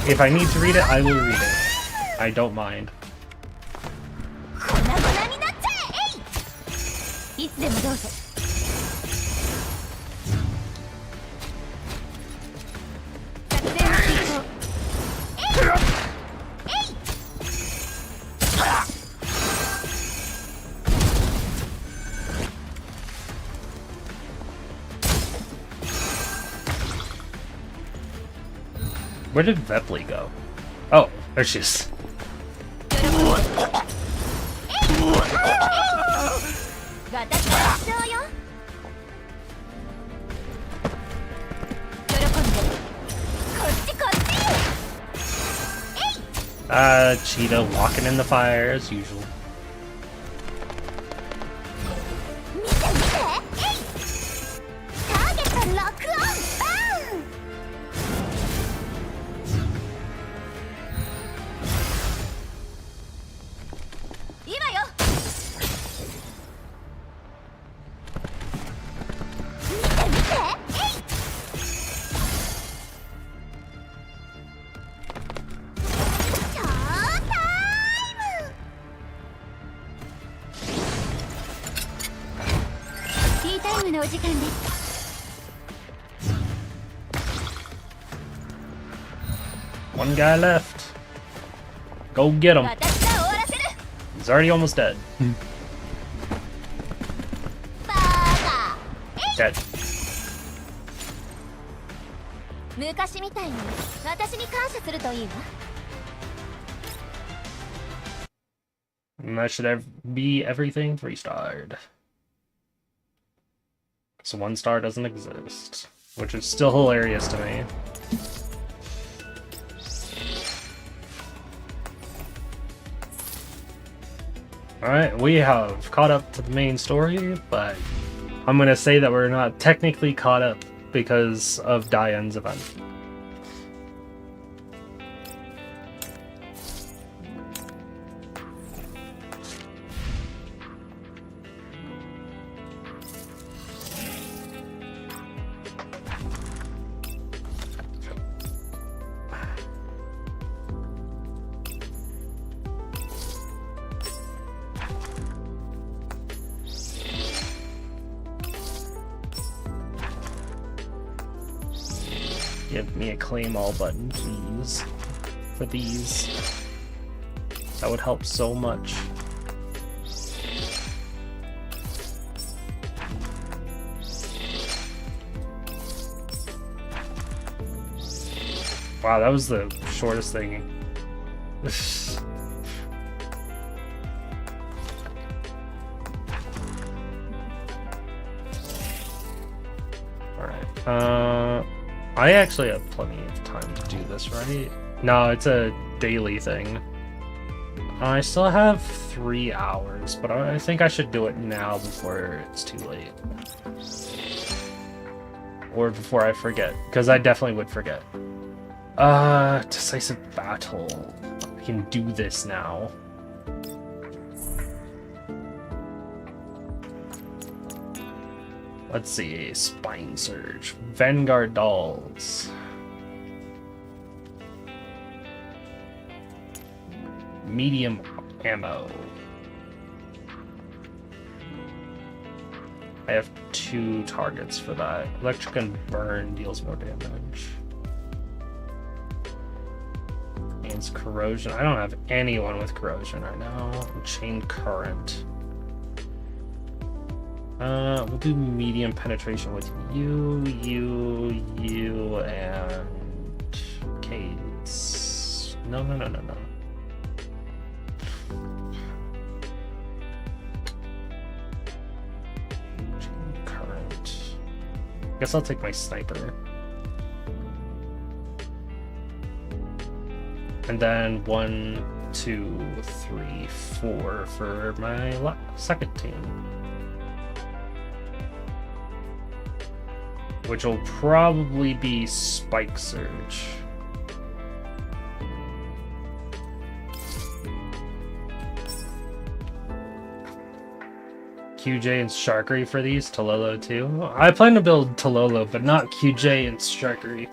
If I need to read it, I will read it. I don't mind. Where did Vepley go? Oh, there she is. Cheetah walking in the fire as usual. One guy left. Go get him. 私が終わらせる He's already almost dead. バカ Dead. 昔みたいに私に感謝するといいわ And that should be everything 3-starred. So 1-star doesn't exist, which is still hilarious to me. Alright, we have caught up to the main story, but I'm gonna say that we're not technically caught up because of Diane's event. Give me a claim all button, please. For these. That would help so much. Wow, that was the shortest thing. Alright, I actually have plenty of time to do this, right? No, it's a daily thing. I still have 3 hours, but I think I should do it now before it's too late. Or before I forget, because I definitely would forget. Decisive battle. I can do this now. Let's see, Spine Surge, Vanguard Dolls. Medium ammo. I have 2 targets for that. Electric and Burn deals more damage. Against Corrosion. I don't have anyone with Corrosion right now. Chain Current. We'll do medium penetration with you, and Cades. No. Chain Current. Guess I'll take my sniper. And then 1, 2, 3, 4 for my second team. Which will probably be Spike Surge. QJ and Sharkery for these, Tololo too. I plan to build Tololo, but not QJ and Sharkery.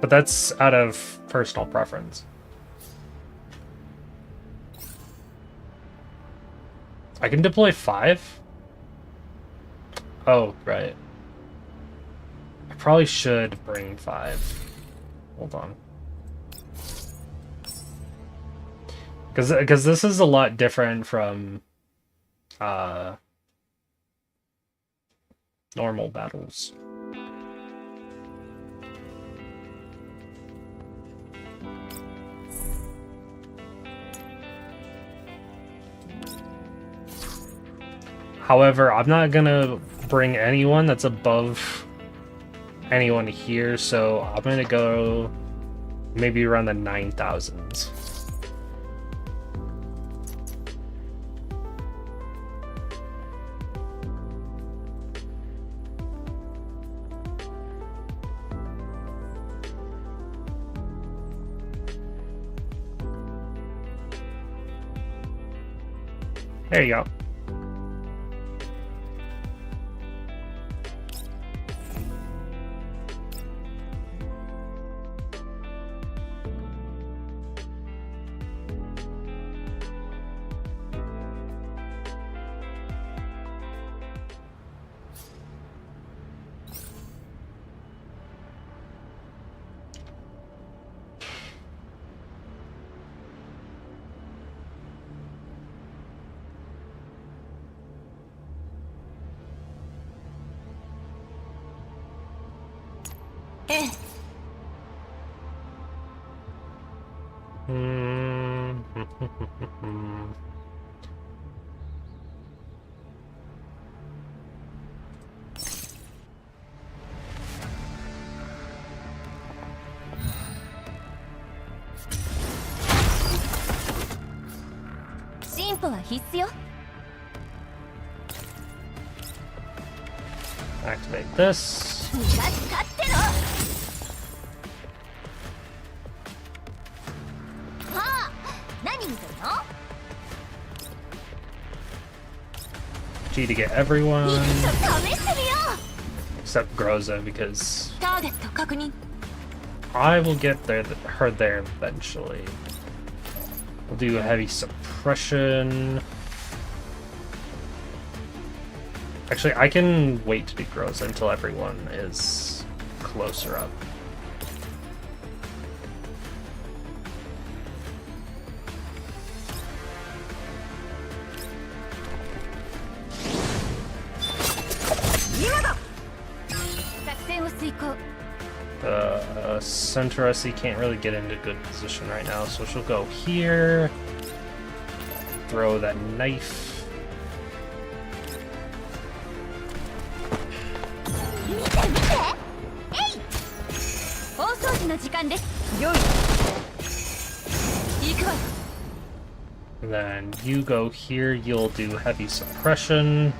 But that's out of personal preference. I can deploy 5? Oh, right. I probably should bring 5. Hold on. Because this is a lot different from normal battles. However, I'm not gonna bring anyone that's above anyone here, so I'm gonna go maybe around the 9,000s. There you go. ええ。Hmm. Activate this. 逃がしたっての。はあ、何見てるの？ G to get everyone ちょっと試してみよ except Groza because う。ターゲット確認。 I will get her there eventually. We'll do heavy suppression. Actually, I can wait to do Groza until everyone is closer up. Center SC can't really get into good position right now, so she'll go here. Throw that knife. 見て見て。えい。大掃除の時間です。よい。行くわよ。 And then you go here, you'll do heavy suppression.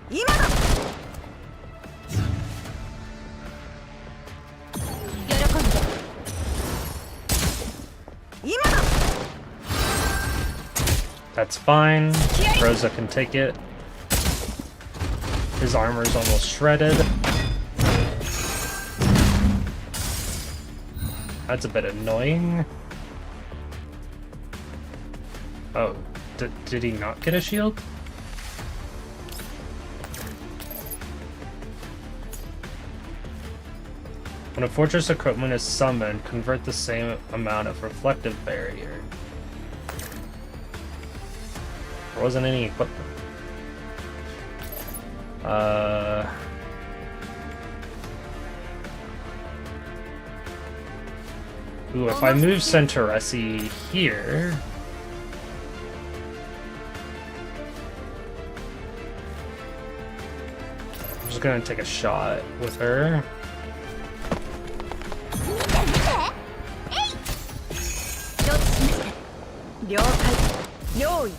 喜んで。 That's fine. Rosa can take it. His armor's almost shredded. That's a bit annoying. Oh, did he not get a shield? When a fortress equipment is summoned, convert the same amount of reflective barrier. There wasn't any equipment. Ooh, if I move Centauressi here... I'm just gonna take a shot with her. 了解。用意。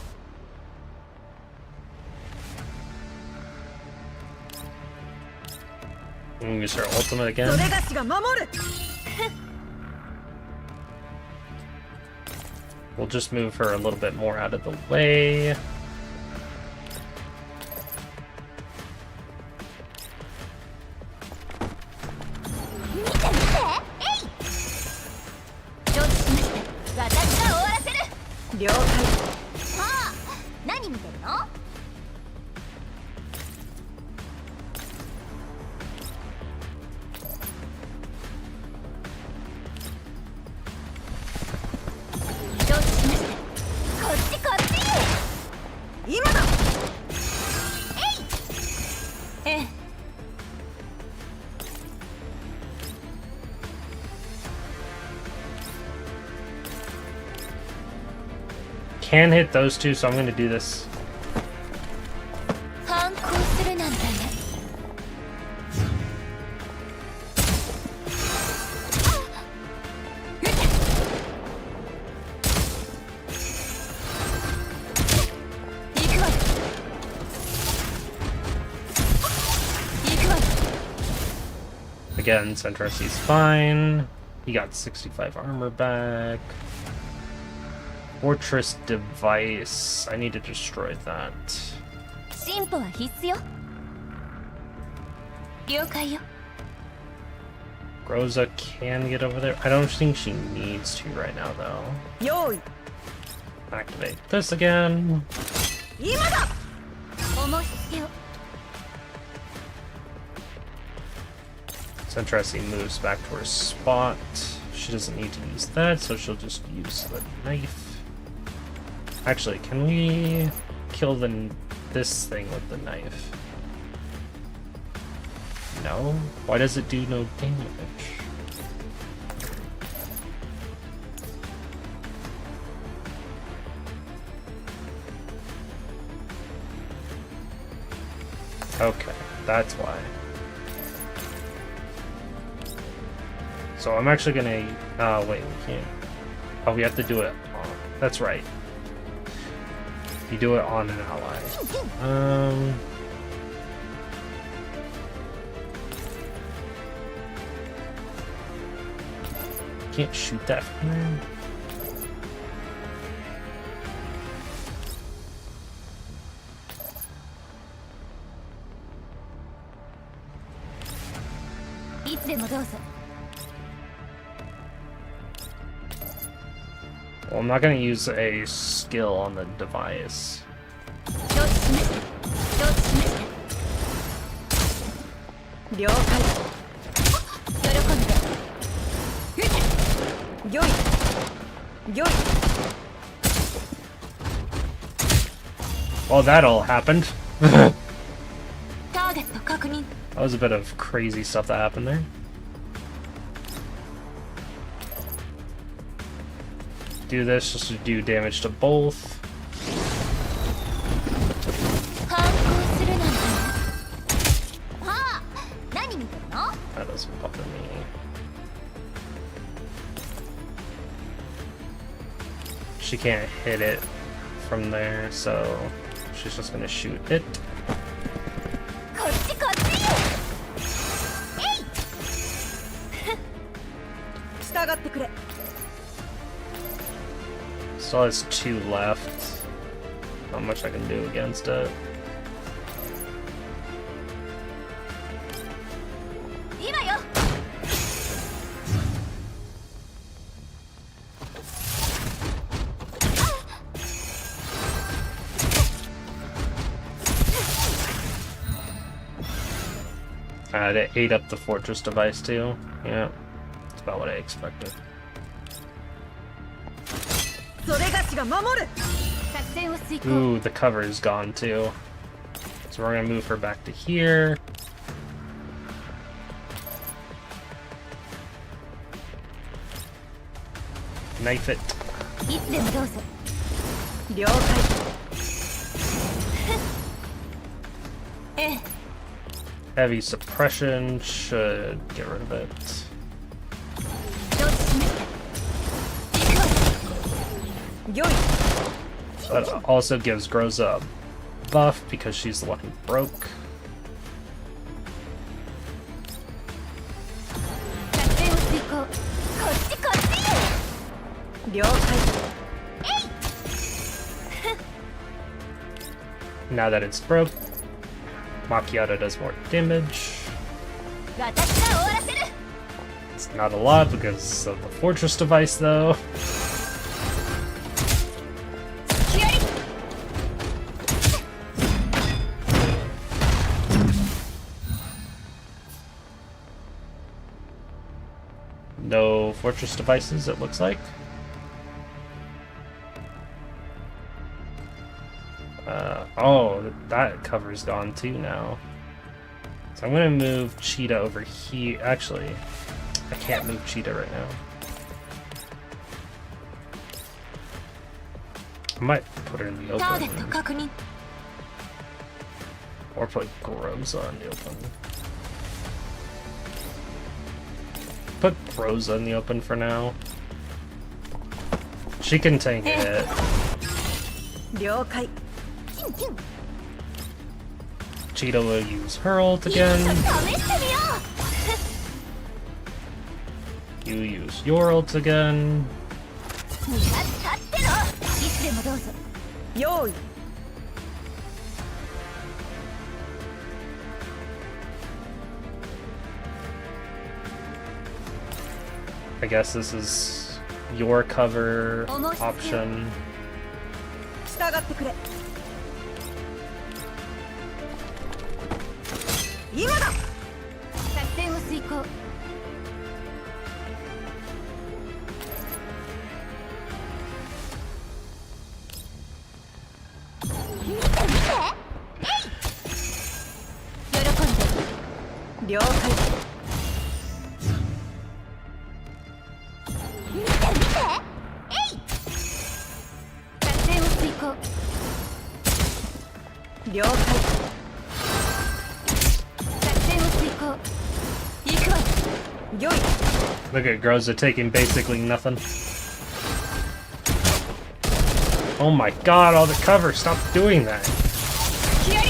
Use her ultimate again. それがしが守る。 We'll just move her a little bit more out of the way. Can hit those two, so I'm going to do this. Again, Centauressi fine. He got 65 armor back. Fortress device. I need to destroy that. Groza can get over there. I don't think she needs to right now, though. Activate this again. Centauressi moves back to her spot. She doesn't need to use that, so she'll just use the knife. Actually, can we kill this thing with the knife? No? Why does it do no damage? Okay, that's why. So I'm actually gonna... wait, we can't... Oh, we have to do it on... That's right. You do it on an ally. Can't shoot that from there. Well, I'm not gonna use a skill on the device. Well, that all happened. That was a bit of crazy stuff that happened there. Do this just to do damage to both. That doesn't bother me. She can't hit it from there, so she's just gonna shoot it. Still has 2 left. Not much I can do against it. It ate up the fortress device too. Yeah, that's about what I expected. Ooh, the cover is gone too. So we're gonna move her back to here. Knife it. Heavy suppression should get rid of it. That also gives Groza a buff because she's the one who broke. Now that it's broke, Macchiato does more damage. It's not a lot because of the fortress device though. No fortress devices, it looks like. Oh, that cover's gone too now. So I'm gonna move Cheetah over here. Actually, I can't move Cheetah right now. I might put her in the open. Or put Groza in the open. Put Groza in the open for now. She can tank it. Cheetah will use her ult again. You use your ult again. I guess this is your cover option. 了解。見て見て、えい。作戦を遂行。了解。作戦を遂行。行くわよ。御意。 Look at Groza taking basically nothing. Oh my god, all the cover, stop doing that. 気合い。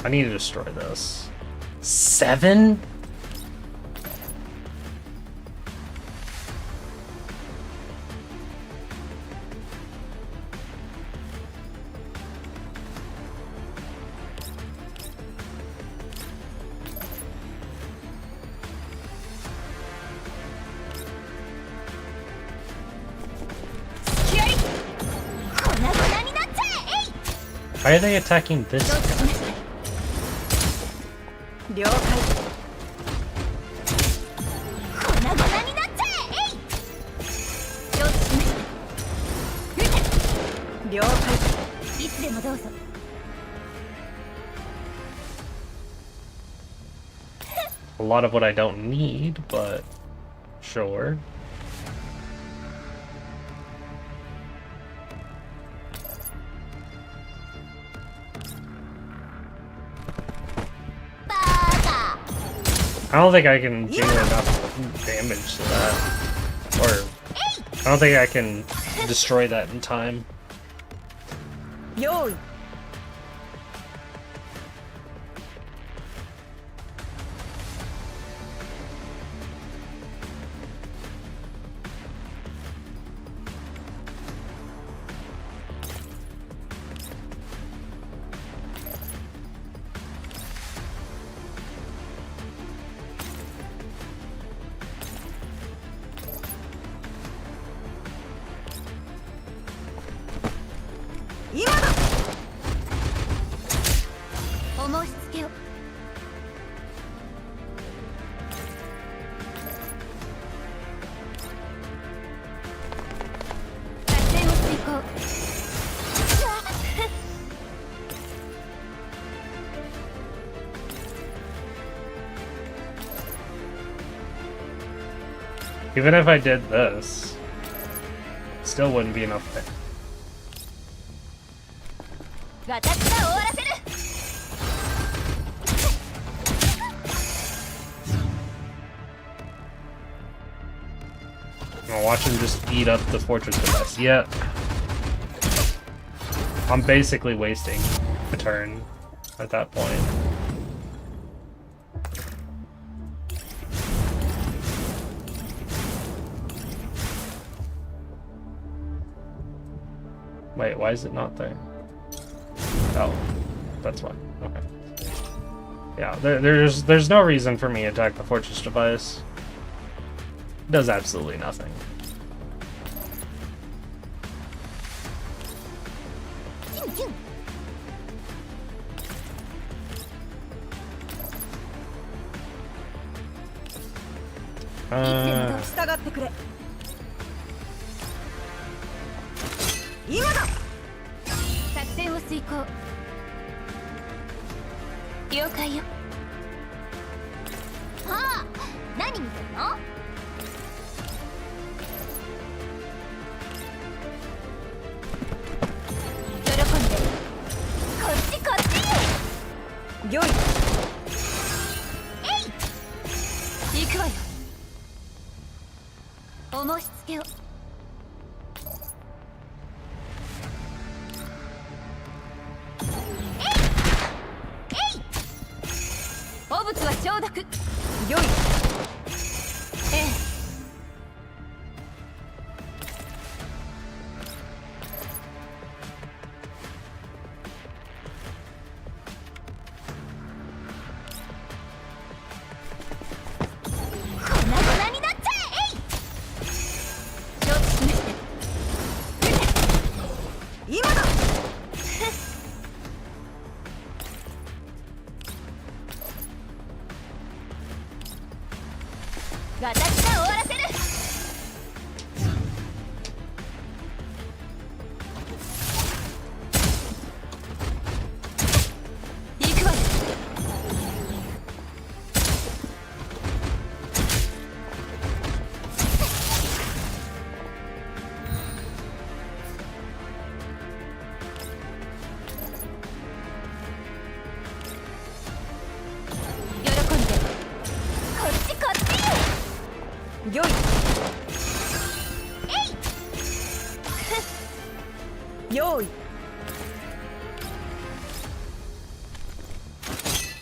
I need to destroy this. 7? Why are they attacking this guy? 了解。粉々になっちゃえ。えい。承知しました。了解。いつでもどうぞ。A lot of what I don't need, but sure. I don't think I can do enough damage to that. Or, I don't think I can destroy that in time. 用意。今だ。お申し付けを。作戦を遂行。 Even if I did this, still wouldn't be enough. 私が終わらせる。 I'll watch him just eat up the fortress device. Yeah. I'm basically wasting a turn at that point. Wait, why is it not there? Oh, that's why. Okay. Yeah, there's no reason for me to attack the fortress device. It does absolutely nothing. Uh, 従ってくれ。今だ。作戦を遂行。了解よ。はあ、何見てんの？喜んで。こっちこっち。御意。えい。行くわよ。お申し付けを。汚物は消毒。御意。ええ。 粉々になっちゃえ。えい。承知しました。今だ。私が終わらせる。用意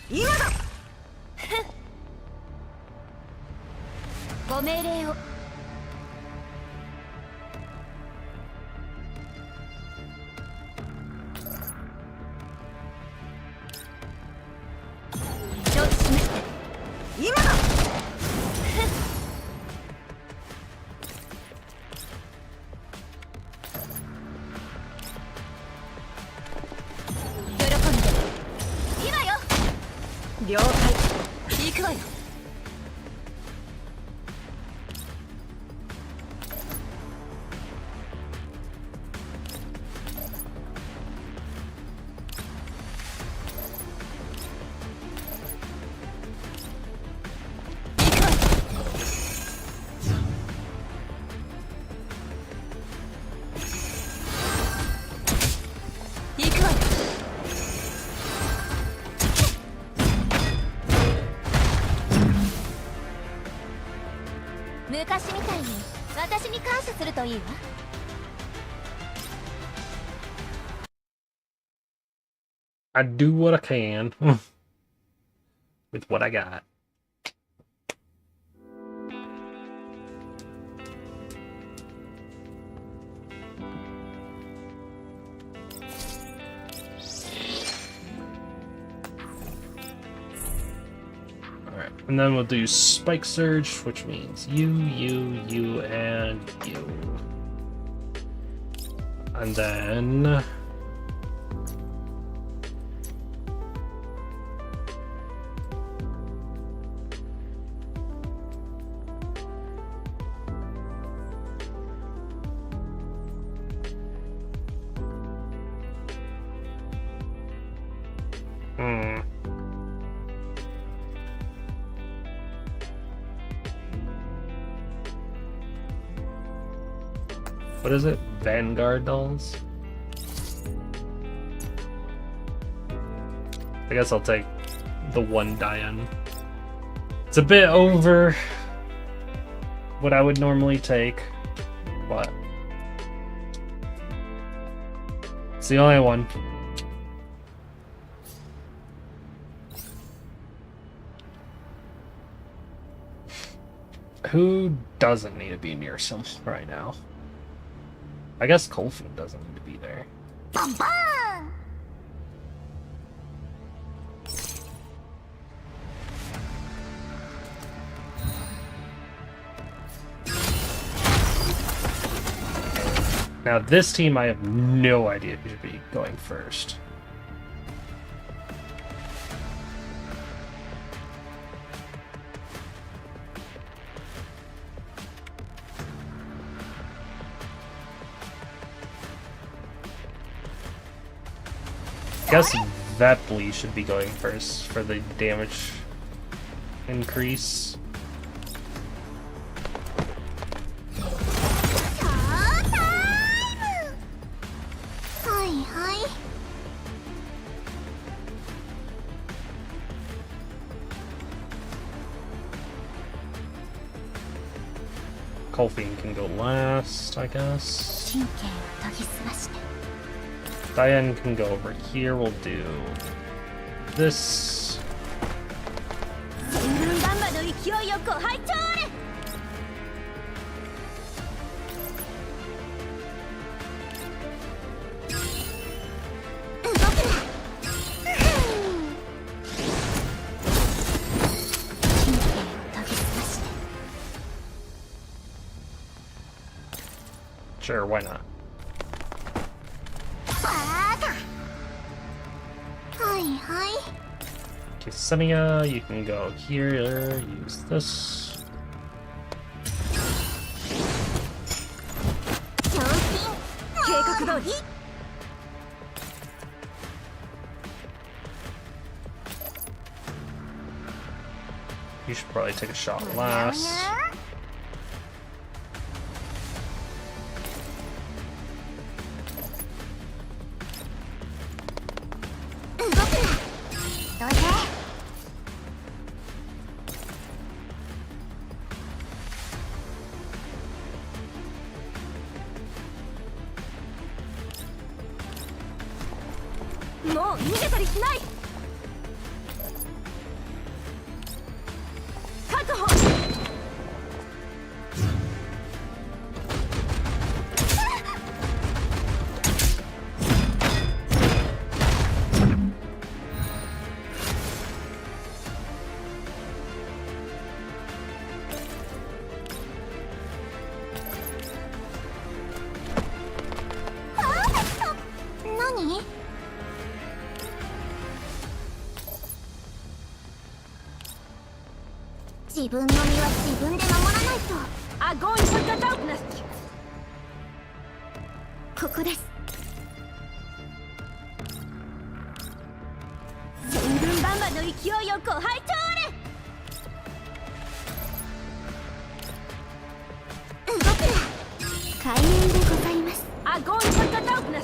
今だご命令を。承知しました。今だ喜んで。今よ。了解行くわよ。行くわよ。昔みたいに私に感謝するといいわ。I do what I can with what I got. Alright, and then we'll do Spike Surge, which means you, and you. And then... What is it? Vanguard dolls? I guess I'll take the one Diane. It's a bit over what I would normally take, but it's the only one. Who doesn't need to be near someone right now? I guess Colfin doesn't need to be there. Now this team, I have no idea who should be going first. I guess Vepley should be going first for the damage increase. Colfin can go last, I guess. Diane can go over here. We'll do this. Sure, why not? Okay, Semiya, you can go here, use this. You should probably take a shot last. りしない。確保。何？自分の身は自分で守らないと。アゴインフォダークネス。ここです。全軍バンバンの勢いをご拝聴あれ。動くな。開演でございます。アゴインフォダークネス。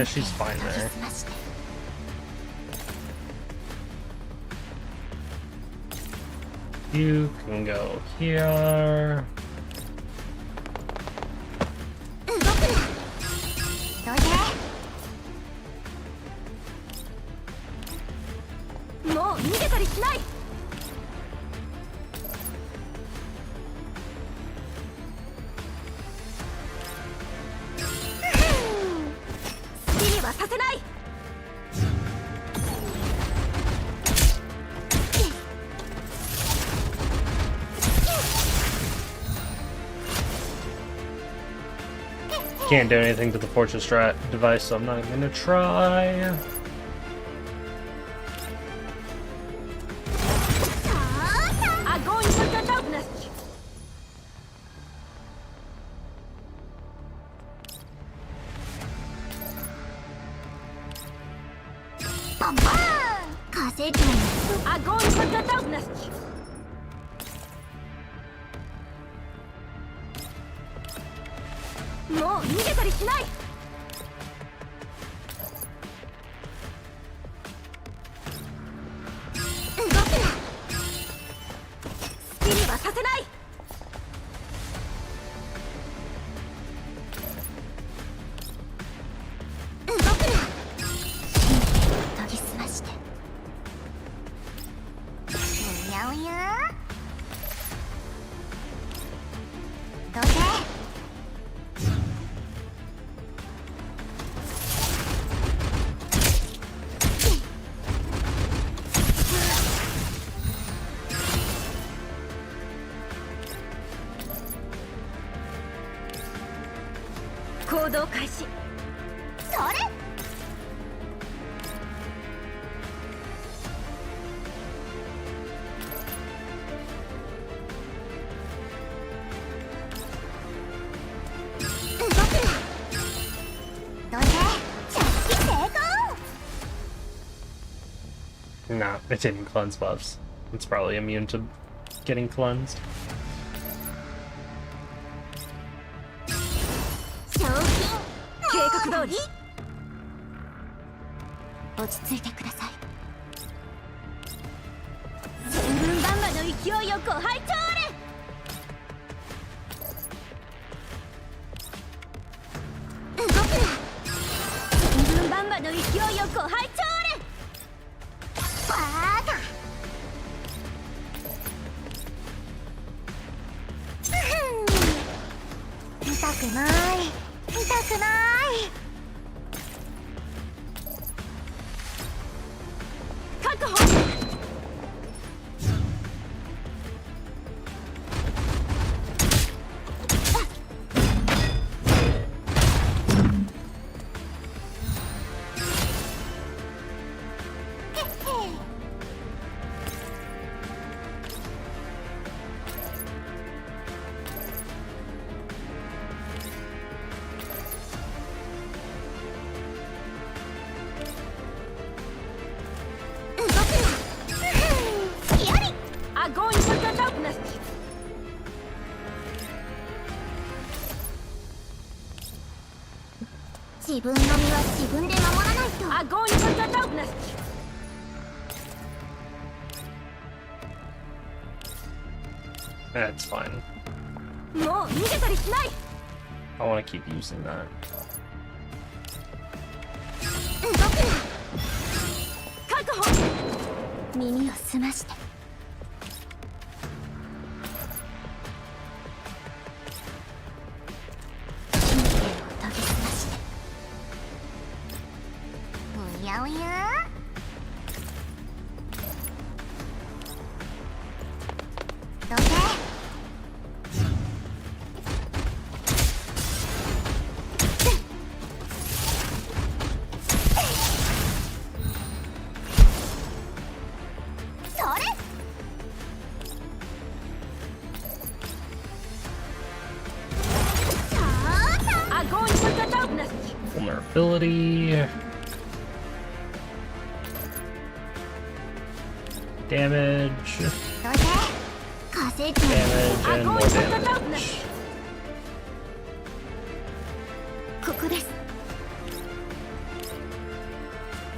She's fine 研ぎ there. 澄まして。You can go here. 動くな。どいで。もう逃げたりしない。好きにはさせない。Can't do anything to the fortress device, so I'm not gonna try. アゴインフォダークネス。バンバーン。風じゃアゴインフォダークネス。もう逃げたりしない。動くな。好きにはさせない。動くな。神経を研ぎ澄まして。うやうや。どうせ。行動開始。それ。動くな。どうせ。着地成功。 Nah, it didn't cleanse buffs. It's probably immune to getting cleansed. 賞金。計画通り。落ち着いてください。全軍バンバンの勢いをご拝聴あれ。動くな。全軍バンバンの勢いをご拝聴あれ。バーカ。痛くない。痛くない。確保。アゴインフォダークネス。自分の身は自分で守らないと。アゴインフォダークネス。That's fine. もう逃げたりしない。I want to keep using that. 確保。耳を澄まして。神経を研ぎ澄まして。おやおやどうせそれ Vulnerability. Damage. どうせ稼いちゃ Damage and more damage. うここです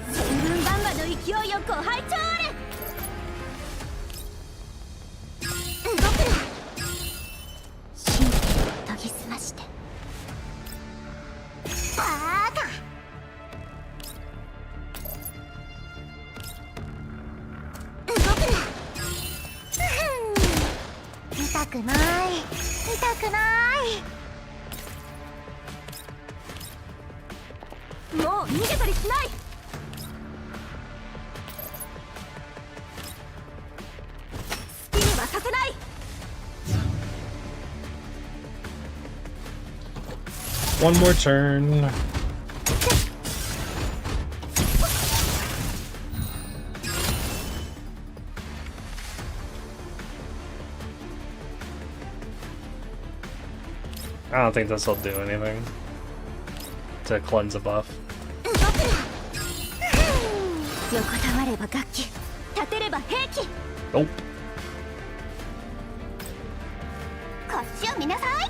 ルンルンバンバの勢いよご拝聴あれ動くな神経を研ぎ澄ましてバーカ動くな痛くない痛くないもう逃げたりしない。好きにはさせない。 One more turn. I don't think this will do anything to cleanse a buff. 横たわれば楽器立てれば兵器 Nope. こっちを見なさい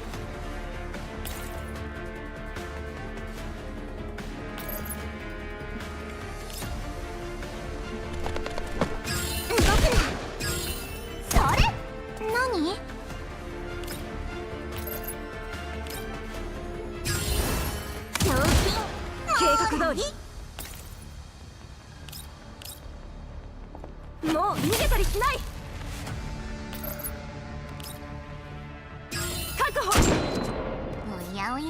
動くなそれ何賞金計画通り。もう逃げたりしない。確保。おやおや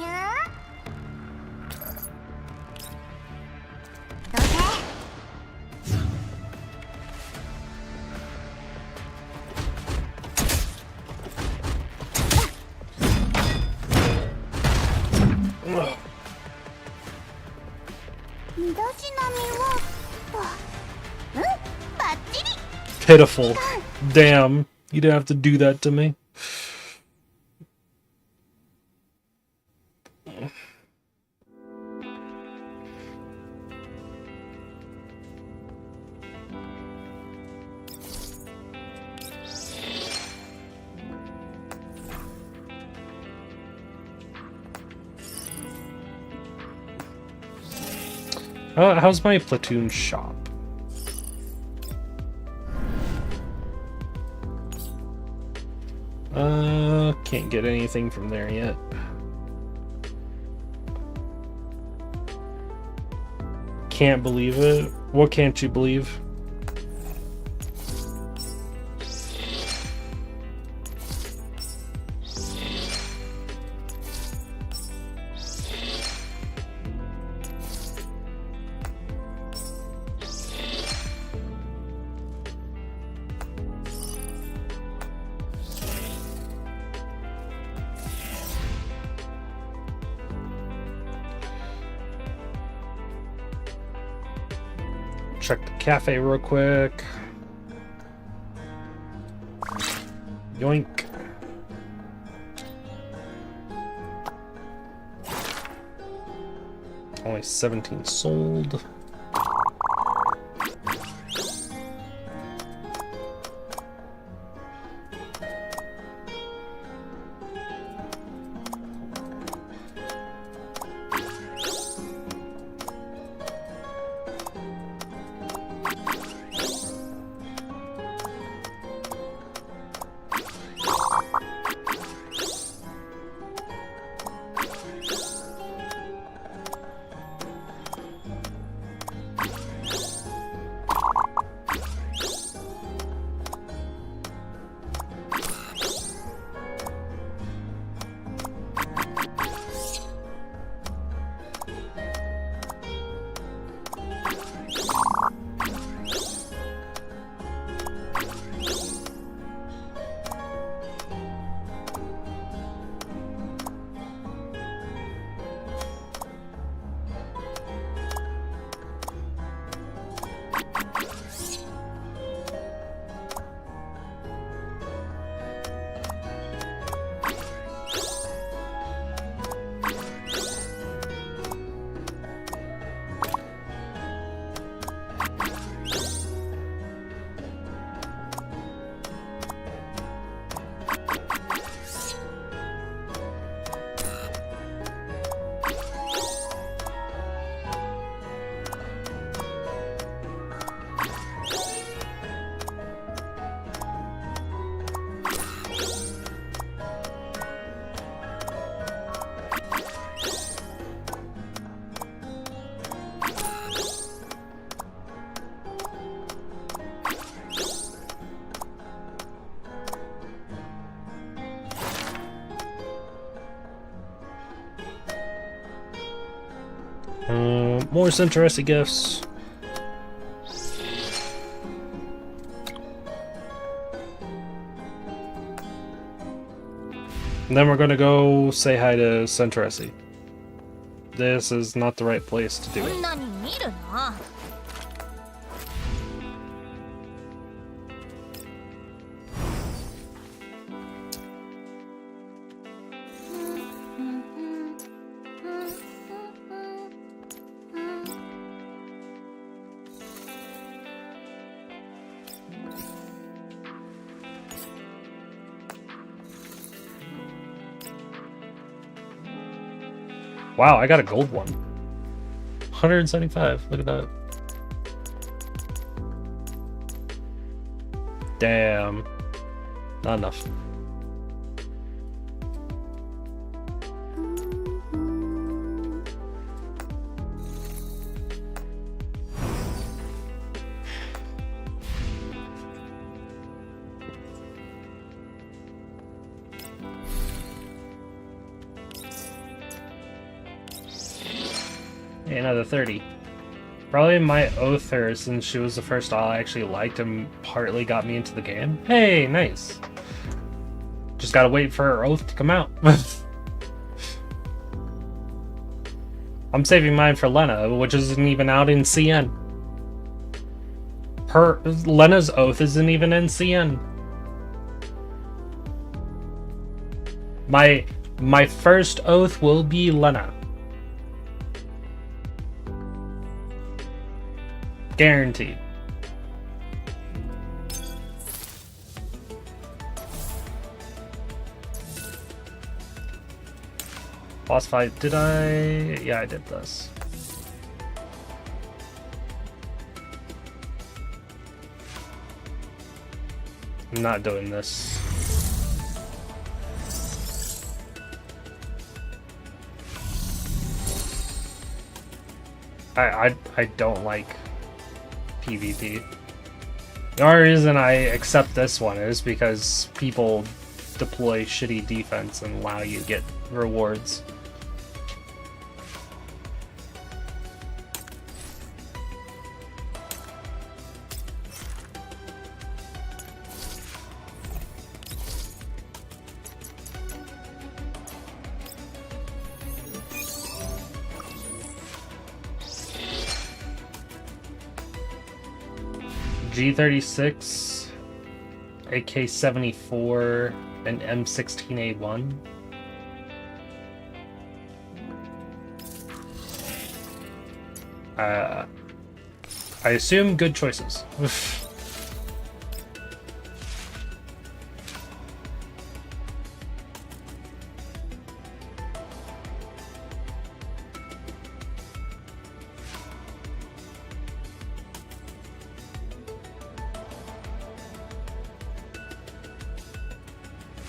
どうせ身だしなみはバッチリ Pitiful. Damn. You didn't have to do that to me. How's my platoon shop? Can't get anything from there yet. Can't believe it. What can't you believe? Check the cafe real quick. Yoink. Only 17 sold. More Centresi gifts. And then we're gonna go say hi to Centresi. This is not the right place to do it. そんなに見るな。Wow, I got a gold one. 175, look at that. Damn. Not enough. Another 30. Probably my oath her, since she was the first doll I actually liked and partly got me into the game. Hey, nice. Just gotta wait for her oath to come out. I'm saving mine for Lena, which isn't even out in CN. Lena's oath isn't even in CN. My first oath will be Lena. Guaranteed. Boss fight, did I? Yeah, I did this. I'm not doing this. I don't like PvP. The only reason I accept this one is because people deploy shitty defense and allow you to get rewards. G36, AK-74, and M16A1. I assume good choices.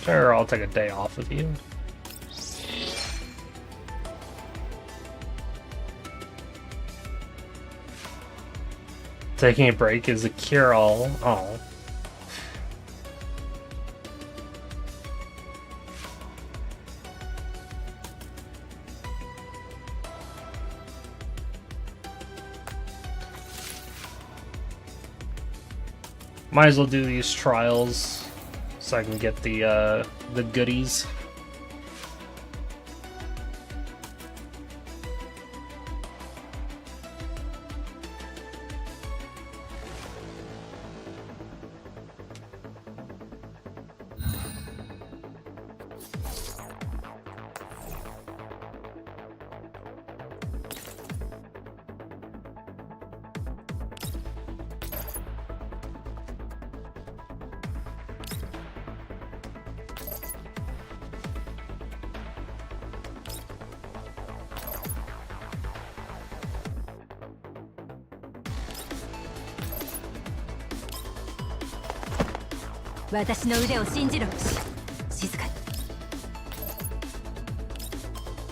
Sure, I'll take a day off with you. Taking a break is a cure-all. Oh. Might as well do these trials so I can get the goodies.私の腕を信じろ。静かに。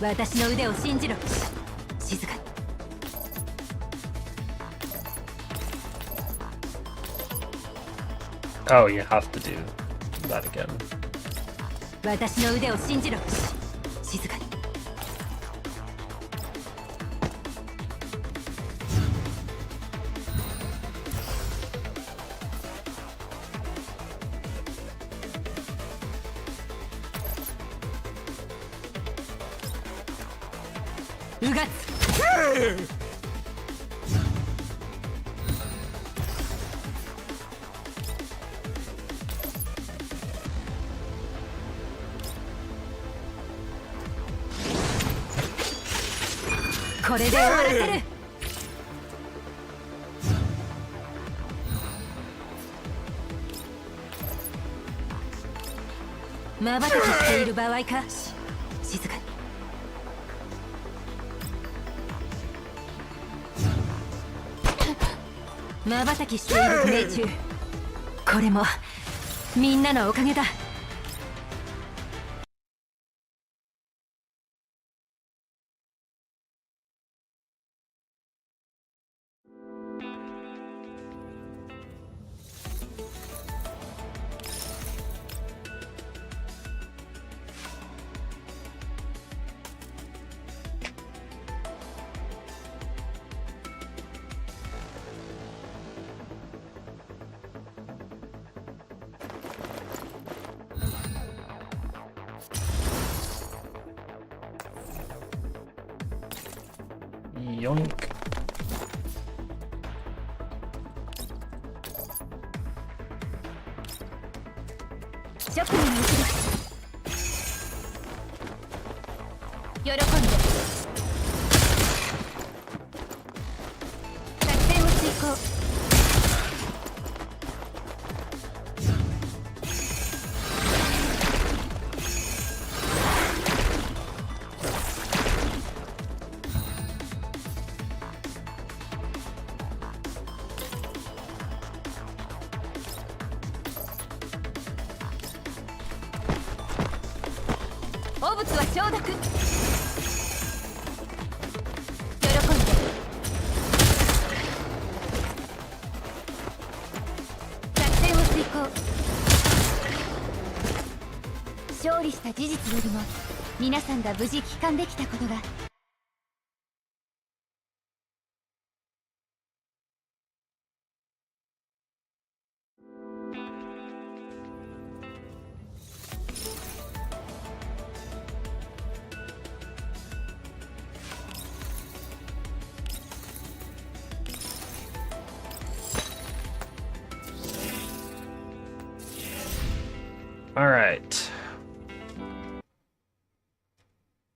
私の腕を信じろ。静かに。Oh, you have to do that again. 私の腕を信じろ。静かに。うがつ。これで終わらせる。まばたきしている場合か。静かに。まばたきしている命中。これもみんなのおかげだ。Yoink. Go. 汚物は消毒。喜んで。作戦を遂行。勝利した事実よりも皆さんが無事帰還できたことが。All right.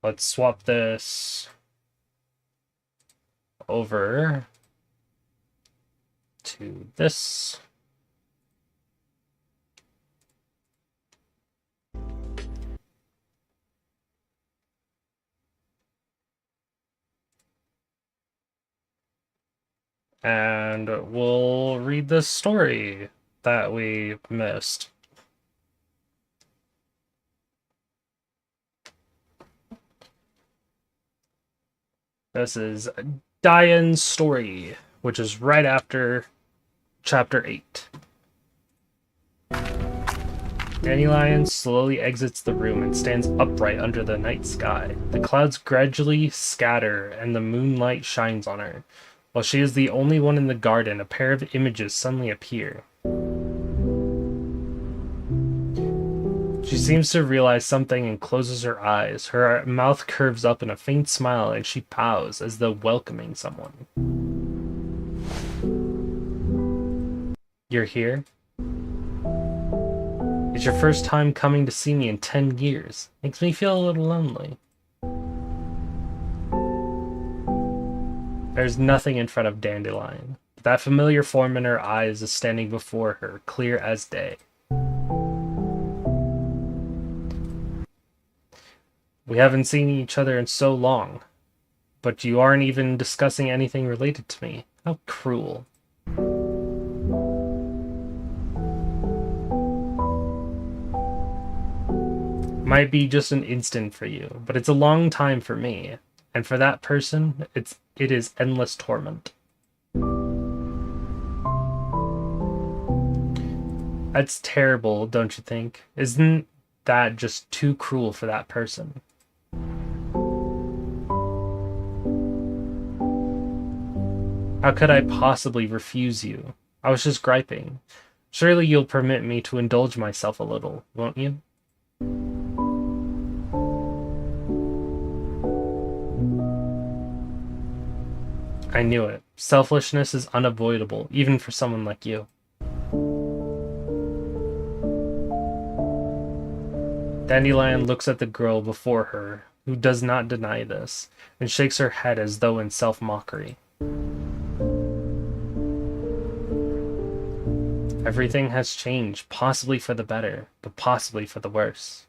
Let's swap this over to this. And we'll read the story that we missed. This is Diane's story, which is right after chapter 8. Dandelion slowly exits the room and stands upright under the night sky. The clouds gradually scatter and the moonlight shines on her. While she is the only one in the garden, a pair of images suddenly appear. She seems to realize something and closes her eyes. Her mouth curves up in a faint smile and she bows as though welcoming someone. You're here? It's your first time coming to see me in 10 years. Makes me feel a little lonely. There's nothing in front of Dandelion. That familiar form in her eyes is standing before her, clear as day. We haven't seen each other in so long, but you aren't even discussing anything related to me. How cruel. Might be just an instant for you, but it's a long time for me, and for that person, it is endless torment. That's terrible, don't you think? Isn't that just too cruel for that person? How could I possibly refuse you? I was just griping. Surely you'll permit me to indulge myself a little, won't you? I knew it. Selfishness is unavoidable, even for someone like you. Dandelion looks at the girl before her, who does not deny this, and shakes her head as though in self-mockery. Everything has changed, possibly for the better, but possibly for the worse.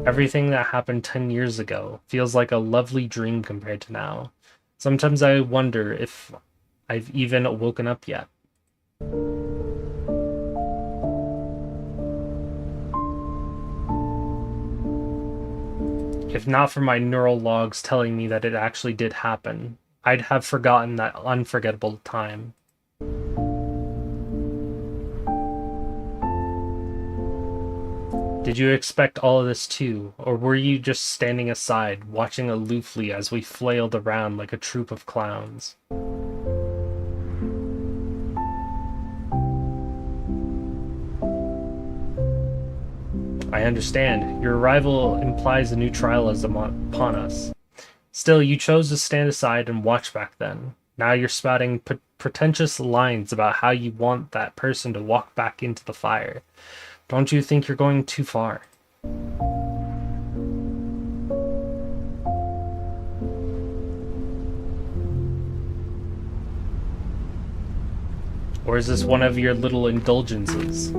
Everything that happened 10 years ago feels like a lovely dream compared to now. Sometimes I wonder if I've even woken up yet. If not for my neural logs telling me that it actually did happen, I'd have forgotten that unforgettable time. Did you expect all of this too, or were you just standing aside, watching aloofly as we flailed around like a troupe of clowns? I understand. Your arrival implies a new trial is upon us. Still, you chose to stand aside and watch back then. Now you're spouting pretentious lines about how you want that person to walk back into the fire. Don't you think you're going too far? Or is this one of your little indulgences?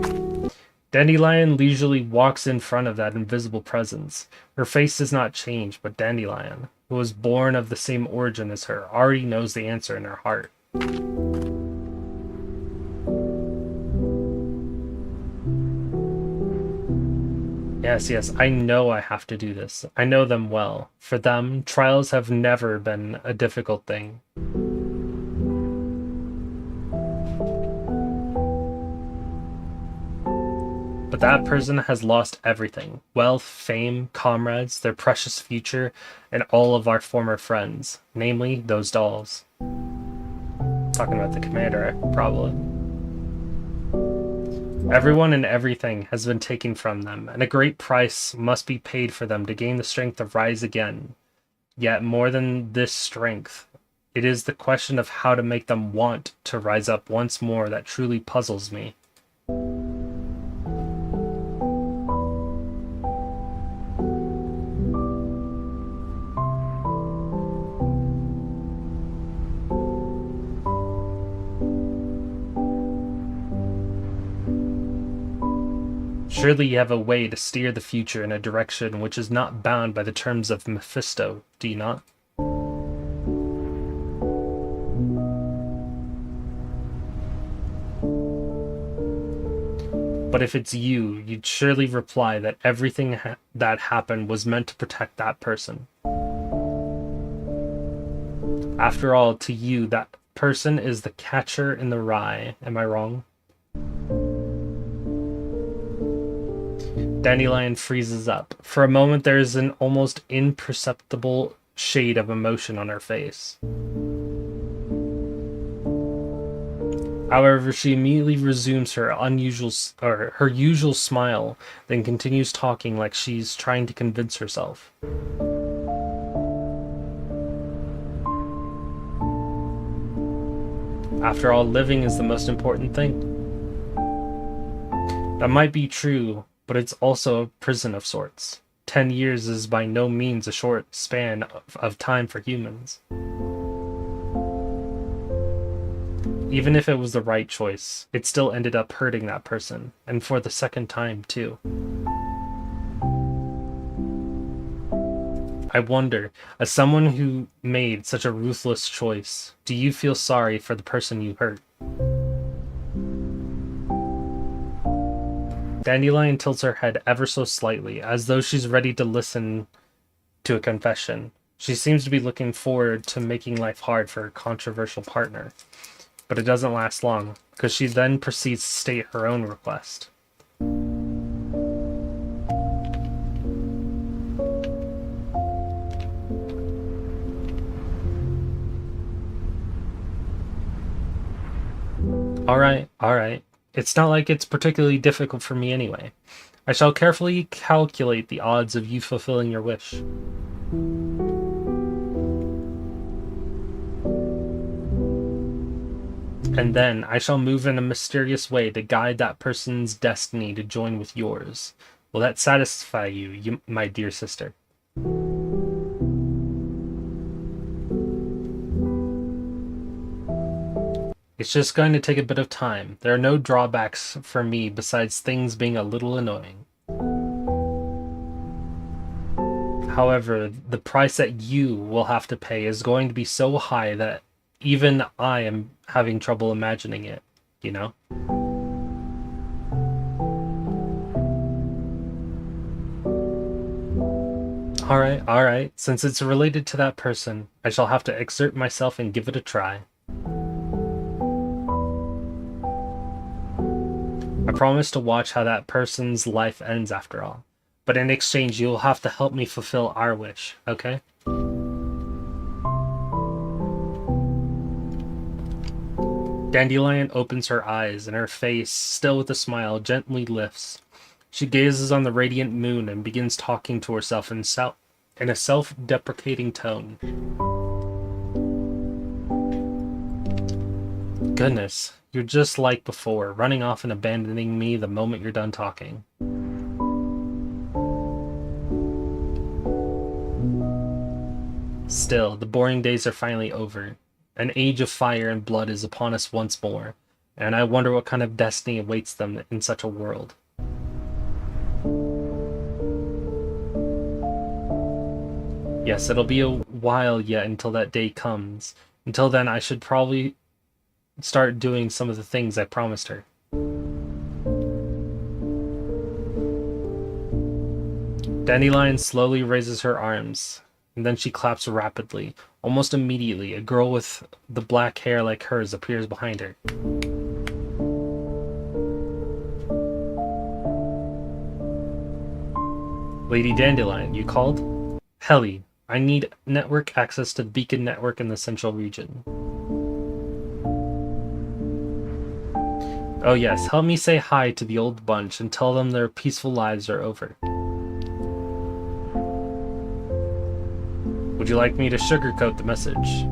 Dandelion leisurely walks in front of that invisible presence. Her face does not change, but Dandelion, who was born of the same origin as her, already knows the answer in her heart. Yes, I know I have to do this. I know them well. For them, trials have never been a difficult thing. But that person has lost everything. Wealth, fame, comrades, their precious future, and all of our former friends. Namely, those dolls. Talking about the commander, probably. Everyone and everything has been taken from them, and a great price must be paid for them to gain the strength to rise again. Yet more than this strength, it is the question of how to make them want to rise up once more that truly puzzles me. Surely you have a way to steer the future in a direction which is not bound by the terms of Mephisto, do you not? But if it's you, you'd surely reply that everything that happened was meant to protect that person. After all, to you, that person is the catcher in the rye. Am I wrong? Dandelion freezes up. For a moment, there is an almost imperceptible shade of emotion on her face. However, she immediately resumes her usual smile, then continues talking like she's trying to convince herself. After all, living is the most important thing. That might be true, but it's also a prison of sorts. 10 years is by no means a short span of time for humans. Even if it was the right choice, it still ended up hurting that person, and for the second time, too. I wonder, as someone who made such a ruthless choice, do you feel sorry for the person you hurt? Dandelion tilts her head ever so slightly, as though she's ready to listen to a confession. She seems to be looking forward to making life hard for her controversial partner. But it doesn't last long, because she then proceeds to state her own request. Alright. It's not like it's particularly difficult for me anyway. I shall carefully calculate the odds of you fulfilling your wish. And then I shall move in a mysterious way to guide that person's destiny to join with yours. Will that satisfy you, my dear sister? It's just going to take a bit of time. There are no drawbacks for me besides things being a little annoying. However, the price that you will have to pay is going to be so high that even I am having trouble imagining it, you know? Alright. Since it's related to that person, I shall have to exert myself and give it a try. I promise to watch how that person's life ends after all. But in exchange, you'll have to help me fulfill our wish, okay? Dandelion opens her eyes, and her face, still with a smile, gently lifts. She gazes on the radiant moon and begins talking to herself in a self-deprecating tone. Goodness, you're just like before, running off and abandoning me the moment you're done talking. Still, the boring days are finally over. An age of fire and blood is upon us once more, and I wonder what kind of destiny awaits them in such a world. Yes, it'll be a while yet until that day comes. Until then, I should probably start doing some of the things I promised her. Dandelion slowly raises her arms, and then she claps rapidly. Almost immediately, a girl with the black hair like hers appears behind her. Lady Dandelion, you called? Helly, I need network access to the beacon network in the central region. Oh yes, help me say hi to the old bunch and tell them their peaceful lives are over. Would you like me to sugarcoat the message?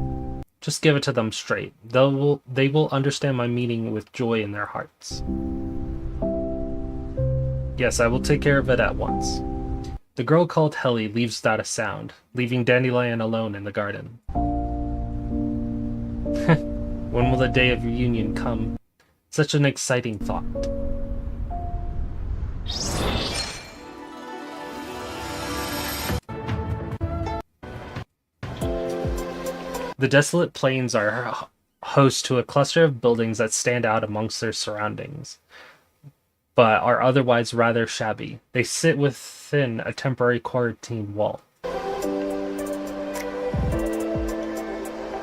Just give it to them straight. They will understand my meaning with joy in their hearts. Yes, I will take care of it at once. The girl called Helly leaves without a sound, leaving Dandelion alone in the garden. When will the day of reunion come? Such an exciting thought. The desolate plains are host to a cluster of buildings that stand out amongst their surroundings, but are otherwise rather shabby. They sit within a temporary quarantine wall.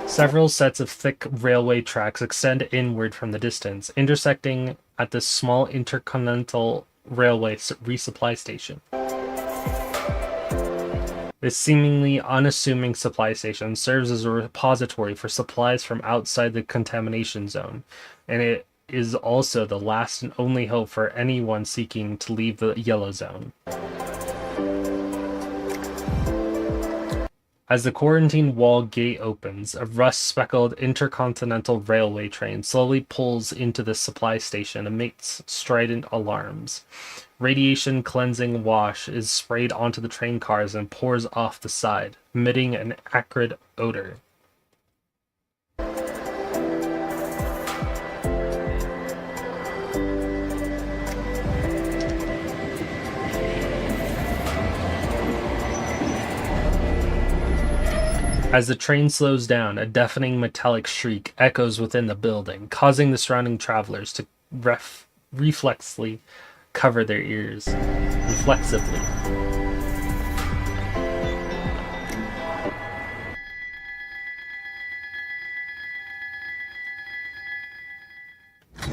Several sets of thick railway tracks extend inward from the distance, intersecting at this small intercontinental railway resupply station. This seemingly unassuming supply station serves as a repository for supplies from outside the contamination zone, and it is also the last and only hope for anyone seeking to leave the yellow zone. As the quarantine wall gate opens, a rust-speckled intercontinental railway train slowly pulls into the supply station amidst strident alarms. Radiation cleansing wash is sprayed onto the train cars and pours off the side, emitting an acrid odor. As the train slows down, a deafening metallic shriek echoes within the building, causing the surrounding travelers to reflexively cover their ears. Reflexively.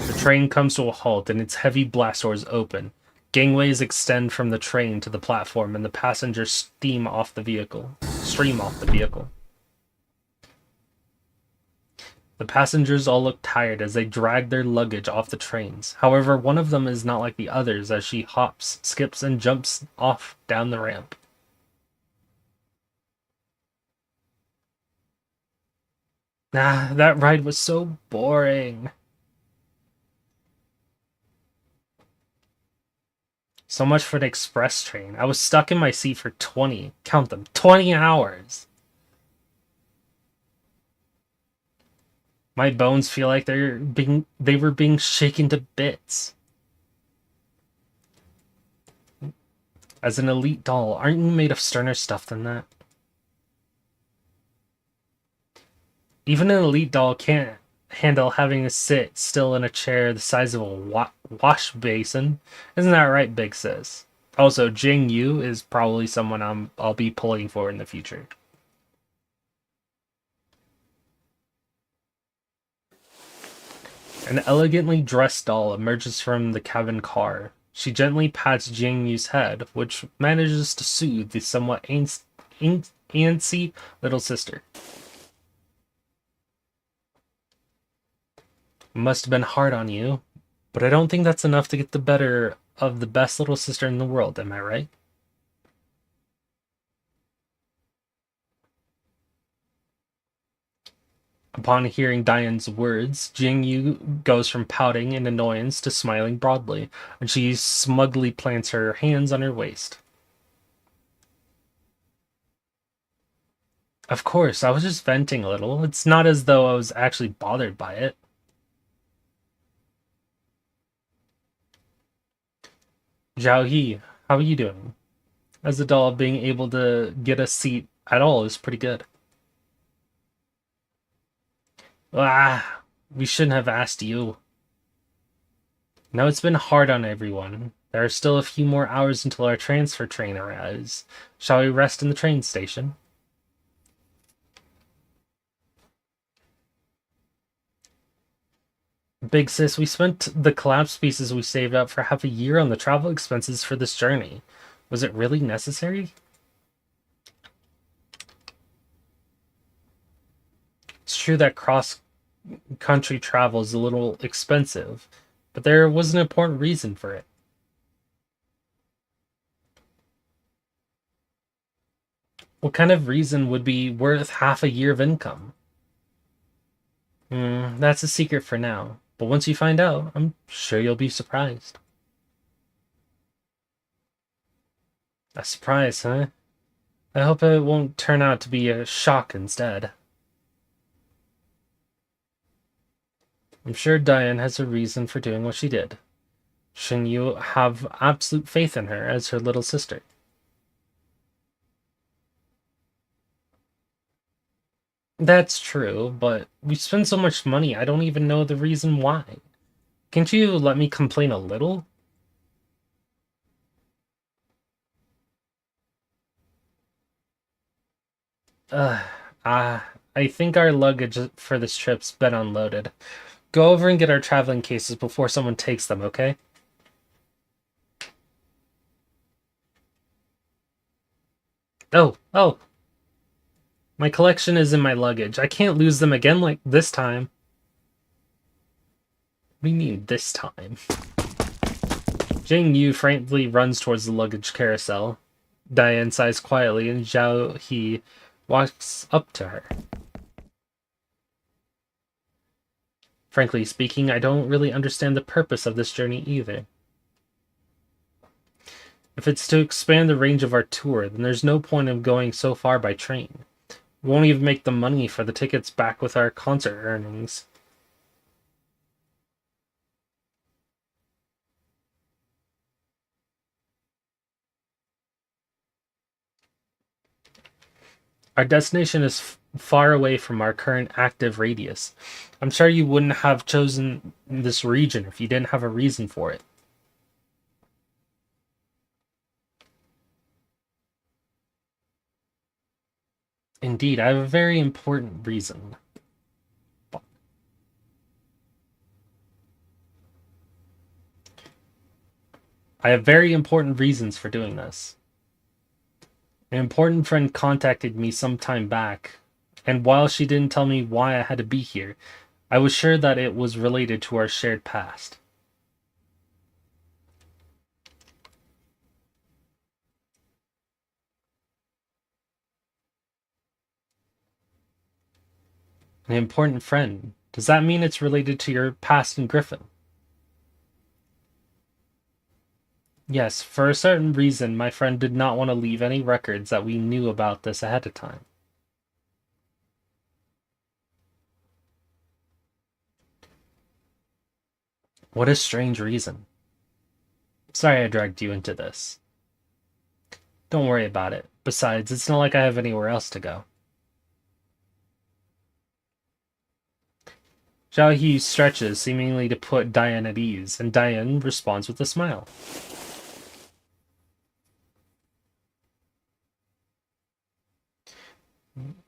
The train comes to a halt and its heavy blast doors open. Gangways extend from the train to the platform and the passengers stream off the vehicle. The passengers all look tired as they drag their luggage off the trains. However, one of them is not like the others as she hops, skips, and jumps off down the ramp. Nah, that ride was so boring. So much for the express train. I was stuck in my seat for 20, count them, 20 hours. My bones feel like they were being shaken to bits. As an elite doll, aren't you made of sterner stuff than that? Even an elite doll can't handle having to sit still in a chair the size of a wash basin. Isn't that right, Big Sis? Also, Jing Yu is probably someone I'll be pulling for in the future. An elegantly dressed doll emerges from the cabin car. She gently pats Jing Yu's head, which manages to soothe the somewhat antsy little sister. Must have been hard on you, but I don't think that's enough to get the better of the best little sister in the world, am I right? Upon hearing Diane's words, Jing Yu goes from pouting in annoyance to smiling broadly, and she smugly plants her hands on her waist. Of course, I was just venting a little. It's not as though I was actually bothered by it. Zhao He, how are you doing? As a doll, being able to get a seat at all is pretty good. Ah, we shouldn't have asked you. Now it's been hard on everyone. There are still a few more hours until our transfer train arrives. Shall we rest in the train station? Big sis, we spent the collapse pieces we saved up for half a year on the travel expenses for this journey. Was it really necessary? It's true that cross-country travel is a little expensive, but there was an important reason for it. What kind of reason would be worth half a year of income? That's a secret for now, but once you find out, I'm sure you'll be surprised. A surprise, huh? I hope it won't turn out to be a shock instead. I'm sure Diane has a reason for doing what she did. Shouldn't you have absolute faith in her as her little sister? That's true, but we spend so much money, I don't even know the reason why. Can't you let me complain a little? Ugh, I think our luggage for this trip's been unloaded. Go over and get our traveling cases before someone takes them, okay? Oh, my collection is in my luggage. I can't lose them again like this time. What do you mean, this time? Jing Yu frankly runs towards the luggage carousel. Diane sighs quietly, and Zhao He walks up to her. Frankly speaking, I don't really understand the purpose of this journey either. If it's to expand the range of our tour, then there's no point in going so far by train. We won't even make the money for the tickets back with our concert earnings. Our destination is far away from our current active radius. I'm sure you wouldn't have chosen this region if you didn't have a reason for it. Indeed, I have a very important reason. I have very important reasons for doing this. An important friend contacted me some time back, and while she didn't tell me why I had to be here, I was sure that it was related to our shared past. An important friend. Does that mean it's related to your past in Griffin? Yes, for a certain reason, my friend did not want to leave any records that we knew about this ahead of time. What a strange reason. Sorry I dragged you into this. Don't worry about it. Besides, it's not like I have anywhere else to go. Zhao He stretches, seemingly to put Diane at ease, and Diane responds with a smile.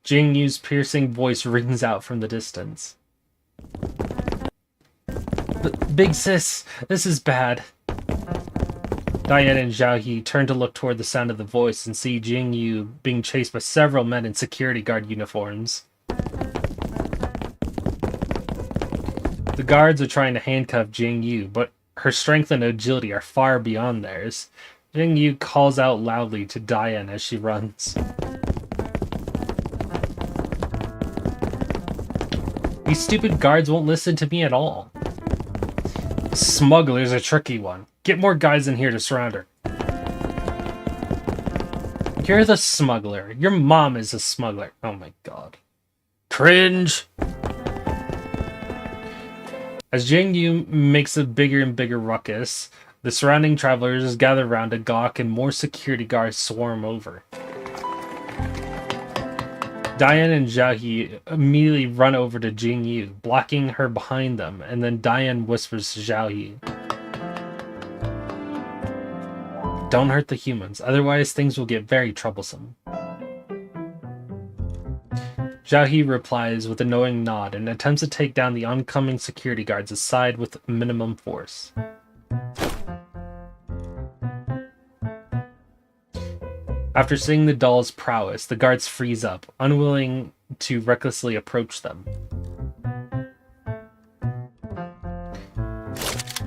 Jing Yu's piercing voice rings out from the distance. Big sis, this is bad. Diane and Zhao He turn to look toward the sound of the voice and see Jing Yu being chased by several men in security guard uniforms. The guards are trying to handcuff Jing Yu, but her strength and agility are far beyond theirs. Jing Yu calls out loudly to Diane as she runs. These stupid guards won't listen to me at all. Smuggler's a tricky one. Get more guys in here to surround her. You're the smuggler. Your mom is a smuggler. Oh my god. Cringe! As Jing Yu makes a bigger and bigger ruckus, the surrounding travelers gather around to gawk and more security guards swarm over. Diane and Zhao He immediately run over to Jing Yu, blocking her behind them, and then Diane whispers to Zhao He, "Don't hurt the humans, otherwise things will get very troublesome." Zhao He replies with a knowing nod and attempts to take down the oncoming security guards aside with minimum force. After seeing the doll's prowess, the guards freeze up, unwilling to recklessly approach them.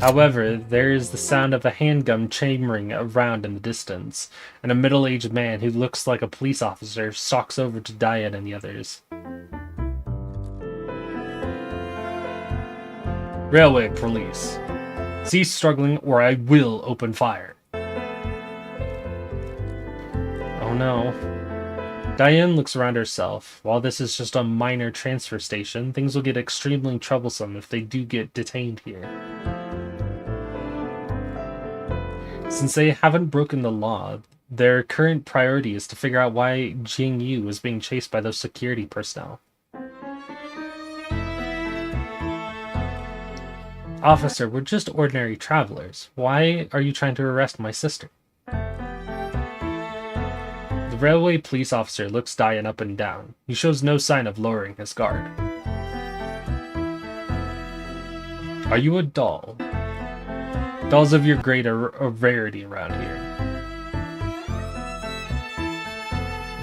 However, there is the sound of a handgun chambering around in the distance, and a middle-aged man who looks like a police officer stalks over to Diane and the others. Railway police. Cease struggling or I will open fire. Oh no. Diane looks around herself. While this is just a minor transfer station, things will get extremely troublesome if they do get detained here. Since they haven't broken the law, their current priority is to figure out why Jing Yu is being chased by those security personnel. Officer, we're just ordinary travelers. Why are you trying to arrest my sister? The railway police officer looks Diane up and down. He shows no sign of lowering his guard. Are you a doll? Dolls of your grade are a rarity around here.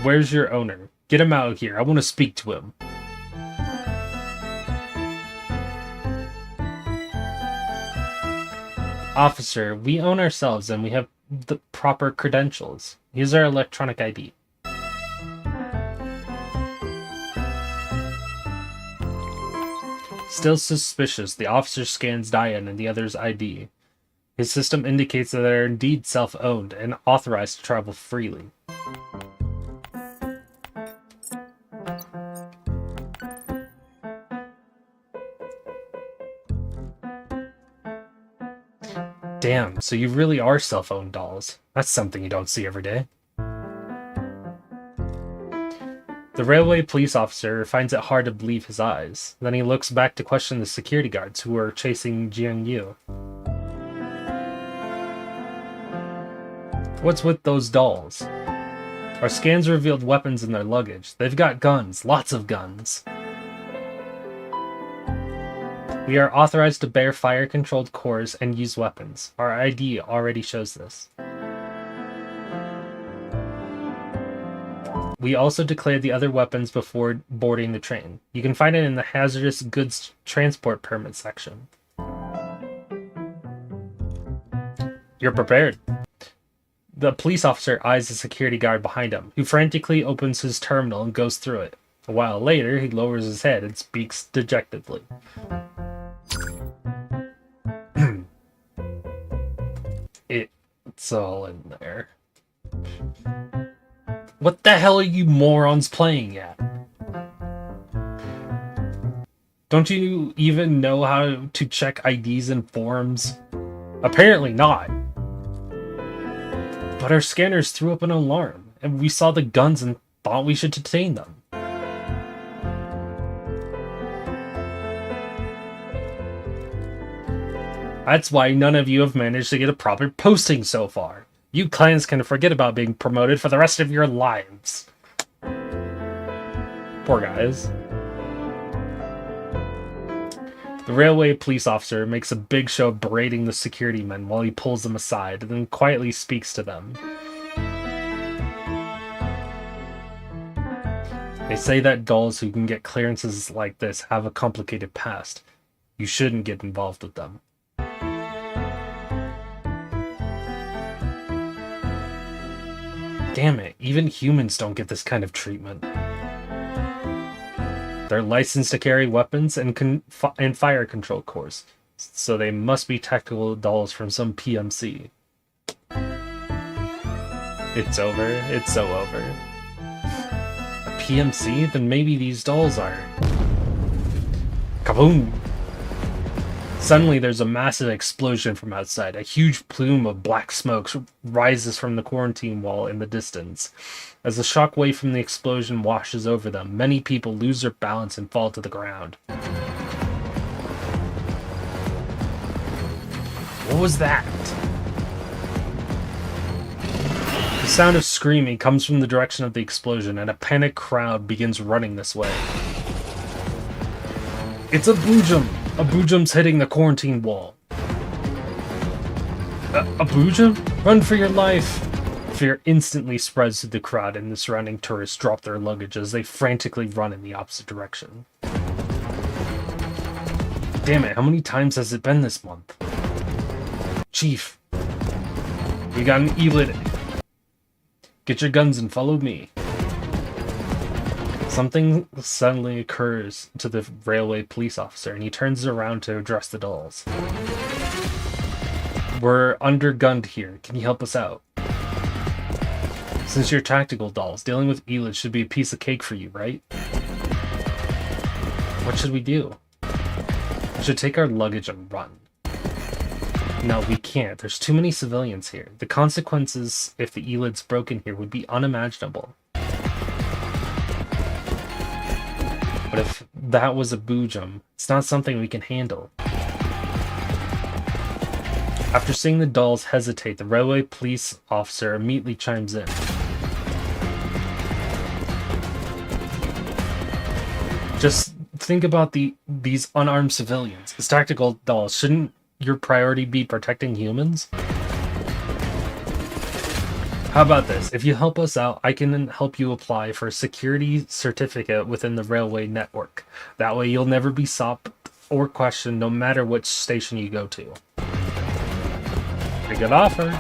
Where's your owner? Get him out here. I want to speak to him. Officer, we own ourselves and we have the proper credentials. Here's our electronic ID. Still suspicious, the officer scans Diane and the other's ID. His system indicates that they are indeed self-owned and authorized to travel freely. Damn, so you really are self-owned dolls. That's something you don't see every day. The railway police officer finds it hard to believe his eyes. Then he looks back to question the security guards who are chasing Jing Yu. What's with those dolls? Our scans revealed weapons in their luggage. They've got guns, lots of guns. We are authorized to bear fire-controlled cores and use weapons. Our ID already shows this. We also declared the other weapons before boarding the train. You can find it in the Hazardous Goods Transport Permit section. You're prepared. The police officer eyes the security guard behind him, who frantically opens his terminal and goes through it. A while later, he lowers his head and speaks dejectedly. It's all in there. What the hell are you morons playing at? Don't you even know how to check IDs in forums? Apparently not. But our scanners threw up an alarm, and we saw the guns and thought we should detain them. That's why none of you have managed to get a proper posting so far. You clans can forget about being promoted for the rest of your lives. Poor guys. The railway police officer makes a big show of berating the security men while he pulls them aside and then quietly speaks to them. They say that dolls who can get clearances like this have a complicated past. You shouldn't get involved with them. Damn it, even humans don't get this kind of treatment. They're licensed to carry weapons and fire control cores, so they must be tactical dolls from some PMC. It's over. It's so over. A PMC? Then maybe these dolls are. Kaboom! Suddenly there's a massive explosion from outside. A huge plume of black smoke rises from the quarantine wall in the distance. As the shockwave from the explosion washes over them, many people lose their balance and fall to the ground. What was that? The sound of screaming comes from the direction of the explosion, and a panicked crowd begins running this way. It's a Boojum! A Boojum's hitting the quarantine wall. A Boojum? Run for your life! Fear instantly spreads through the crowd, and the surrounding tourists drop their luggage as they frantically run in the opposite direction. Damn it, how many times has it been this month? Chief, we got an Elid. Get your guns and follow me. Something suddenly occurs to the railway police officer, and he turns around to address the dolls. We're undergunned here. Can you help us out? Since you're tactical dolls, dealing with Elid should be a piece of cake for you, right? What should we do? We should take our luggage and run. No, we can't. There's too many civilians here. The consequences if the Elid's broken here would be unimaginable. But if that was a Boojum, it's not something we can handle. After seeing the dolls hesitate, the railway police officer immediately chimes in. Just think about these unarmed civilians. As tactical dolls, shouldn't your priority be protecting humans? How about this? If you help us out, I can help you apply for a security certificate within the railway network. That way you'll never be stopped or questioned no matter which station you go to. Pretty good offer.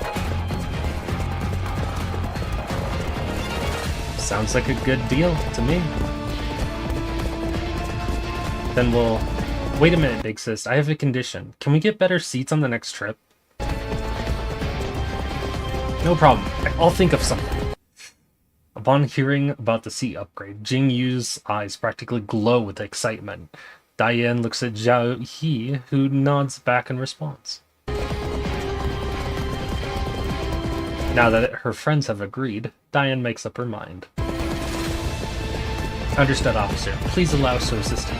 Sounds like a good deal to me. Then we'll... Wait a minute, Big Sis. I have a condition. Can we get better seats on the next trip? No problem. I'll think of something. Upon hearing about the seat upgrade, Jing Yu's eyes practically glow with excitement. Diane looks at Zhao He, who nods back in response. Now that her friends have agreed, Diane makes up her mind. Understood, officer. Please allow us to assist you.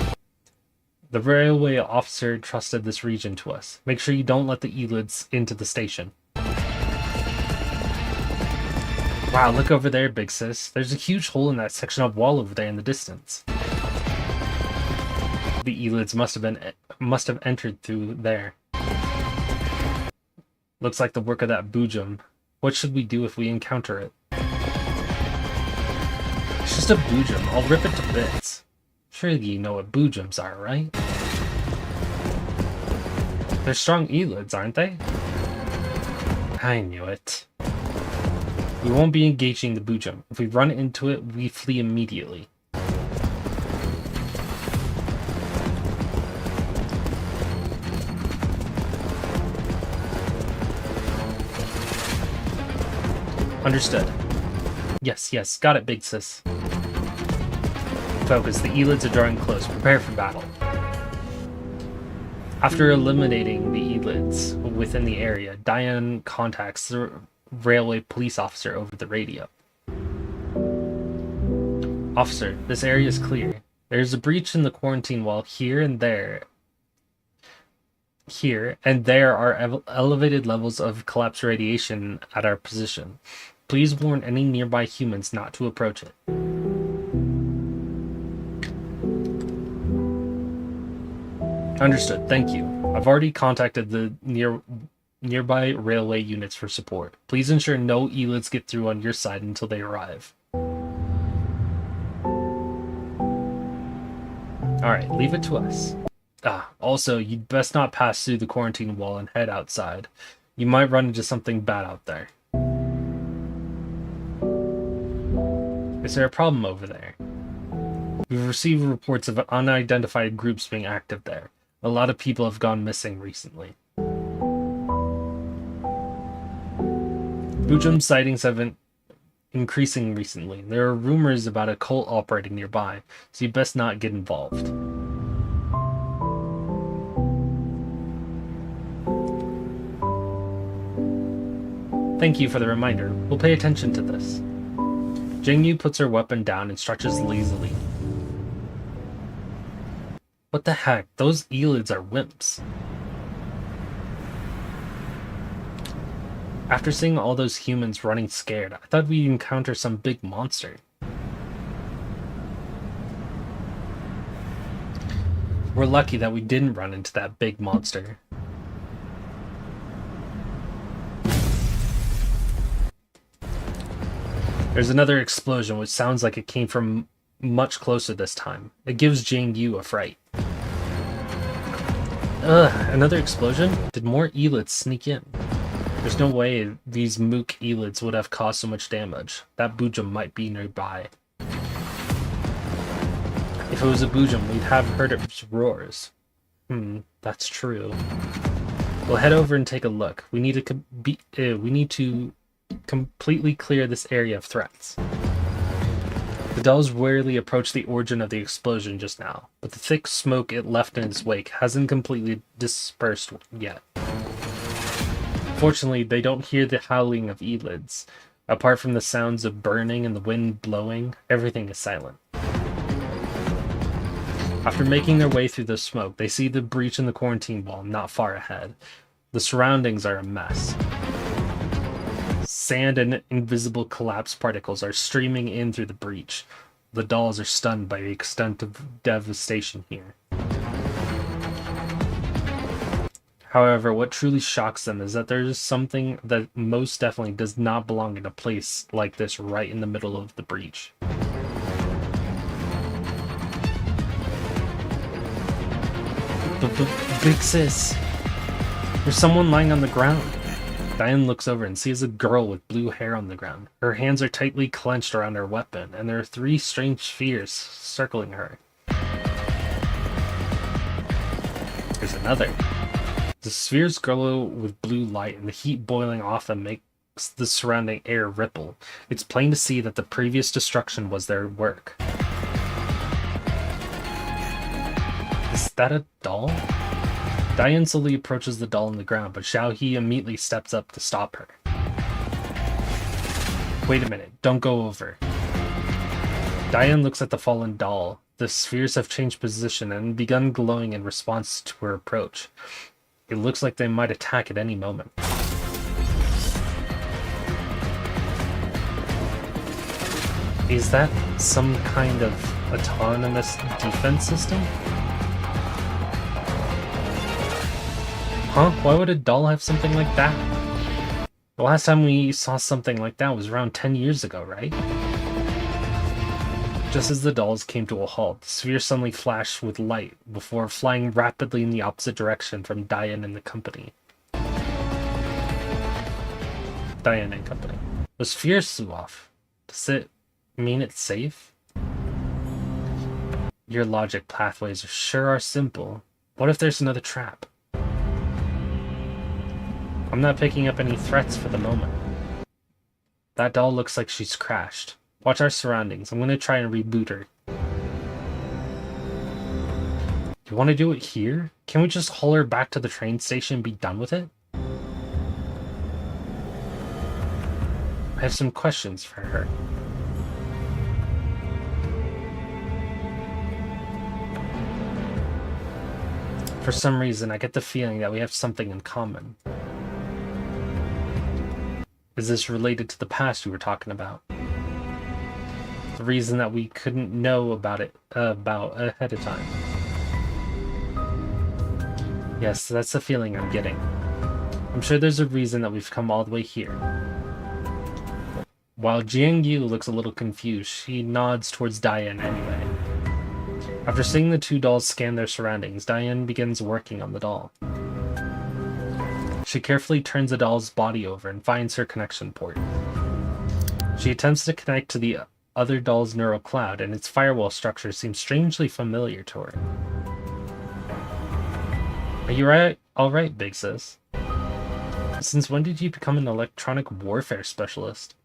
The railway officer trusted this region to us. Make sure you don't let the Elids into the station. Wow, look over there, Big Sis. There's a huge hole in that section of wall over there in the distance. The Elids must have entered through there. Looks like the work of that Boojum. What should we do if we encounter it? It's just a Boojum. I'll rip it to bits. Surely you know what Boojums are, right? They're strong Elids, aren't they? I knew it. We won't be engaging the Boojum. If we run into it, we flee immediately. Understood. Yes, yes, got it, big sis. Focus, the Elids are drawing close. Prepare for battle. After eliminating the Elids within the area, Diane contacts the railway police officer over the radio. Officer, this area is clear. There is a breach in the quarantine wall here, and there are elevated levels of collapsed radiation at our position. Please warn any nearby humans not to approach it. Understood, thank you. I've already contacted the nearby railway units for support. Please ensure no Elids get through on your side until they arrive. Alright, leave it to us. Also, you'd best not pass through the quarantine wall and head outside. You might run into something bad out there. Is there a problem over there? We've received reports of unidentified groups being active there. A lot of people have gone missing recently. Bujum sightings have been increasing recently. There are rumors about a cult operating nearby, so you best not get involved. Thank you for the reminder. We'll pay attention to this. Jingyu puts her weapon down and stretches lazily. What the heck? Those Elids are wimps. After seeing all those humans running scared, I thought we'd encounter some big monster. We're lucky that we didn't run into that big monster. There's another explosion, which sounds like it came from much closer this time. It gives Jingyu a fright. Ugh, another explosion? Did more Elids sneak in? There's no way these mook Elids would have caused so much damage. That Bujum might be nearby. If it was a Bujum, we'd have heard its roars. That's true. We'll head over and take a look. We need to completely clear this area of threats. The dolls warily approached the origin of the explosion just now, but the thick smoke it left in its wake hasn't completely dispersed yet. Fortunately, they don't hear the howling of Elids. Apart from the sounds of burning and the wind blowing, everything is silent. After making their way through the smoke, they see the breach in the quarantine wall not far ahead. The surroundings are a mess. Sand and invisible collapsed particles are streaming in through the breach. The dolls are stunned by the extent of devastation here. However, what truly shocks them is that there is something that most definitely does not belong in a place like this right in the middle of the breach. Big sis! There's someone lying on the ground. Diane looks over and sees a girl with blue hair on the ground. Her hands are tightly clenched around her weapon, and there are 3 strange spheres circling her. There's another. The spheres glow with blue light, and the heat boiling off them makes the surrounding air ripple. It's plain to see that the previous destruction was their work. Is that a doll? Diane slowly approaches the doll on the ground, but Xiaohe immediately steps up to stop her. Wait a minute, don't go over. Diane looks at the fallen doll. The spheres have changed position and begun glowing in response to her approach. It looks like they might attack at any moment. Is that some kind of autonomous defense system? Huh? Why would a doll have something like that? The last time we saw something like that was around 10 years ago, right? Just as the dolls came to a halt, the sphere suddenly flashed with light before flying rapidly in the opposite direction from Diane and company. The sphere flew off. Does it mean it's safe? Your logic pathways sure are simple. What if there's another trap? I'm not picking up any threats for the moment. That doll looks like she's crashed. Watch our surroundings. I'm gonna try and reboot her. You want to do it here? Can we just haul her back to the train station and be done with it? I have some questions for her. For some reason, I get the feeling that we have something in common. Is this related to the past we were talking about? The reason that we couldn't know about it ahead of time. Yes, that's the feeling I'm getting. I'm sure there's a reason that we've come all the way here. While Jiang Yu looks a little confused, she nods towards Diane anyway. After seeing the two dolls scan their surroundings, Diane begins working on the doll. She carefully turns the doll's body over and finds her connection port. She attempts to connect to the other doll's neural cloud, and its firewall structure seems strangely familiar to her. Are you alright, big sis? Since when did you become an electronic warfare specialist?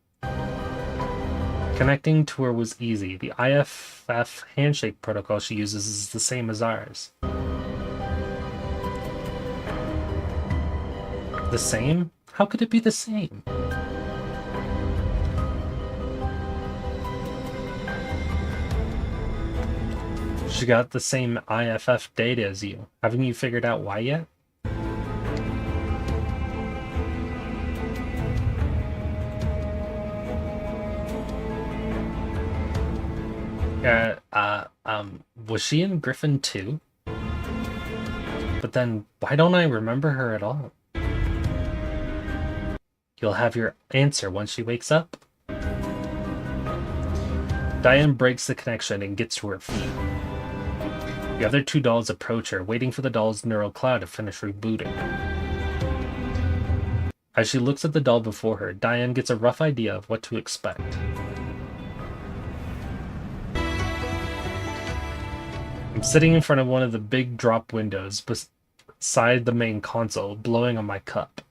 Connecting to her was easy. The IFF handshake protocol she uses is the same as ours. The same? How could it be the same? She got the same IFF data as you. Haven't you figured out why yet? Was she in Griffin too? But then, why don't I remember her at all? You'll have your answer once she wakes up. Diane breaks the connection and gets to her feet. The other two dolls approach her, waiting for the doll's neural cloud to finish rebooting. As she looks at the doll before her, Diane gets a rough idea of what to expect. I'm sitting in front of one of the big drop windows beside the main console, blowing on my cup.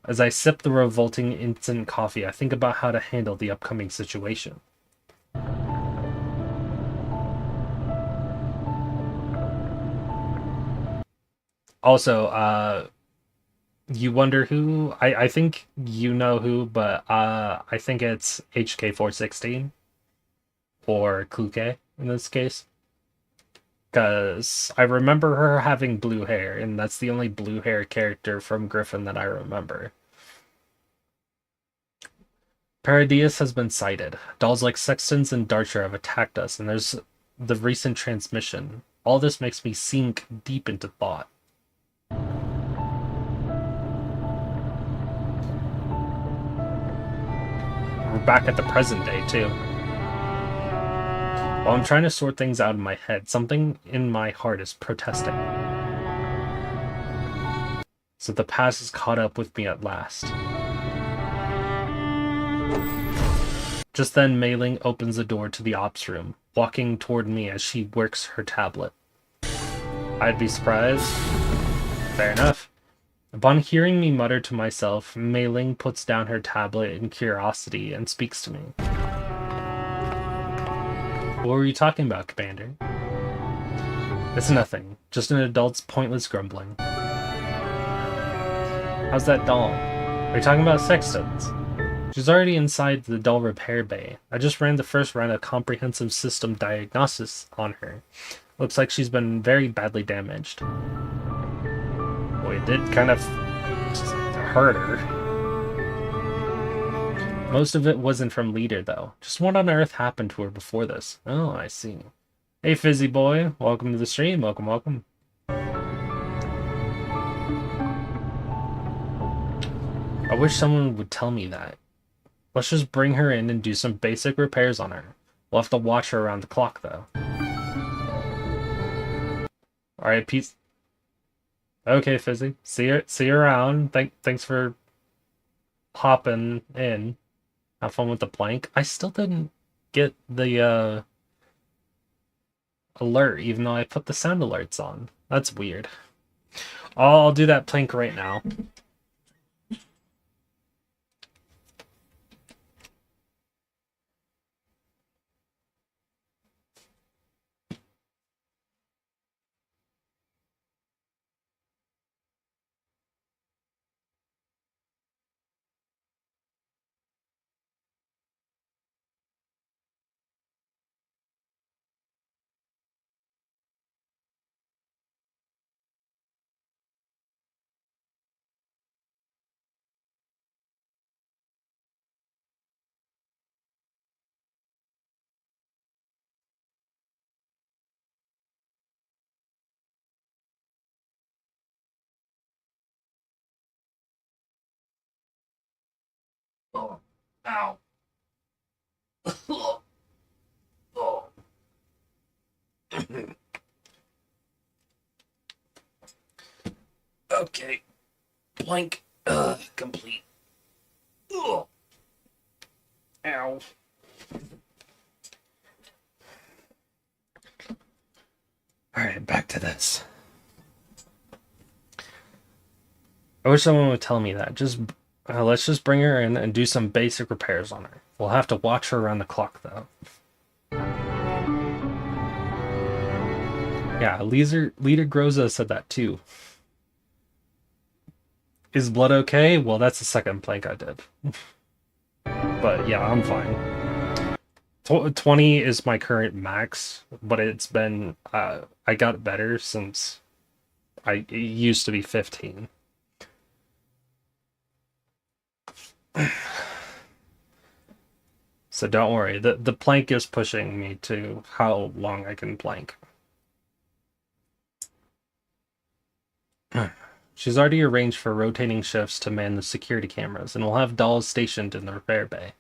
As I sip the revolting instant coffee, I think about how to handle the upcoming situation. Also, you wonder who? I think you know who, but I think it's HK416 or Kluke in this case. Because I remember her having blue hair, and that's the only blue hair character from Griffin that I remember. Paradius has been sighted. Dolls like Sextons and Darcher have attacked us, and there's the recent transmission. All this makes me sink deep into thought. We're back at the present day, too. While I'm trying to sort things out in my head, something in my heart is protesting. So the past has caught up with me at last. Just then, Mei Ling opens the door to the ops room, walking toward me as she works her tablet. I'd be surprised. Fair enough. Upon hearing me mutter to myself, Mei Ling puts down her tablet in curiosity and speaks to me. What were you talking about, Commander? It's nothing. Just an adult's pointless grumbling. How's that doll? Are you talking about Sextons? She's already inside the doll repair bay. I just ran the first round of comprehensive system diagnosis on her. Looks like she's been very badly damaged. Boy, it did kind of hurt her. Most of it wasn't from Leader, though. Just what on earth happened to her before this? Oh, I see. Hey, Fizzy Boy. Welcome to the stream. Welcome, welcome. I wish someone would tell me that. Let's just bring her in and do some basic repairs on her. We'll have to watch her around the clock, though. Alright, peace. Okay, Fizzy. See you around. Thanks for hopping in. Have fun with the plank. I still didn't get the alert, even though I put the sound alerts on. That's weird. I'll do that plank right now. Oh, ow. Oh. Okay. Blank. Complete. Ugh. Ow. Alright, back to this. I wish someone would tell me that. Let's just bring her in and do some basic repairs on her. We'll have to watch her around the clock, though. Yeah, Leader Groza said that too. Is blood okay? Well, that's the second plank I did. But yeah, I'm fine. 20 is my current max, but it's been, I got better since it used to be 15. So don't worry, the plank is pushing me to how long I can plank. She's already arranged for rotating shifts to man the security cameras, and we'll have dolls stationed in the repair bay.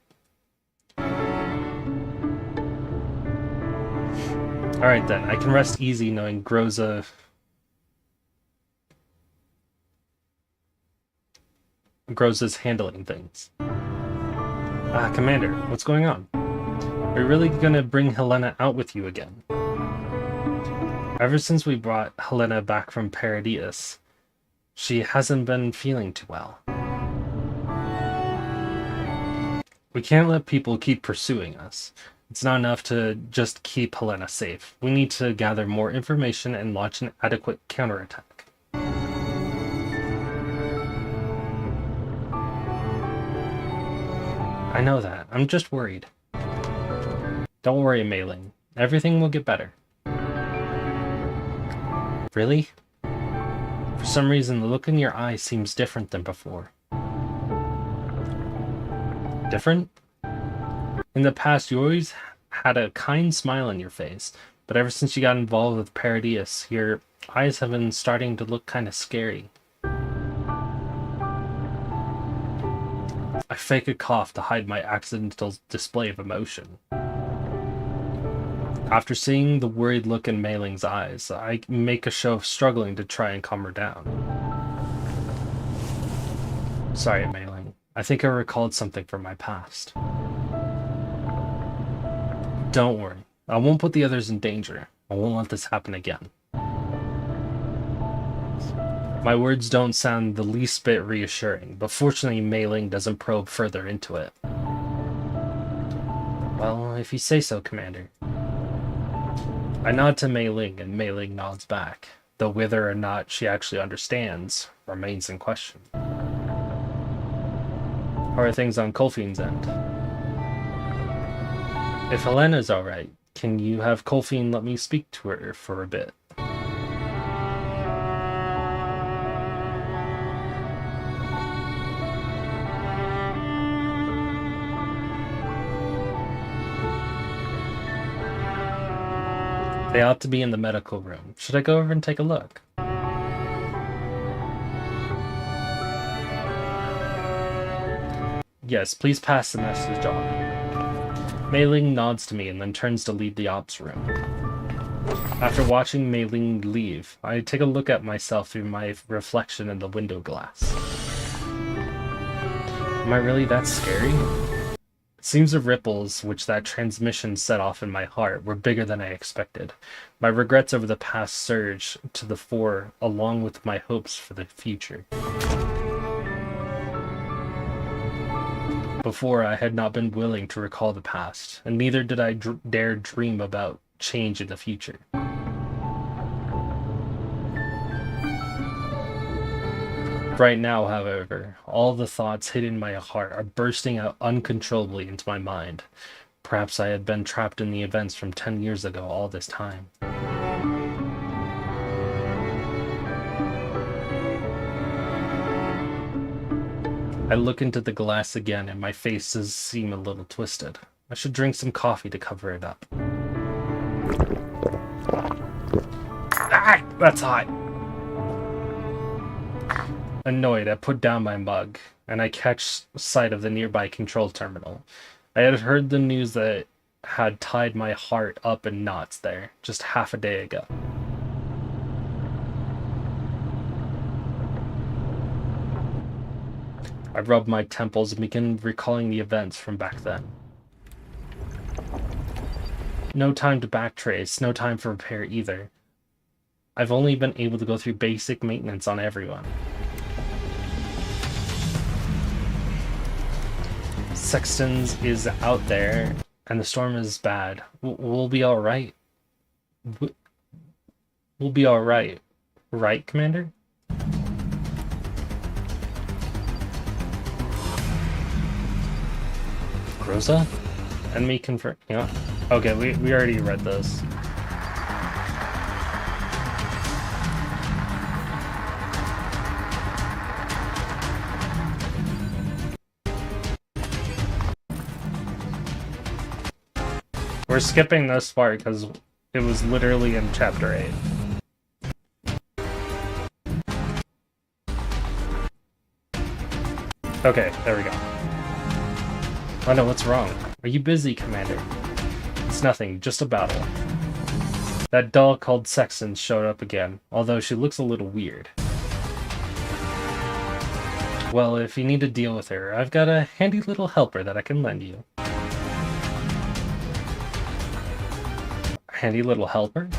Alright then, I can rest easy knowing Groza's handling things. Commander, what's going on? Are you really gonna bring Helena out with you again? Ever since we brought Helena back from Paradius, she hasn't been feeling too well. We can't let people keep pursuing us. It's not enough to just keep Helena safe. We need to gather more information and launch an adequate counterattack. I know that. I'm just worried. Don't worry, Mei Ling. Everything will get better. Really? For some reason, the look in your eyes seems different than before. Different? In the past, you always had a kind smile on your face, but ever since you got involved with Paradius, your eyes have been starting to look kind of scary. I fake a cough to hide my accidental display of emotion. After seeing the worried look in Mei Ling's eyes, I make a show of struggling to try and calm her down. Sorry, Mei Ling. I think I recalled something from my past. Don't worry. I won't put the others in danger. I won't let this happen again. My words don't sound the least bit reassuring, but fortunately Mei Ling doesn't probe further into it. Well, if you say so, Commander. I nod to Mei Ling, and Mei Ling nods back, though whether or not she actually understands remains in question. How are things on Colfine's end? If Helena's alright, can you have Colfine let me speak to her for a bit? They ought to be in the medical room. Should I go over and take a look? Yes, please pass the message on. Mei Ling nods to me and then turns to leave the ops room. After watching Mei Ling leave, I take a look at myself through my reflection in the window glass. Am I really that scary? It seems the ripples which that transmission set off in my heart were bigger than I expected. My regrets over the past surged to the fore, along with my hopes for the future. Before, I had not been willing to recall the past, and neither did I dare dream about change in the future. Right now, however, all the thoughts hidden in my heart are bursting out uncontrollably into my mind. Perhaps I had been trapped in the events from 10 years ago all this time. I look into the glass again and my face does seem a little twisted. I should drink some coffee to cover it up. Ah, that's hot! Annoyed, I put down my mug. and I catch sight of the nearby control terminal. I had heard the news that had tied my heart up in knots there just half a day ago. I rub my temples and begin recalling the events from back then. No time to backtrace, no time for repair either. I've only been able to go through basic maintenance on everyone. Sextons is out there, and the storm is bad. We'll be alright. We'll be alright. Right, Commander? Rosa? Enemy confirm. Yeah. Okay, we already read this. We're skipping this part because it was literally in chapter 8. Okay, there we go. Oh no, what's wrong? Are you busy, Commander? It's nothing, just a battle. That doll called Sexton showed up again, although she looks a little weird. Well, if you need to deal with her, I've got a handy little helper that I can lend you. Handy little helper?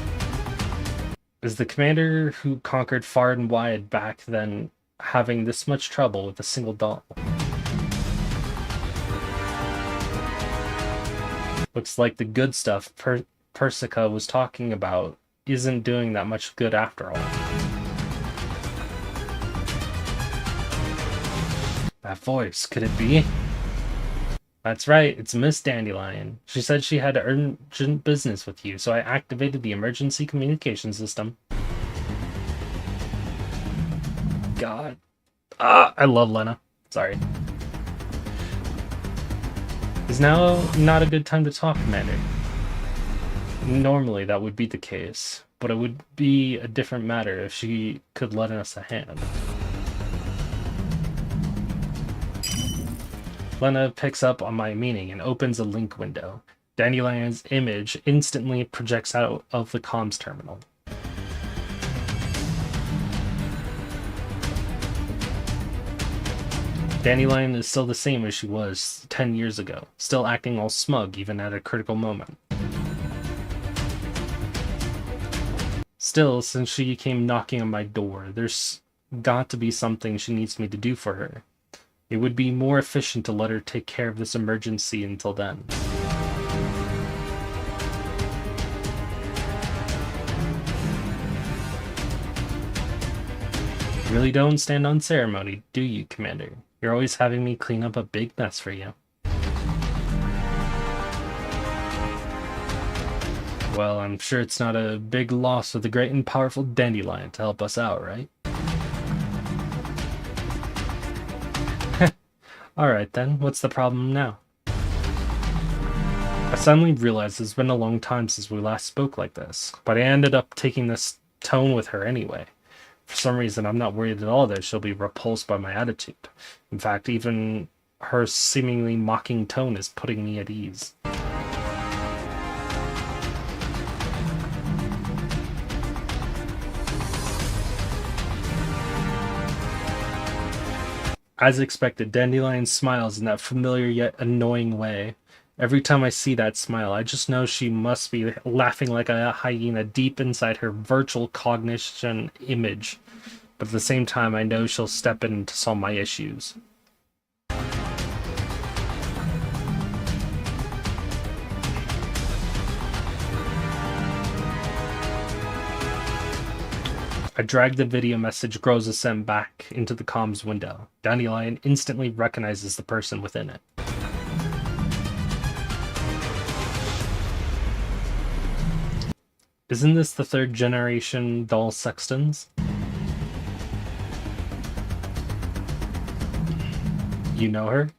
Is the commander who conquered far and wide back then having this much trouble with a single doll? Looks like the good stuff Persica was talking about isn't doing that much good after all. That voice, could it be? That's right, it's Miss Dandelion. She said she had urgent business with you, so I activated the emergency communication system. God. I love Lena. Sorry. Is now not a good time to talk, Commander? Normally that would be the case, but it would be a different matter if she could lend us a hand. Lena picks up on my meaning and opens a link window. Dandelion's image instantly projects out of the comms terminal. Dandelion is still the same as she was 10 years ago, still acting all smug even at a critical moment. Still, since she came knocking on my door, there's got to be something she needs me to do for her. It would be more efficient to let her take care of this emergency until then. You really don't stand on ceremony, do you, Commander? You're always having me clean up a big mess for you. Well, I'm sure it's not a big loss for the great and powerful Dandelion to help us out, right? Alright then, what's the problem now? I suddenly realized it's been a long time since we last spoke like this, but I ended up taking this tone with her anyway. For some reason, I'm not worried at all that she'll be repulsed by my attitude. In fact, even her seemingly mocking tone is putting me at ease. As expected, Dandelion smiles in that familiar yet annoying way. Every time I see that smile, I just know she must be laughing like a hyena deep inside her virtual cognition image. But at the same time, I know she'll step in to solve my issues. I drag the video message Groza sent back into the comms window. Dandelion instantly recognizes the person within it. Isn't this the third generation doll Sextons? You know her?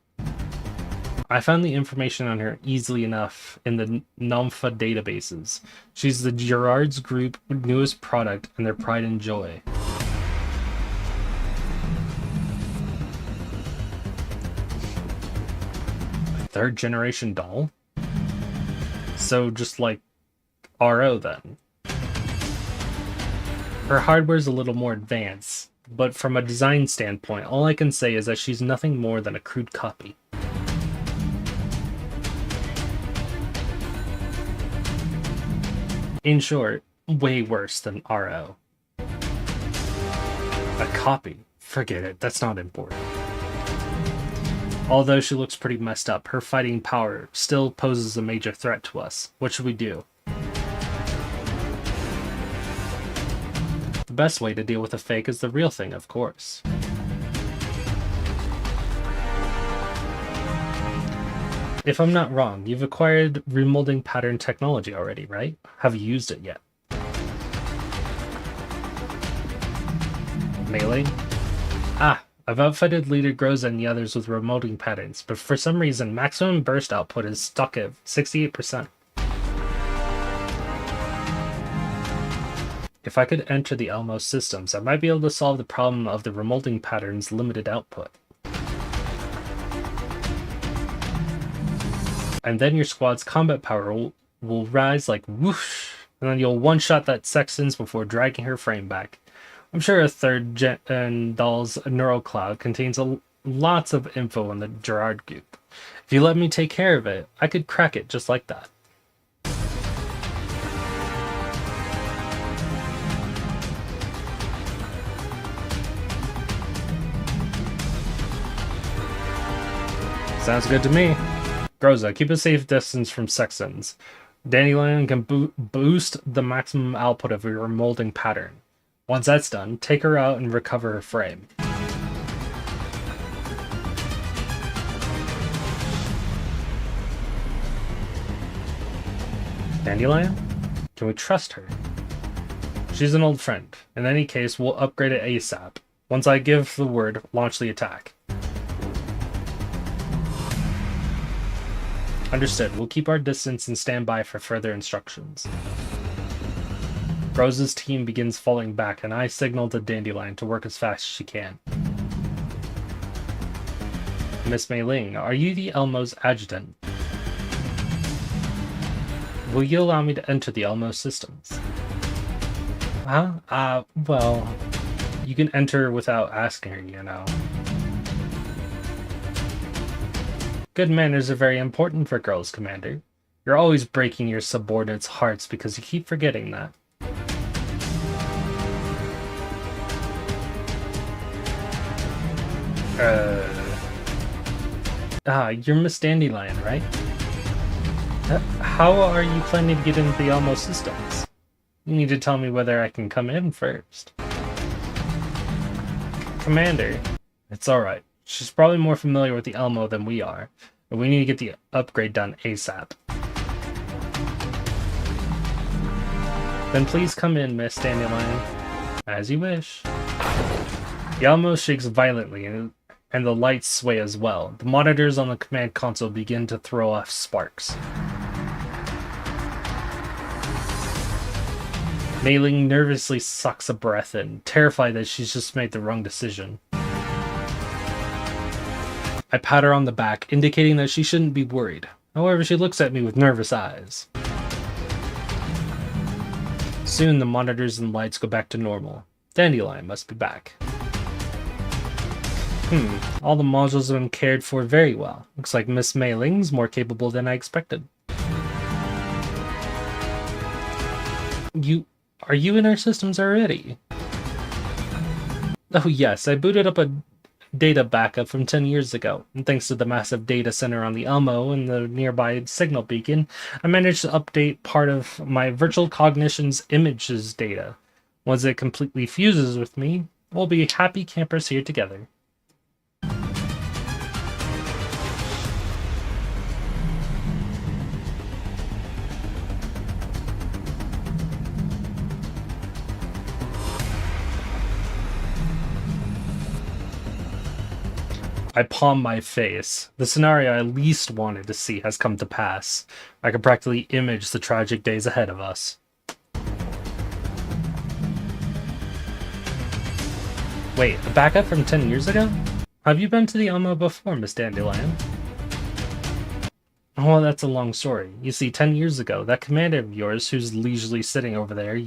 I found the information on her easily enough in the NOMFA databases. She's the Gerard's Group newest product and their pride and joy. third generation doll? So just like RO then. Her hardware's a little more advanced, but from a design standpoint, all I can say is that she's nothing more than a crude copy. In short, way worse than RO. A copy? Forget it, that's not important. Although she looks pretty messed up, her fighting power still poses a major threat to us. What should we do? The best way to deal with a fake is the real thing, of course. If I'm not wrong, you've acquired remolding pattern technology already, right? Have you used it yet? Melee? Ah, I've outfitted Leader Groza and the others with remolding patterns, but for some reason, maximum burst output is stuck at 68%. If I could enter the Elmo systems, I might be able to solve the problem of the remolding pattern's limited output. And then your squad's combat power will rise like whoosh, and then you'll one-shot that Sexton's before dragging her frame back. I'm sure a third gen doll's neural cloud contains lots of info on the Gerard goop. If you let me take care of it, I could crack it just like that. Sounds good to me. Groza, keep a safe distance from Sextons. Dandelion can boost the maximum output of your molding pattern. Once that's done, take her out and recover her frame. Dandelion? Can we trust her? She's an old friend. In any case, we'll upgrade it ASAP. Once I give the word, launch the attack. Understood. We'll keep our distance and stand by for further instructions. Rose's team begins falling back, and I signal to Dandelion to work as fast as she can. Miss Mei Ling, are you the Elmo's adjutant? Will you allow me to enter the Elmo systems? Huh? Well, you can enter without asking her, you know. Good manners are very important for girls, Commander. You're always breaking your subordinates' hearts because you keep forgetting that. You're Miss Dandelion, right? How are you planning to get into the Elmo systems? You need to tell me whether I can come in first. Commander, it's alright. She's probably more familiar with the Elmo than we are, but we need to get the upgrade done ASAP. Then please come in, Miss Dandelion. As you wish. The Elmo shakes violently, and the lights sway as well. The monitors on the command console begin to throw off sparks. Mei Ling nervously sucks a breath in, terrified that she's just made the wrong decision. I pat her on the back, indicating that she shouldn't be worried. However, she looks at me with nervous eyes. Soon, the monitors and lights go back to normal. Dandelion must be back. All the modules have been cared for very well. Looks like Miss Mei Ling's more capable than I expected. Are you in our systems already? Oh yes, I booted up a data backup from 10 years ago, and thanks to the massive data center on the Elmo and the nearby signal beacon, I managed to update part of my virtual cognition's images data. Once it completely fuses with me, we'll be happy campers here together. I palm my face. The scenario I least wanted to see has come to pass. I can practically image the tragic days ahead of us. Wait, a backup from 10 years ago? Have you been to the Elmo before, Miss Dandelion? Well, that's a long story. You see, 10 years ago, that commander of yours, who's leisurely sitting over there,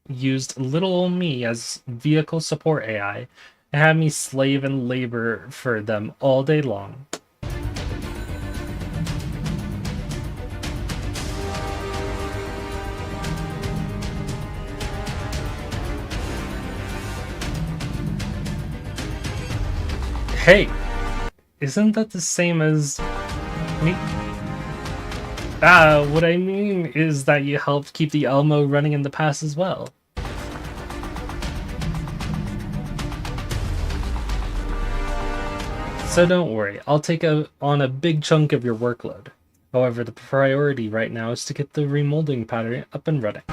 used little old me as vehicle support AI and had me slave and labor for them all day long. Hey, isn't that the same as me? What I mean is that you helped keep the Elmo running in the past as well. So don't worry, I'll take on a big chunk of your workload. However, the priority right now is to get the remolding pattern up and running.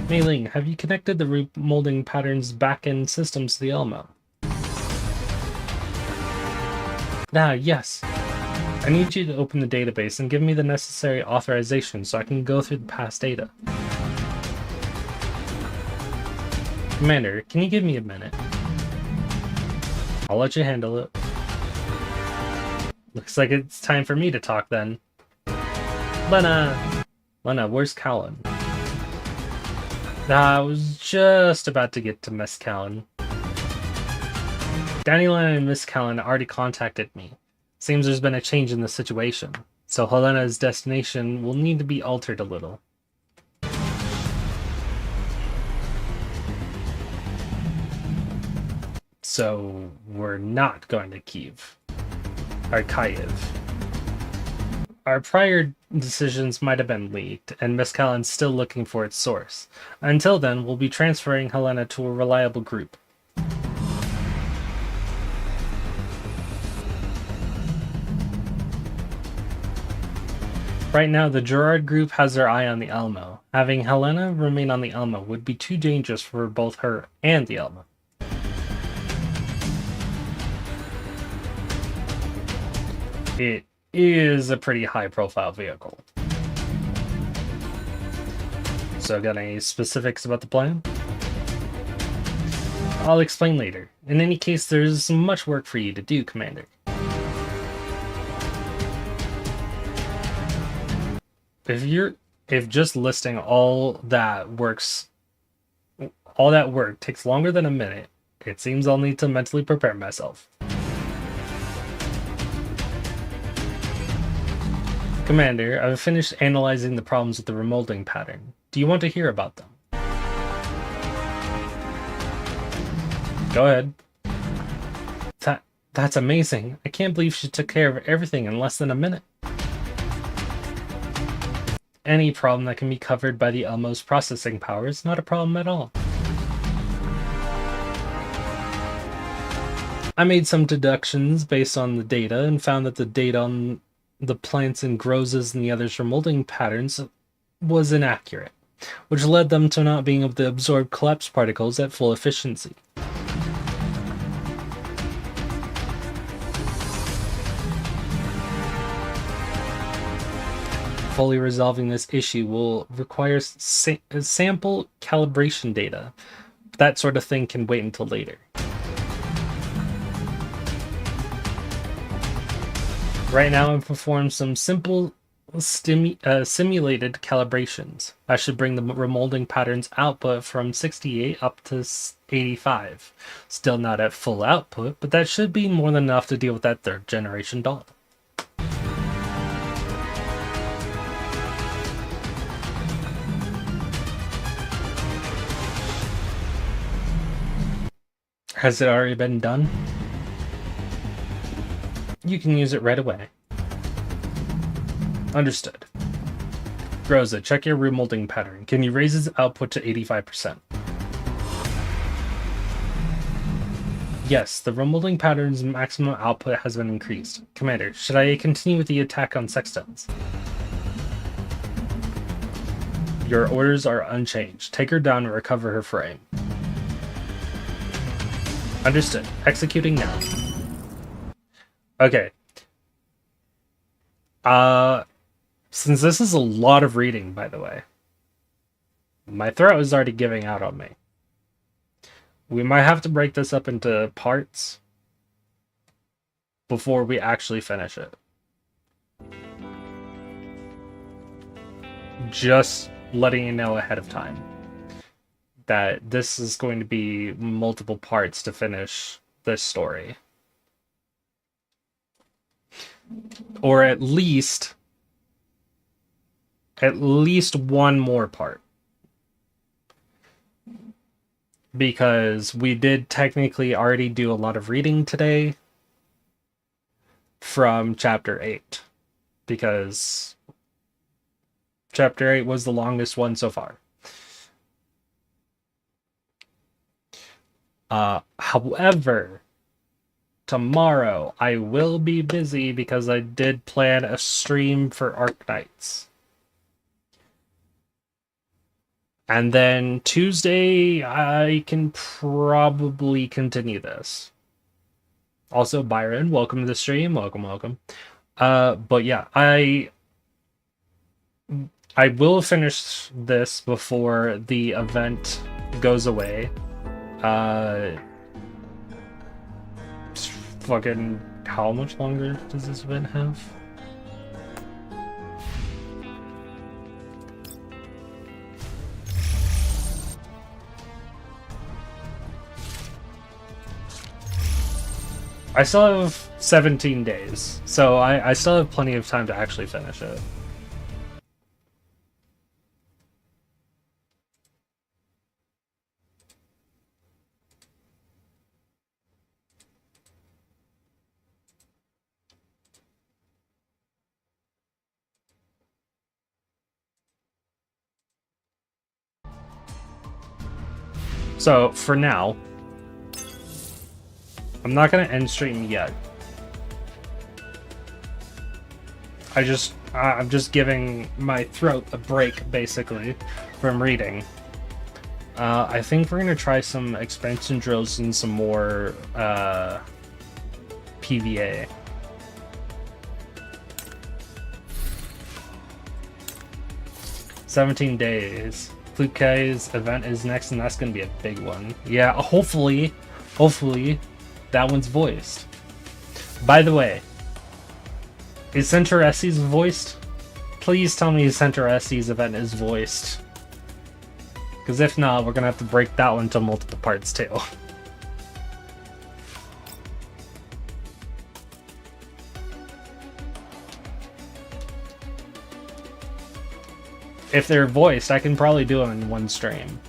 Mei Ling, have you connected the remolding pattern's back-end systems to the Elmo? Yes. I need you to open the database and give me the necessary authorization so I can go through the past data. Commander, can you give me a minute? I'll let you handle it. Looks like it's time for me to talk then. Lena, where's Callan? I was just about to get to Miss Callan. Dandelion and Miss Callan already contacted me. Seems there's been a change in the situation, so Helena's destination will need to be altered a little. So we're not going to Kiev. Or Kyiv. Our prior decisions might have been leaked, and Miss Callan's still looking for its source. Until then, we'll be transferring Helena to a reliable group. Right now, the Gerard group has their eye on the Elmo. Having Helena remain on the Elmo would be too dangerous for both her and the Elmo. It is a pretty high-profile vehicle. So got any specifics about the plan? I'll explain later. In any case, there's much work for you to do, Commander. If just listing all that work takes longer than a minute, it seems I'll need to mentally prepare myself. Commander, I've finished analyzing the problems with the remolding pattern. Do you want to hear about them? Go ahead. That's amazing. I can't believe she took care of everything in less than a minute. Any problem that can be covered by the Elmo's processing power is not a problem at all. I made some deductions based on the data and found that the data on the plants and Groz's and the others' remolding patterns was inaccurate, which led them to not being able to absorb collapse particles at full efficiency. Fully resolving this issue will require sample calibration data. That sort of thing can wait until later. Right now I've performed some simple simulated calibrations. I should bring the remolding pattern's output from 68 up to 85. Still not at full output, but that should be more than enough to deal with that third generation doll. Has it already been done? You can use it right away. Understood. Groza, check your remolding pattern. Can you raise its output to 85%? Yes, the remolding pattern's maximum output has been increased. Commander, should I continue with the attack on Sextones? Your orders are unchanged. Take her down and recover her frame. Understood. Executing now. Okay. Since this is a lot of reading, by the way, my throat is already giving out on me. We might have to break this up into parts. before we actually finish it. Just letting you know ahead of time that this is going to be multiple parts to finish this story. Or at least one more part. Because we did technically already do a lot of reading today from chapter 8. Because chapter 8 was the longest one so far. However, tomorrow I will be busy because I did plan a stream for Arknights. And then Tuesday I can probably continue this. Also, Byron, welcome to the stream. Welcome. But yeah, I will finish this before the event goes away. Fucking, how much longer does this event have? I still have 17 days, so I still have plenty of time to actually finish it. So, for now, I'm not going to end stream yet. I'm just giving my throat a break, basically, from reading. I think we're going to try some expansion drills and some more PVA. "17 days. Fluke's event is next, and that's going to be a big one." Yeah, hopefully, that one's voiced. By the way, is Centauresci's voiced? Please tell me Centauresci's event is voiced. Because if not, we're going to have to break that one into multiple parts too. If they're voiced, I can probably do them in one stream.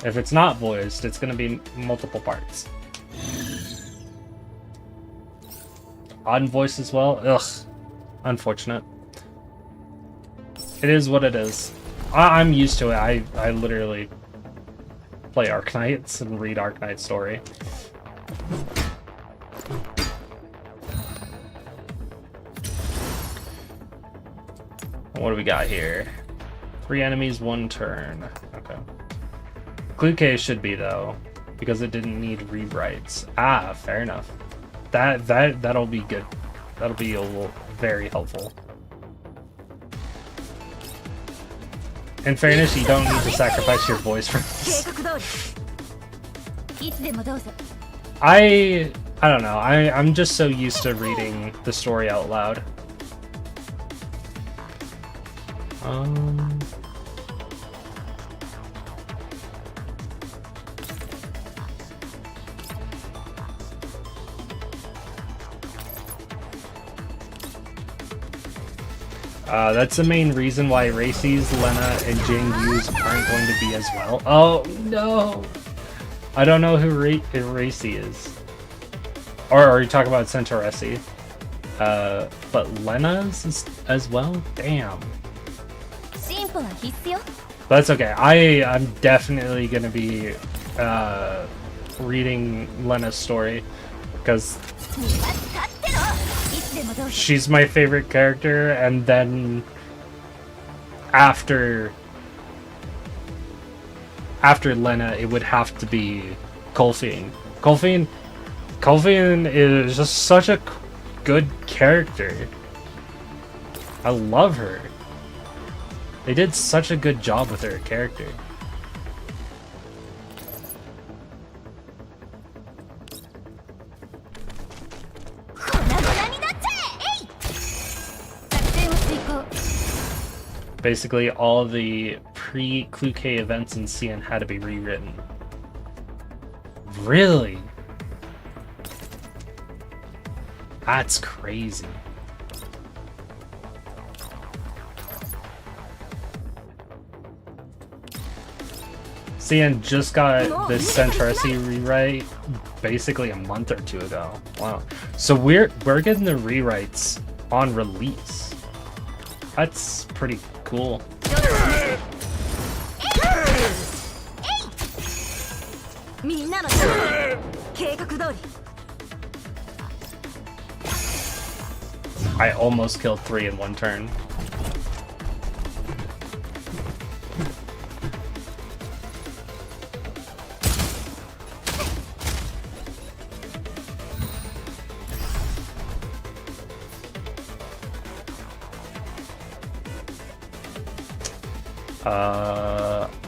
If it's not voiced, it's going to be multiple parts. Unvoiced as well? Ugh. Unfortunate. It is what it is. I'm used to it. I literally play Arknights and read Arknight's story. What do we got here? 3 enemies, 1 turn. Okay. Fluke should be, though, because it didn't need rewrites. Ah, fair enough. That'll be good. That'll be very helpful. In fairness, you don't need to sacrifice your voice for this. I don't know. I'm just so used to reading the story out loud. That's the main reason why Racy's, Lena, and Jing Yu's aren't going to be as well. Oh, no! I don't know who Racy is. Or are you talking about Centauresci? But Lena's as well? Damn. That's okay. I'm definitely gonna be reading Lena's story because she's my favorite character, and then after Lena, it would have to be Colfian. Colfian is just such a good character. I love her. They did such a good job with her character. Basically, all the pre-Clue K events in CN had to be rewritten. Really? That's crazy. CN just got this Centresi rewrite basically a month or two ago. Wow. So we're getting the rewrites on release. That's pretty cool. I almost killed 3 in one turn.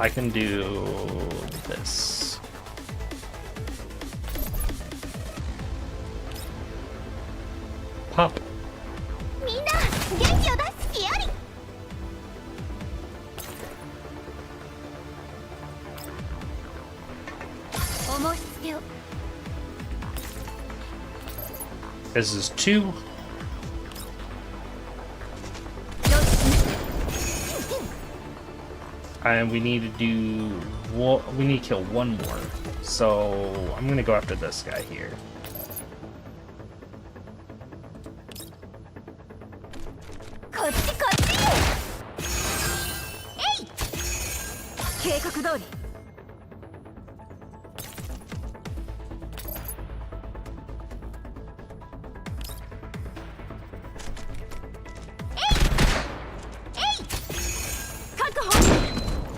I can do this. Pop. This is 2. And we need to do... we need to kill 1 more. So I'm gonna go after this guy here.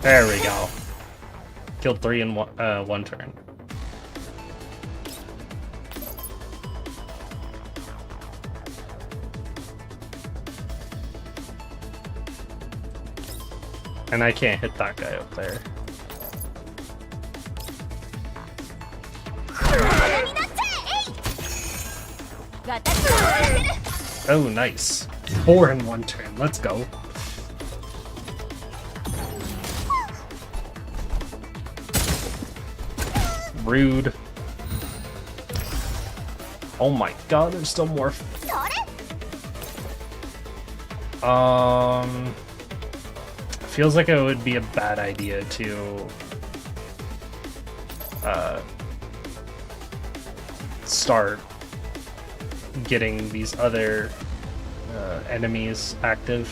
There we go. Killed 3 in one turn. And I can't hit that guy up there. Oh, nice. 4 in one turn. Let's go. Rude. Oh my god, there's still more. Feels like it would be a bad idea to start getting these other enemies active.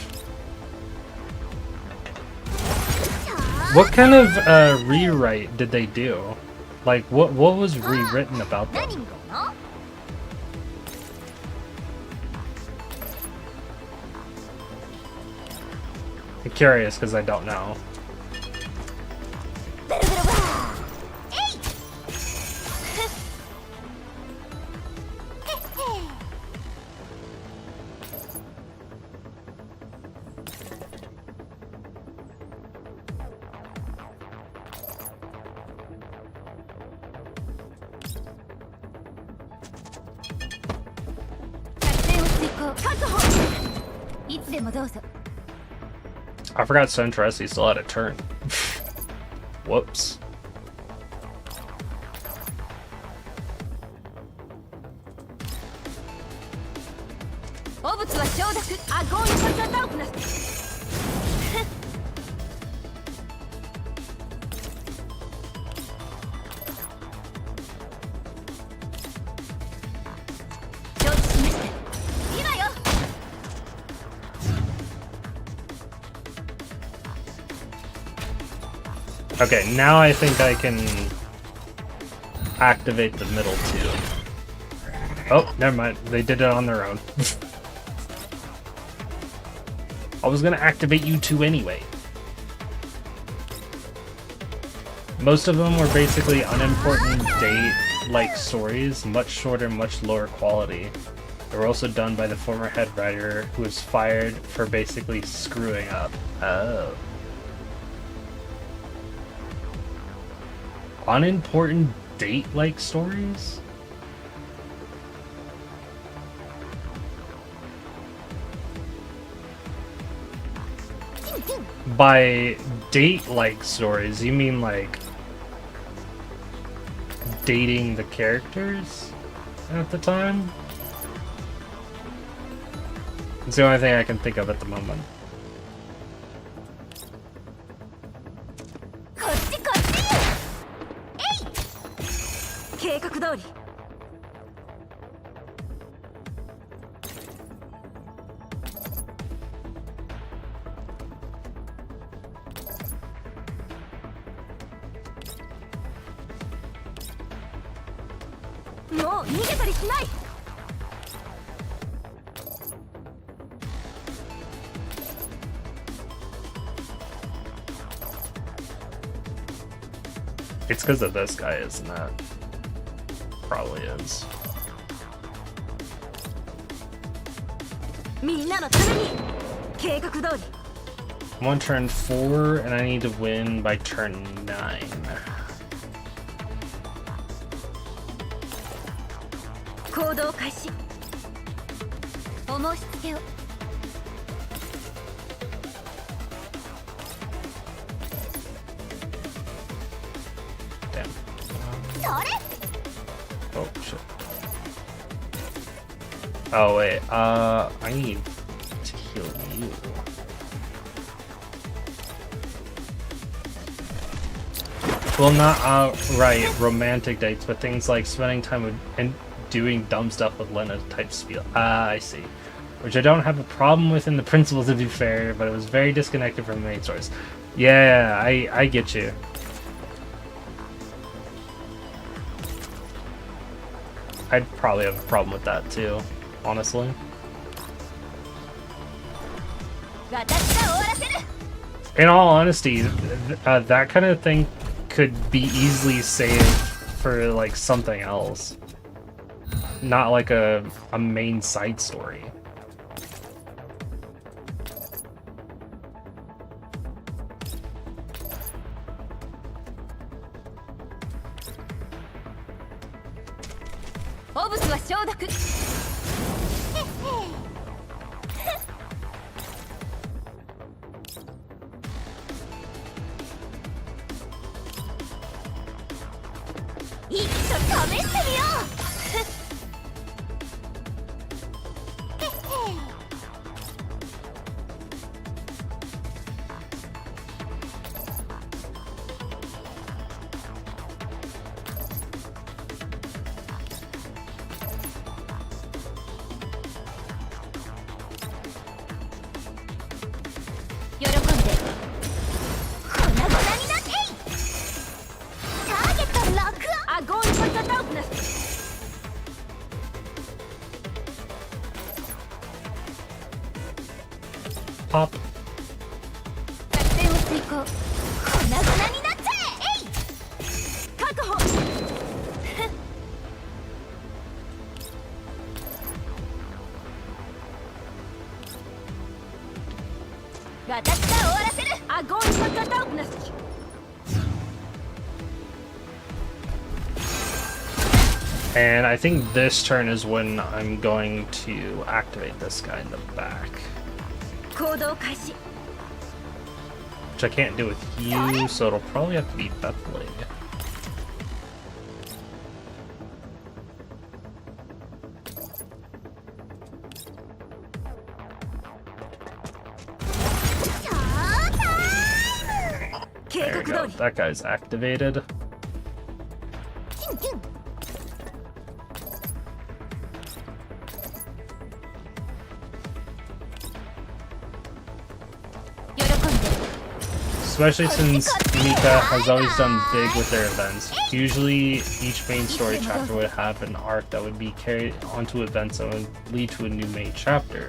What kind of rewrite did they do? Like, what was rewritten about them? I'm curious because I don't know. I forgot Centresi still had a turn. Whoops. Okay, now I think I can activate the middle 2. Oh, never mind. They did it on their own. I was gonna activate you 2 anyway. Most of them were basically unimportant date-like stories, much shorter, much lower quality. They were also done by the former head writer, who was fired for basically screwing up. Oh. Unimportant date-like stories? by date-like stories, you mean like dating the characters at the time? It's the only thing I can think of at the moment. こっちこっち。計画通り。もう逃げたりしない。It's because of this guy, isn't it? Probably is. みんなのために計画通り。 I'm on turn 4, and I need to win by turn 9. 行動開始。お申し付けを。 Damn. それ。 Oh, shit. Oh, wait. I need to heal you. Well, not outright romantic dates, but things like spending time with and doing dumb stuff with Lena type spiel. Ah, I see. Which I don't have a problem with in the principle, to be fair, but it was very disconnected from the main source. Yeah, I get you. I'd probably have a problem with that too, honestly. 私が終わらせる。 In all honesty, that kind of thing could be easily saved for like something else. Not like a main side story. Pop. 作戦を遂行。粉々になっちゃえ。えい。確保。私が終わらせる。Огонь по готовности. And I think this turn is when I'm going to activate this guy in the back. 行動開始。 Which I can't do with you, so it'll probably have to be Bethlehem. There we go. That guy's activated. Especially since Mika has always done big with their events. Usually, each main story chapter would have an arc that would be carried onto events that would lead to a new main chapter.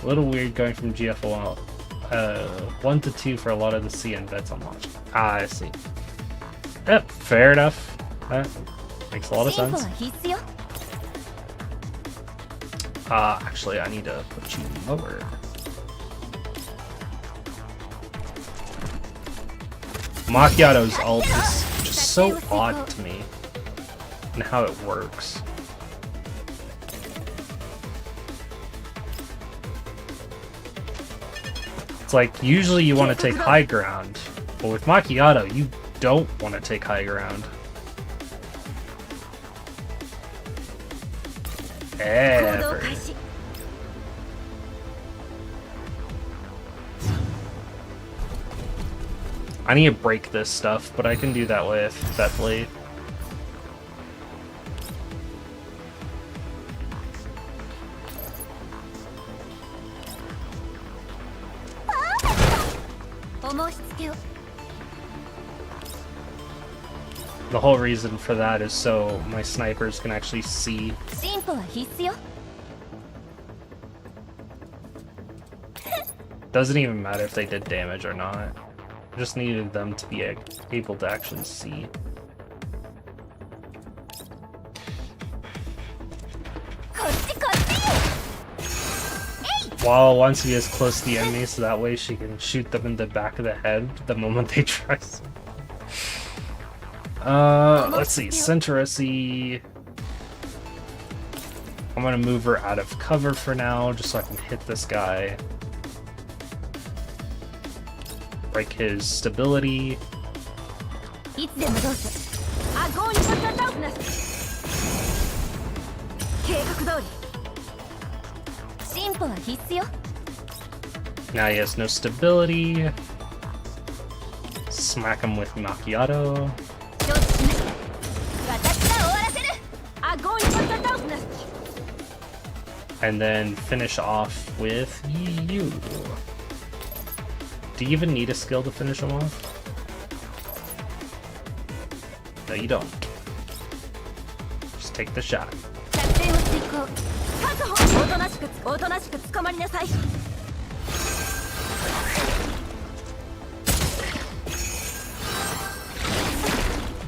A little weird going from GFL 1 to 2 for a lot of the CN events on launch. Ah, I see. Yep, fair enough. That makes a lot of sense. Actually, I need to put you lower. Macchiato's ult is just so odd to me and how it works. It's like, usually you want to take high ground, but with Macchiato, you don't want to take high ground. Ever. I need to break this stuff, but I can do that with that blade. The whole reason for that is so my snipers can actually see. Doesn't even matter if they did damage or not. I just needed them to be able to actually see. While once he is close to the enemy, so that way she can shoot them in the back of the head the moment they try. Let's see, Centaurus-y. I'm gonna move her out of cover for now, just so I can hit this guy. Break his stability. Now he has no stability. Smack him with Macchiato. And then finish off with you. Do you even need a skill to finish him off? No, you don't. Just take the shot.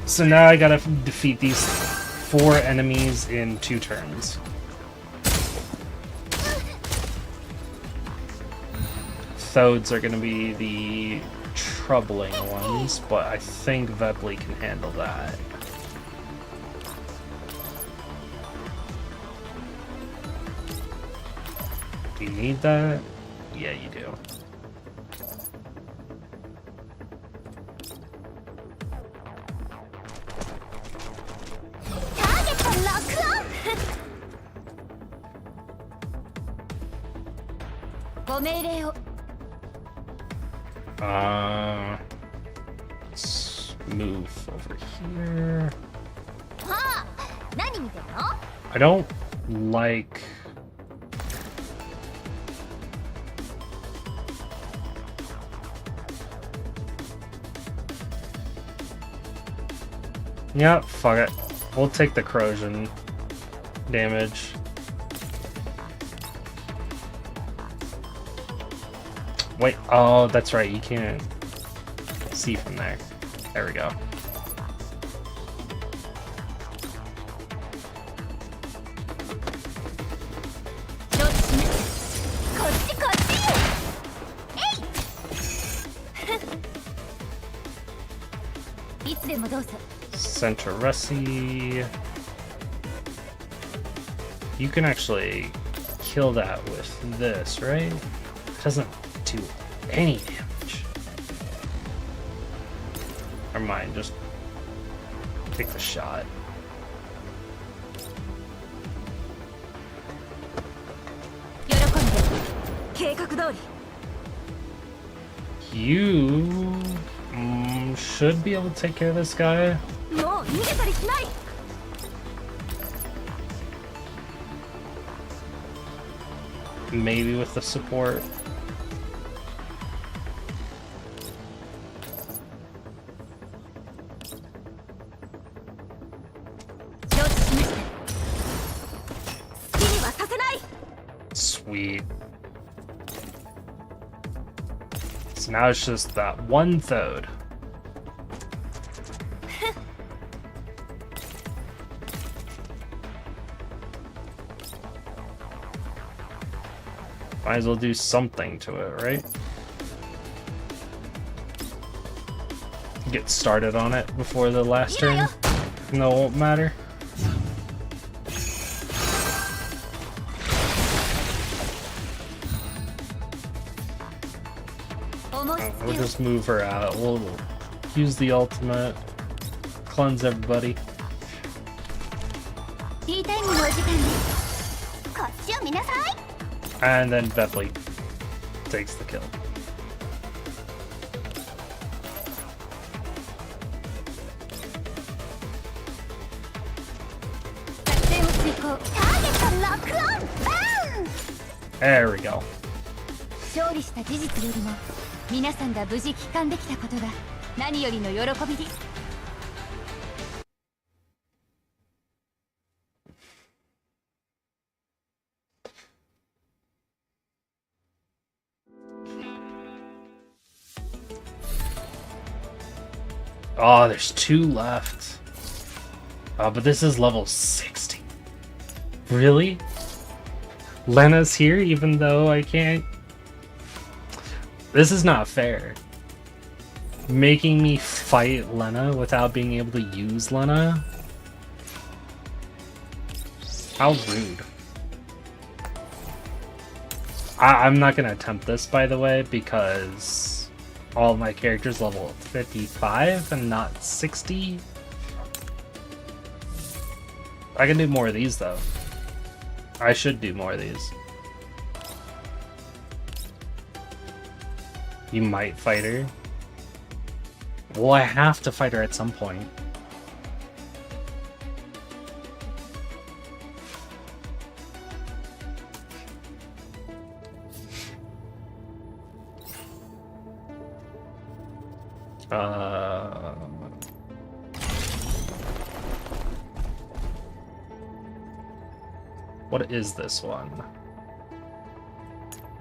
So now I gotta defeat these 4 enemies in 2 turns. Thodes are gonna be the troubling ones, but I think Vepley can handle that. Do you need that? Yeah, you do. Let's move over here. I don't like... Yeah, fuck it. We'll take the corrosion damage. Wait, oh, that's right, you can't see from there. There we go. Centaurus-y. You can actually kill that with this, right? It doesn't do any damage. Never mind, just take the shot. You should be able to take care of this guy. Maybe with the support. Sweet. So now it's just that one Thode. Might as well do something to it, right? Get started on it before the last turn. No, it won't matter. just move her out. We'll use the ultimate. Cleanse everybody. ティータイムのお時間ですこっちを見なさい And then Bepley takes the kill. 作戦を遂行ターゲットロックオンバーン There we go. 勝利した事実よりも皆さんが無事帰還できたことが何よりの喜びです。 Oh, there's 2 left. But this is level 60. Really? Lena's here even though I can't... This is not fair. Making me fight Lena without being able to use Lena? How rude. I'm not gonna attempt this, by the way, because all my characters level 55 and not 60. I can do more of these, though. I should do more of these. You might fight her. Well, I have to fight her at some point. What is this one?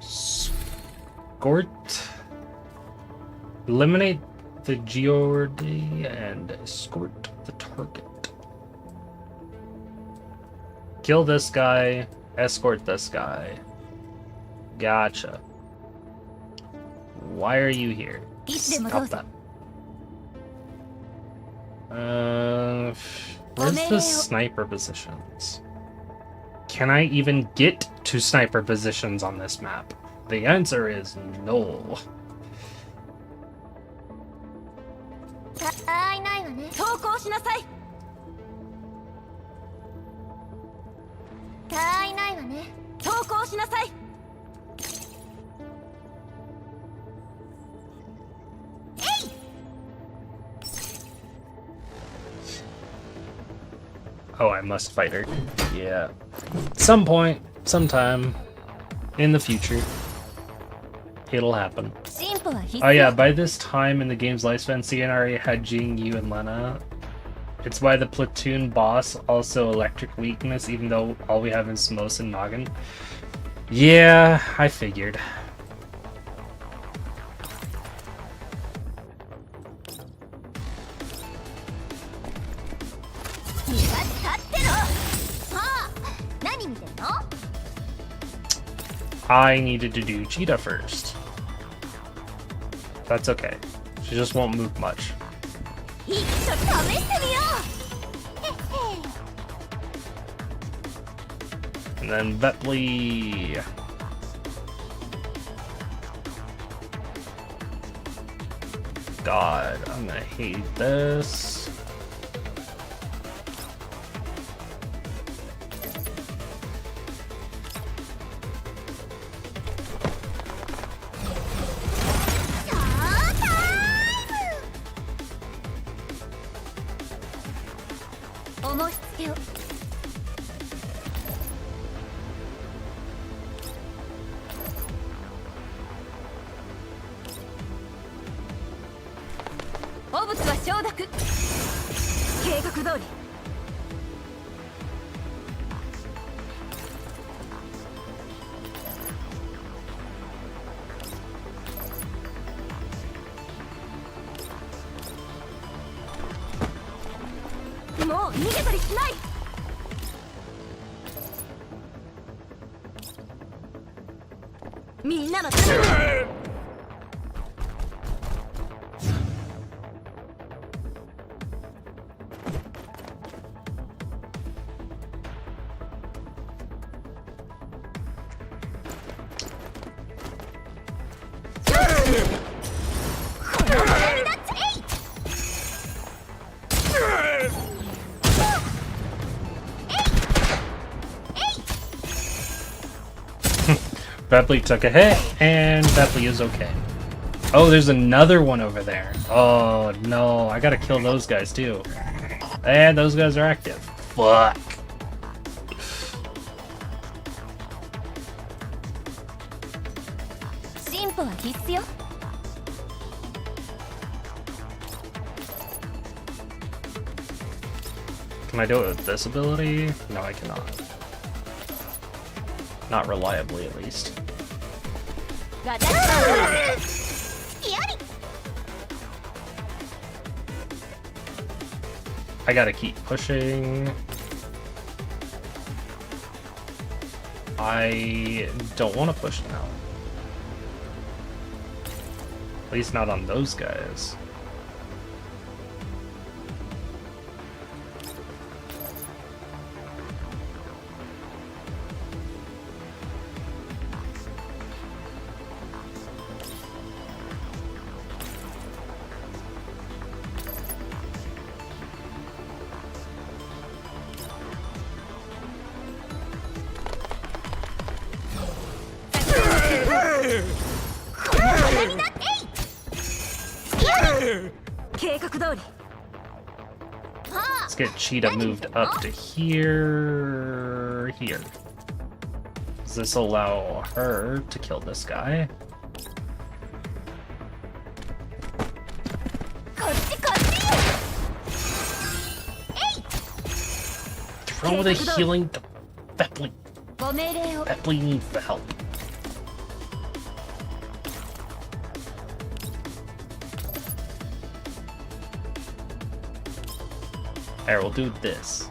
Escort. Eliminate the Geordie and escort the target. Kill this guy, escort this guy. Gotcha. Why are you here? Stop that. Where's the sniper positions? Can I even get to sniper positions on this map? The answer is no. いないわね投降しなさい。いないわね投降しなさい。 Oh, I must fight her. Yeah. Some point, sometime, in the future, it'll happen. 進歩は必須。 Oh yeah, by this time in the game's lifespan, CN already had Jing, Yu, and Lena. It's why the platoon boss also electric weakness, even though all we have is Mos and Noggin. Yeah, I figured. I needed to do Cheetah first. That's okay. She just won't move much. And then Betley. God, I'm gonna hate this. Bepley took a hit, and Bepley is okay. Oh, there's another one over there. Oh, no. I gotta kill those guys, too. And those guys are active. Fuck. Can I do it with this ability? No, I cannot. Not reliably, at least. I gotta keep pushing. I don't want to push now. At least not on those guys. Let's get Cheetah moved up to here. Does this allow her to kill this guy? Throw the healing to Bepley. Bepley needs the help. Alright, we'll do this.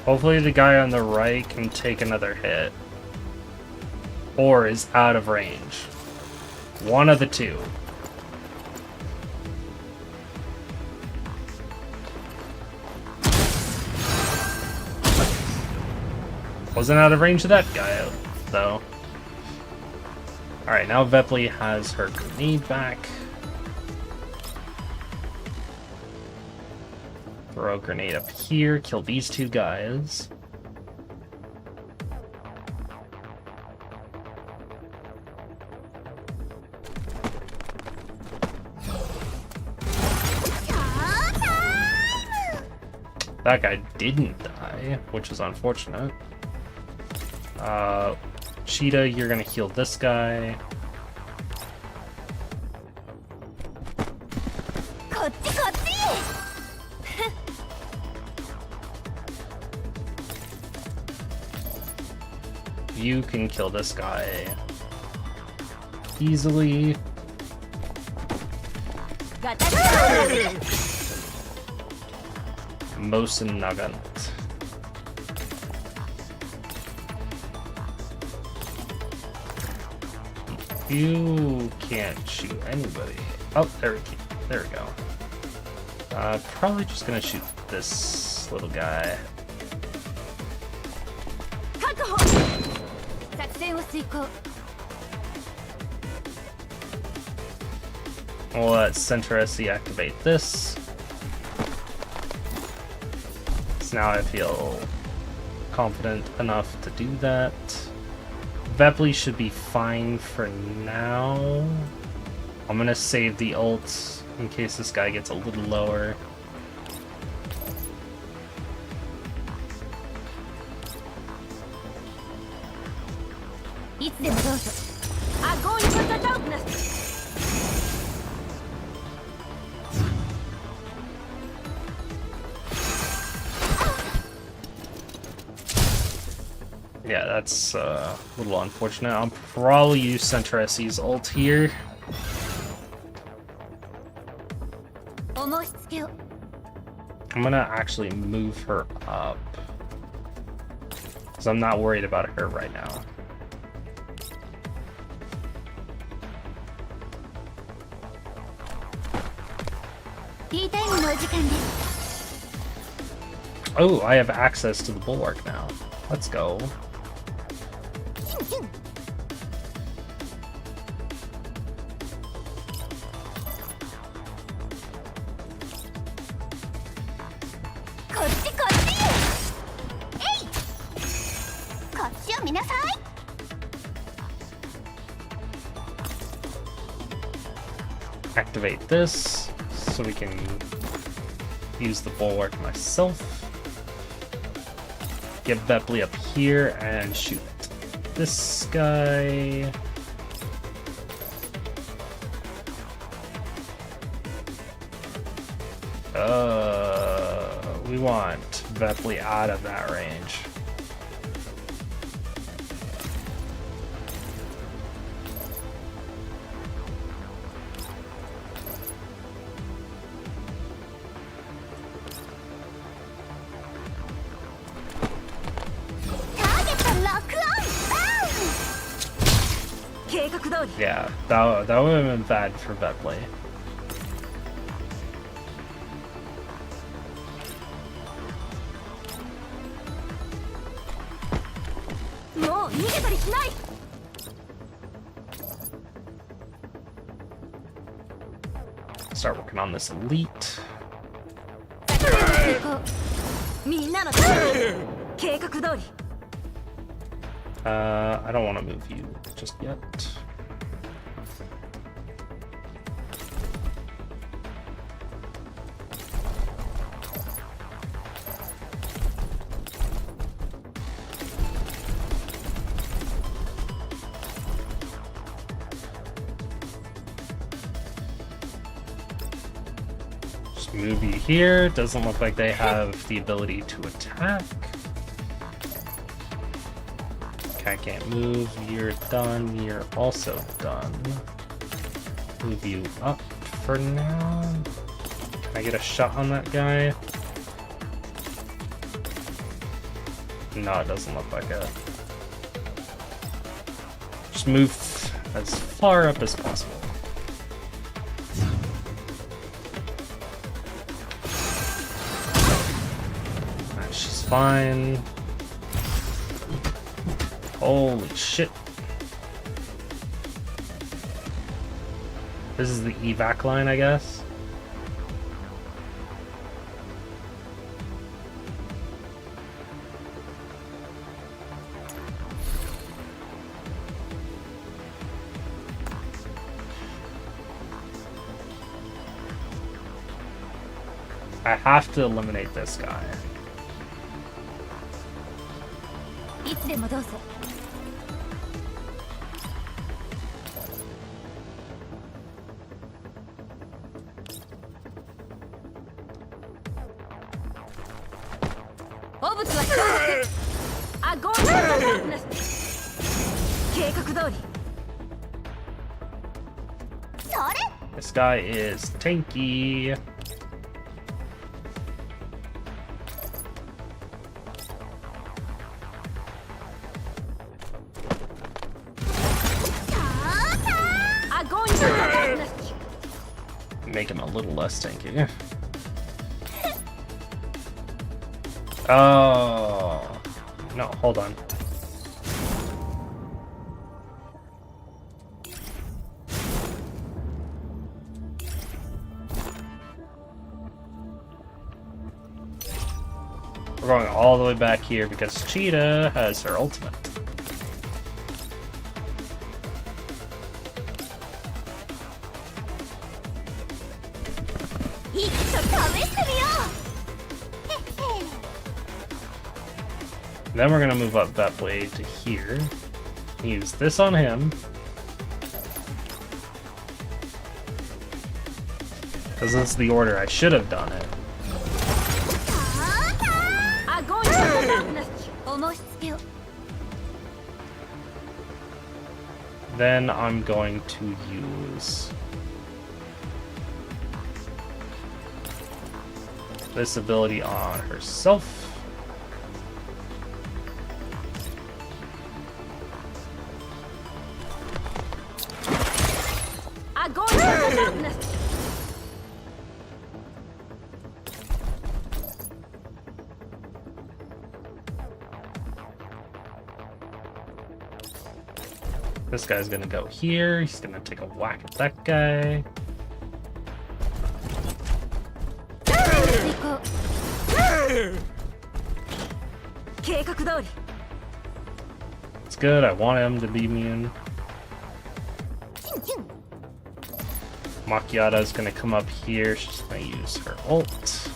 Hopefully the guy on the right can take another hit. Or is out of range. One of the two. Wasn't out of range of that guy, though. Alright, now Bepley has her grenade back. Throw a grenade up here, kill these two guys. That guy didn't die, which is unfortunate. Cheetah, you're gonna heal this guy. You can kill this guy easily. Mosin Nagant. You can't shoot anybody. Oh, there we go. Probably just gonna shoot this little guy. We'll let Center SC activate this. So now I feel confident enough to do that. Bepley should be fine for now. I'm gonna save the ult in case this guy gets a little lower. Yeah, that's a little unfortunate. I'll probably use Center SC's ult here. I'm gonna actually move her up. Because I'm not worried about her right now. Oh, I have access to the bulwark now. Let's go. Activate this so we can use the bulwark myself. Get Bepley up here and shoot this guy. We want Bepley out of that range. Yeah, that would have been bad for Bepley. Start working on this elite. I don't want to move you just yet. Just move you here. Doesn't look like they have the ability to attack. I can't move. You're done. You're also done. Move you up for now. Can I get a shot on that guy? No, it doesn't look like it. Just move as far up as possible. Alright, she's fine. Holy shit. This is the evac line, I guess. I have to eliminate this guy. This guy is tanky. Make him a little less tanky. Oh no, hold on. We're going all the way back here because Cheetah has her ultimate. Then we're gonna move up that way to here. Use this on him. Because that's the order I should have done it. Then I'm going to use this ability on herself. This guy's gonna go here. He's gonna take a whack at that guy. It's good. I want him to be immune. Macchiata's gonna come up here. She's gonna use her ult.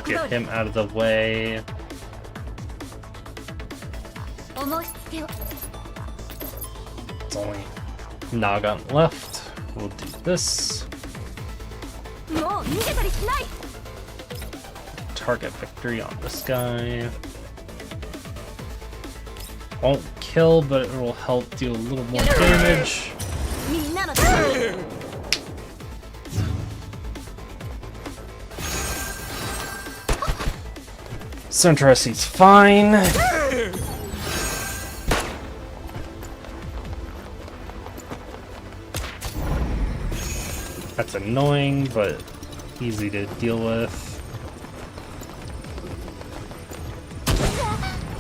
Get him out of the way. It's only Nagan left. We'll do this. Target victory on this guy. Won't kill, but it will help do a little more damage. Centresi's fine. That's annoying, but easy to deal with.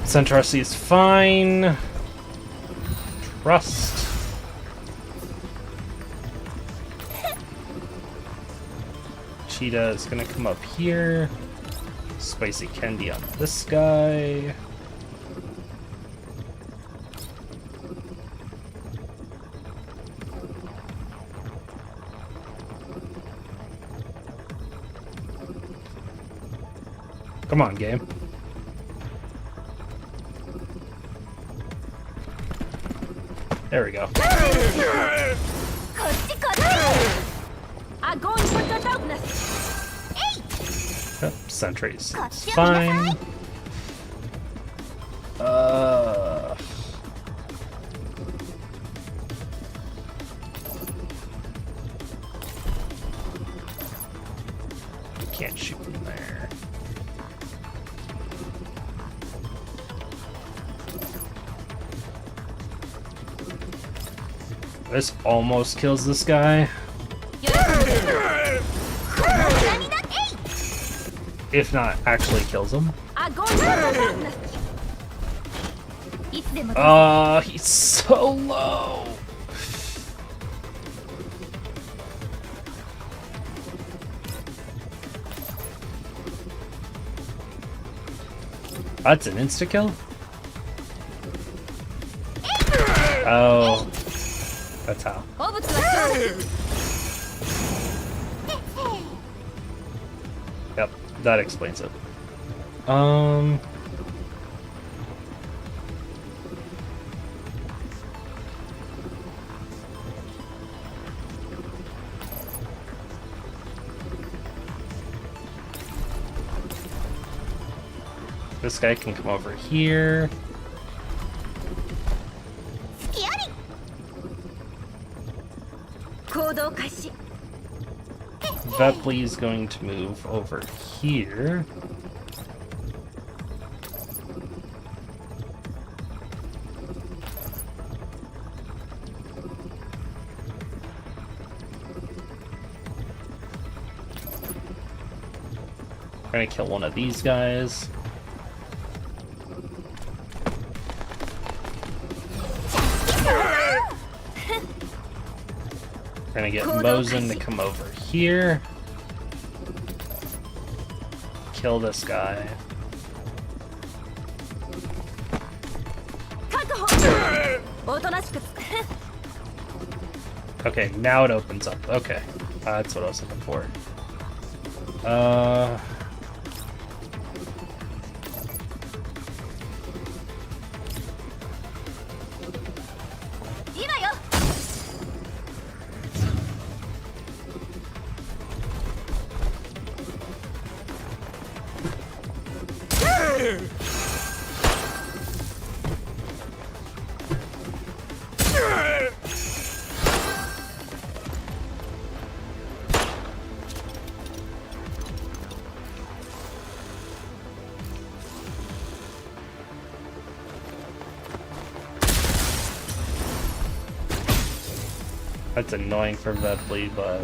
Centresi is fine. Trust. Cheetah is gonna come up here. Spicy candy on this guy. Come on, game. There we go. Yep, sentries. It's fine. You can't shoot from there. This almost kills this guy. If not, actually kills him. He's so low. That's an insta-kill? Oh. That's how. Yep, that explains it. This guy can come over here. Vepley is going to move over here. We're gonna kill one of these guys. We're gonna get Mosin to come over here. Kill this guy. Okay, now it opens up. Okay, that's what I was looking for. That's annoying for Vedley, but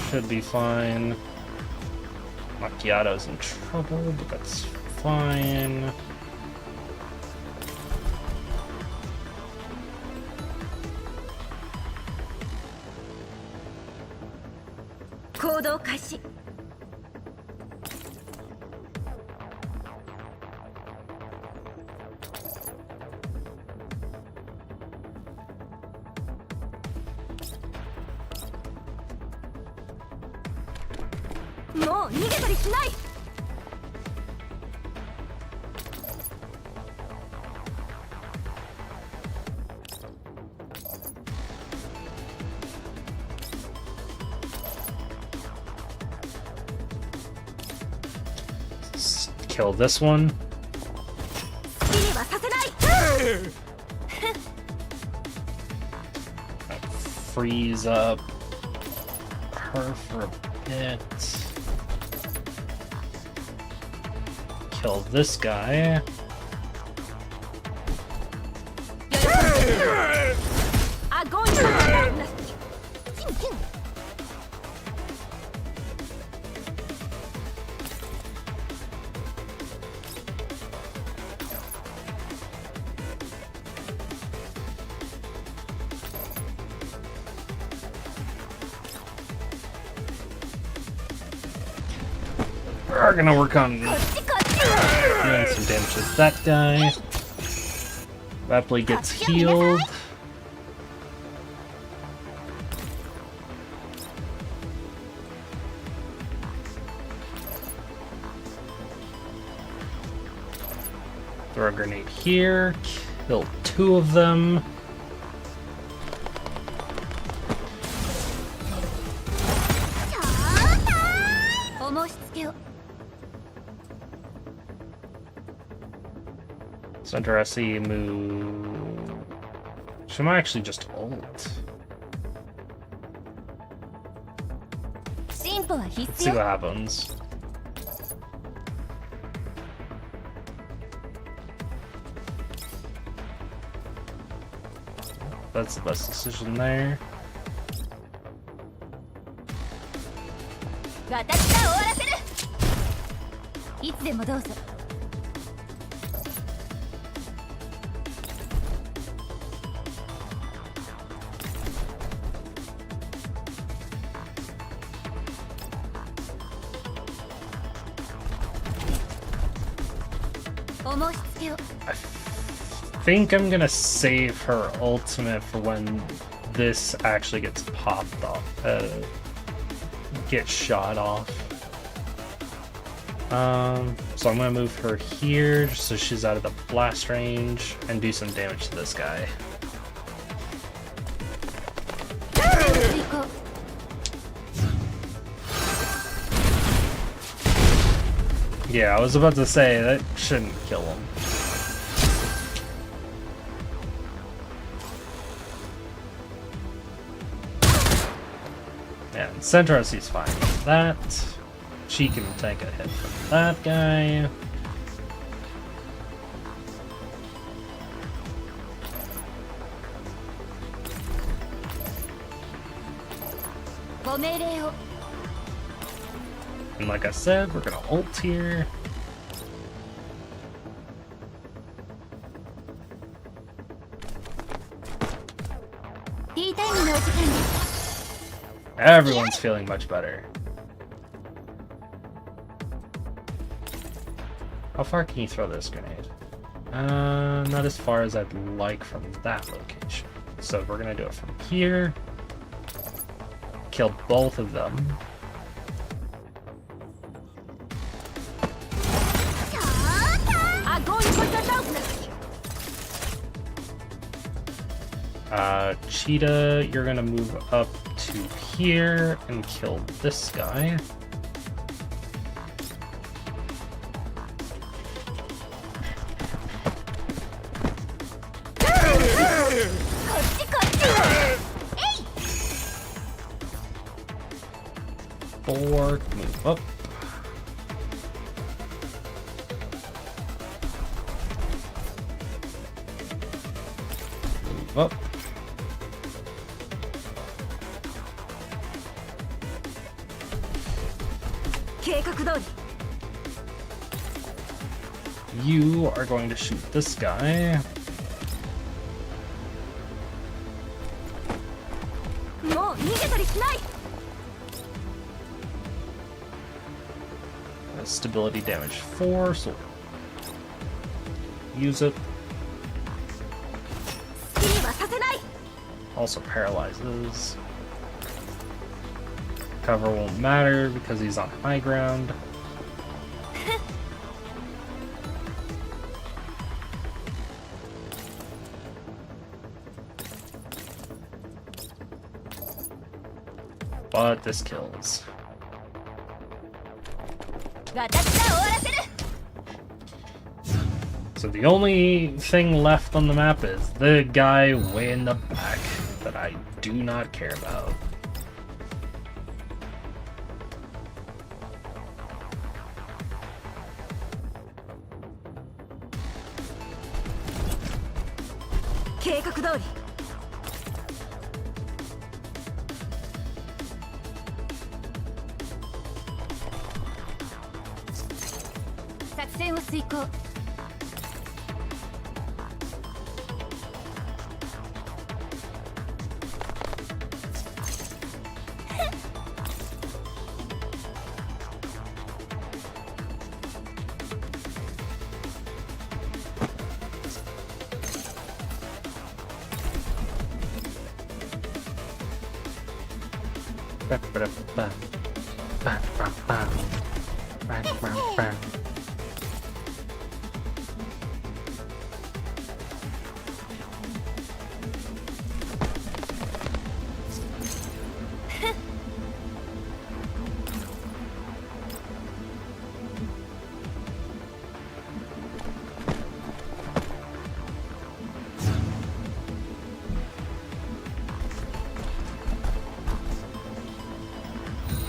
should be fine. Macchiato's in trouble, but that's fine. Kill this one. Freeze up her for a bit. Kill this guy. We're gonna work on doing some damage to that guy. Rapidly gets healed. Throw a grenade here. Kill 2 of them. Center SE move. She might actually just ult. Let's see what happens. That's the best decision there. I think I'm gonna save her ultimate for when this actually gets popped off, gets shot off. So I'm gonna move her here just so she's out of the blast range and do some damage to this guy. Yeah, I was about to say that shouldn't kill him. Yeah, and Centros, fine with that. She can take a hit from that guy. And like I said, we're gonna ult here. Everyone's feeling much better. How far can you throw this grenade? Not as far as I'd like from that location. So we're gonna do it from here. Kill both of them. Cheetah, you're gonna move up to here and kill this guy. Four, move up. Move up. You are going to shoot this guy. Stability damage 4, so use it. Also paralyzes. Cover won't matter because he's on high ground. But this kills. So the only thing left on the map is the guy way in the back that I do not care about.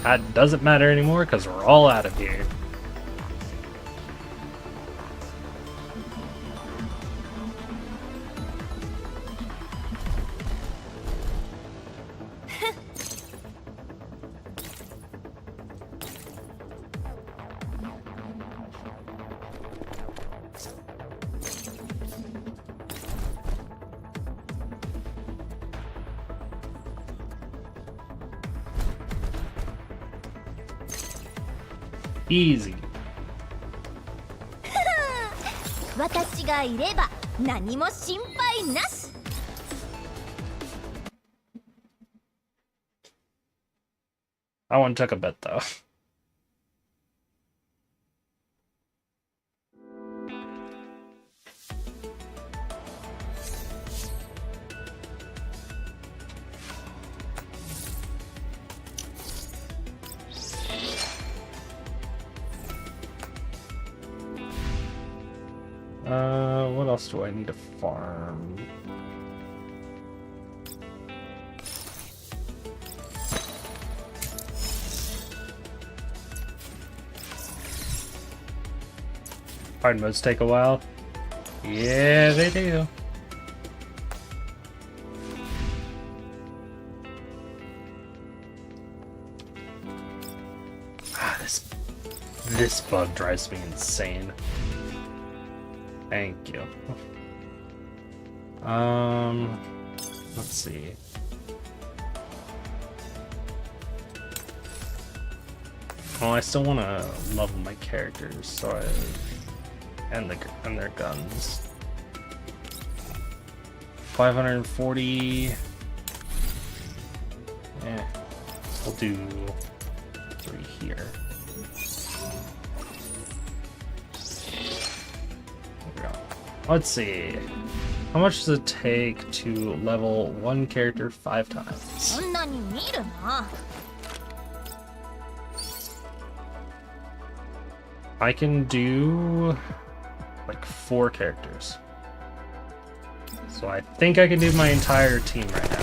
That doesn't matter anymore because we're all out of here. Easy. 私がいれば何も心配なし。I want to take a bet though. What else do I need to farm? Hard modes take a while. Yeah, they do. This bug drives me insane. Thank you. Let's see. Oh, I still want to level my characters, so and their guns. 540. Yeah, we'll do 3 here. Let's see. How much does it take to level one character 5 times? I can do like 4 characters. So I think I can do my entire team right now.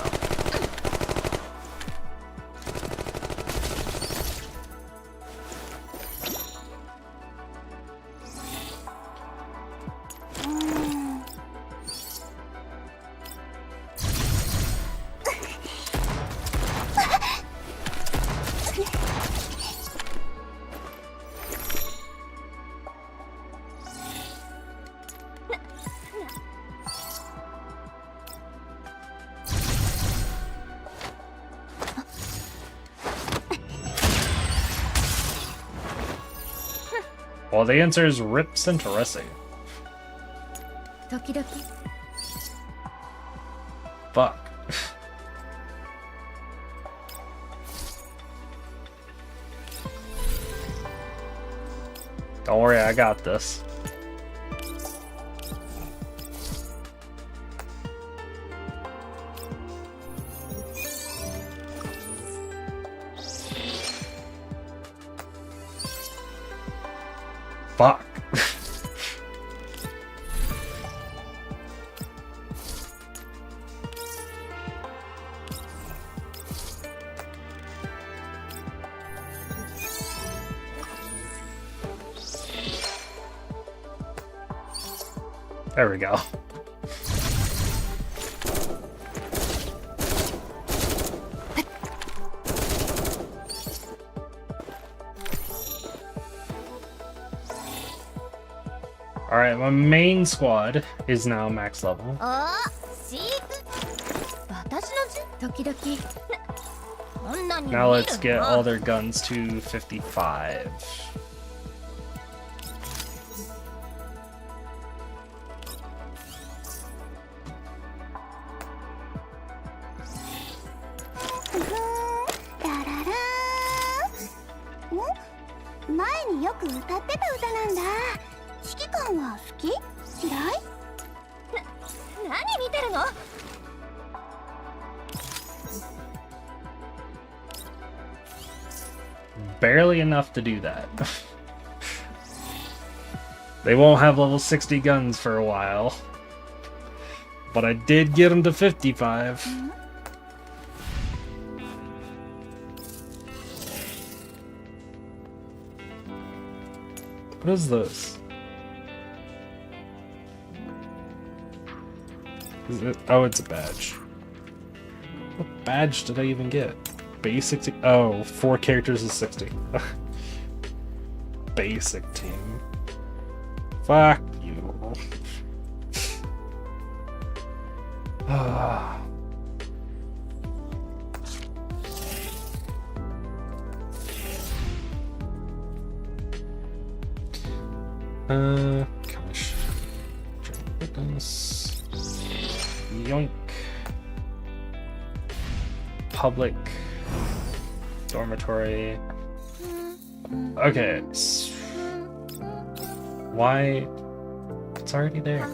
Well, the answer is Rip Centauressi. 時々 Fuck. Don't worry, I got this. Fuck. There we go. Alright, my main squad is now max level. あシーク私の時々こんなに見る Now let's get な all their guns to 55. Hm? 前によく歌ってた歌なんだ。指揮官は好き？嫌い？何見てるの？ Barely enough to do that. They won't have level 60 guns for a while. But I did get them to 55. What is this? Is it? Oh, it's a badge. What badge did I even get? Basic team. Oh, 4 characters is 60. Basic team. Fuck you. Gosh. Fitness. Yoink. Public. Dormitory. Okay. Why? It's already there.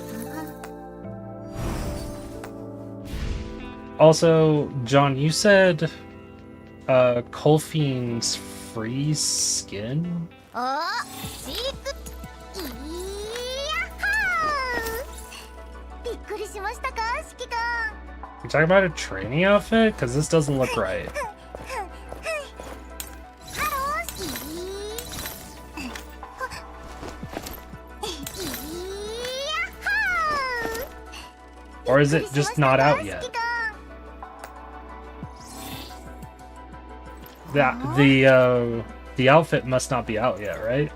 Also, John, you said Colfiend's free skin? あシークいやはーびっくりしましたか指揮官 You talking about a training outfit? Because this doesn't look right. Or is it just not out yet? The outfit must not be out yet, right?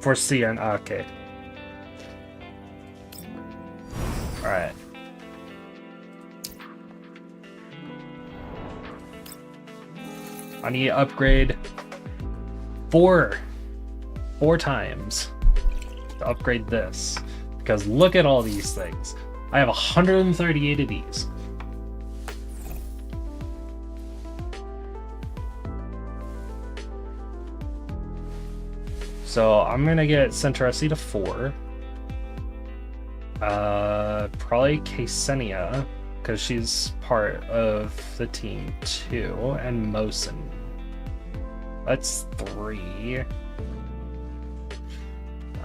For CN, okay. Alright. I need to upgrade four times to upgrade this. Because look at all these things. I have 138 of these. So I'm gonna get Centauressi to 4. Probably Ksenia, because she's part of the team too, and Mosin. That's 3.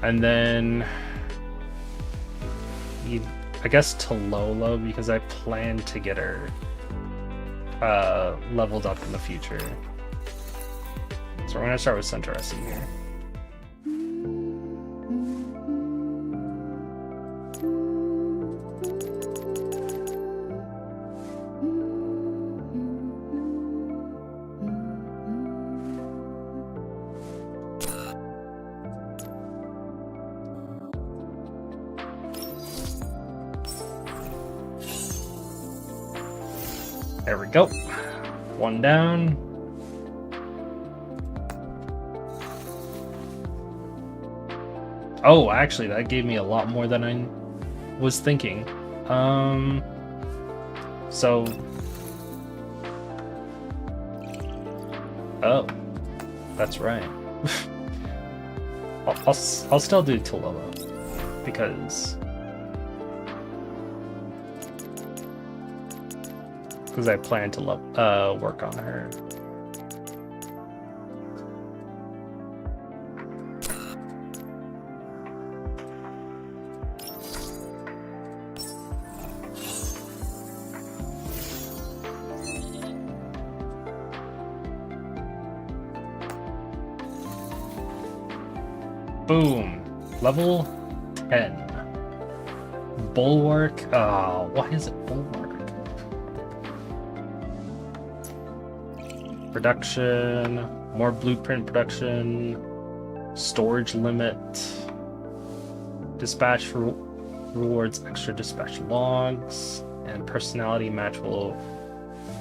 And then I guess Talolo, because I plan to get her leveled up in the future. So we're gonna start with Centauressi here. There we go. One down. Oh, actually, that gave me a lot more than I was thinking. So... Oh, that's right. I'll still do Tallulah, because I plan to work on her. Boom. Level 10. Bulwark. Oh, why is it Bulwark? Production. More blueprint production. Storage limit. Dispatch rewards extra dispatch logs. And personality match will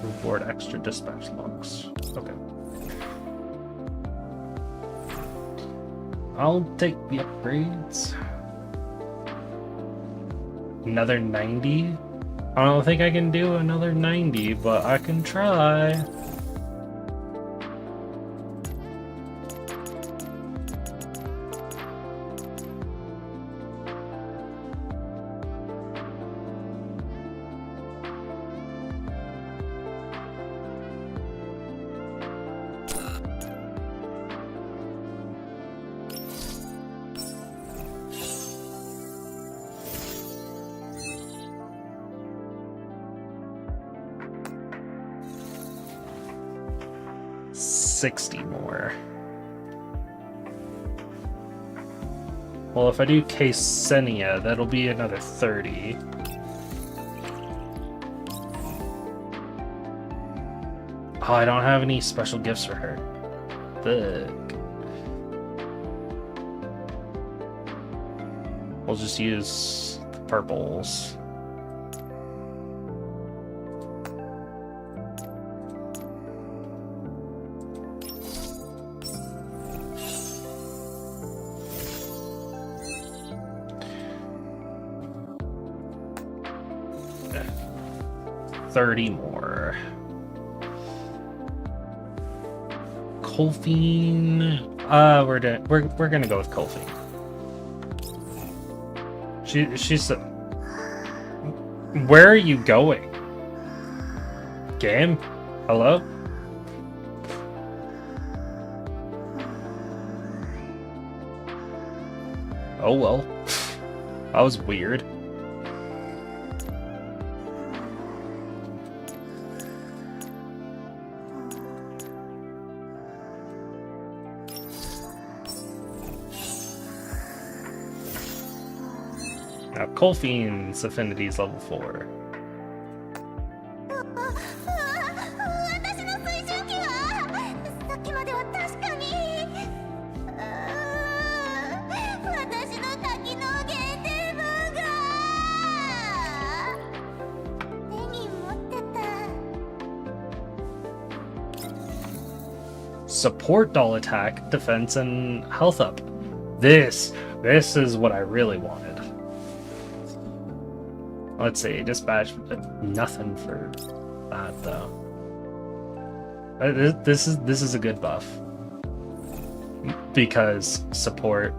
reward extra dispatch logs. Okay. I'll take the upgrades. Another 90? I don't think I can do another 90, but I can try. $60 more. Well, if I do Ksenia, that'll be another 30. Oh, I don't have any special gifts for her. Fuck. We'll just use the purples. $30 more. Colfine. We're gonna go with Colfine. She's. Where are you going? Game? Hello? Oh well. That was weird. Now, Colfine's affinity is level 4. 私の水準器はさっきまでは確かに私の多機能限定分が手に持ってた Support doll attack, defense, and health up. This is what I really wanted. Let's see, dispatch, nothing for that though. This is a good buff. Because support.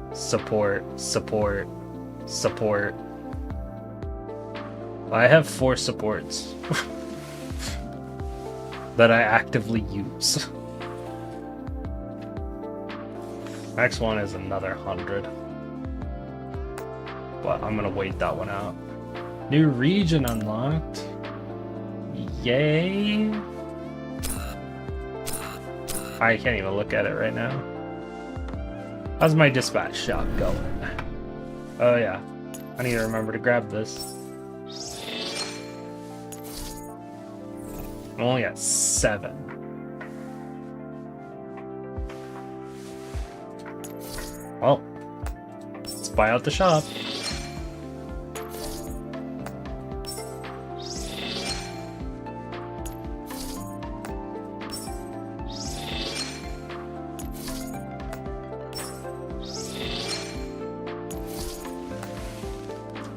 I have 4 supports that I actively use. Next one is another 100. But I'm gonna wait that one out. New region unlocked. Yay. I can't even look at it right now. How's my dispatch shop going? Oh yeah. I need to remember to grab this. I'm only at 7. Well, let's buy out the shop.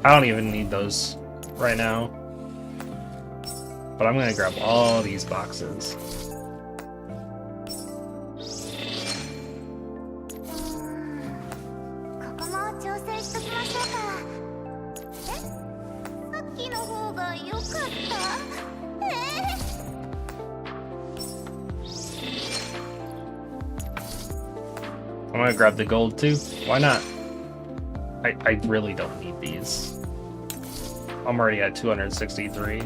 I don't even need those right now. But I'm gonna grab all these boxes. ここも調整しときましょうか。え、さっきの方が良かった？I'm gonna grab the gold too. Why not? I really don't need these. I'm already at 263.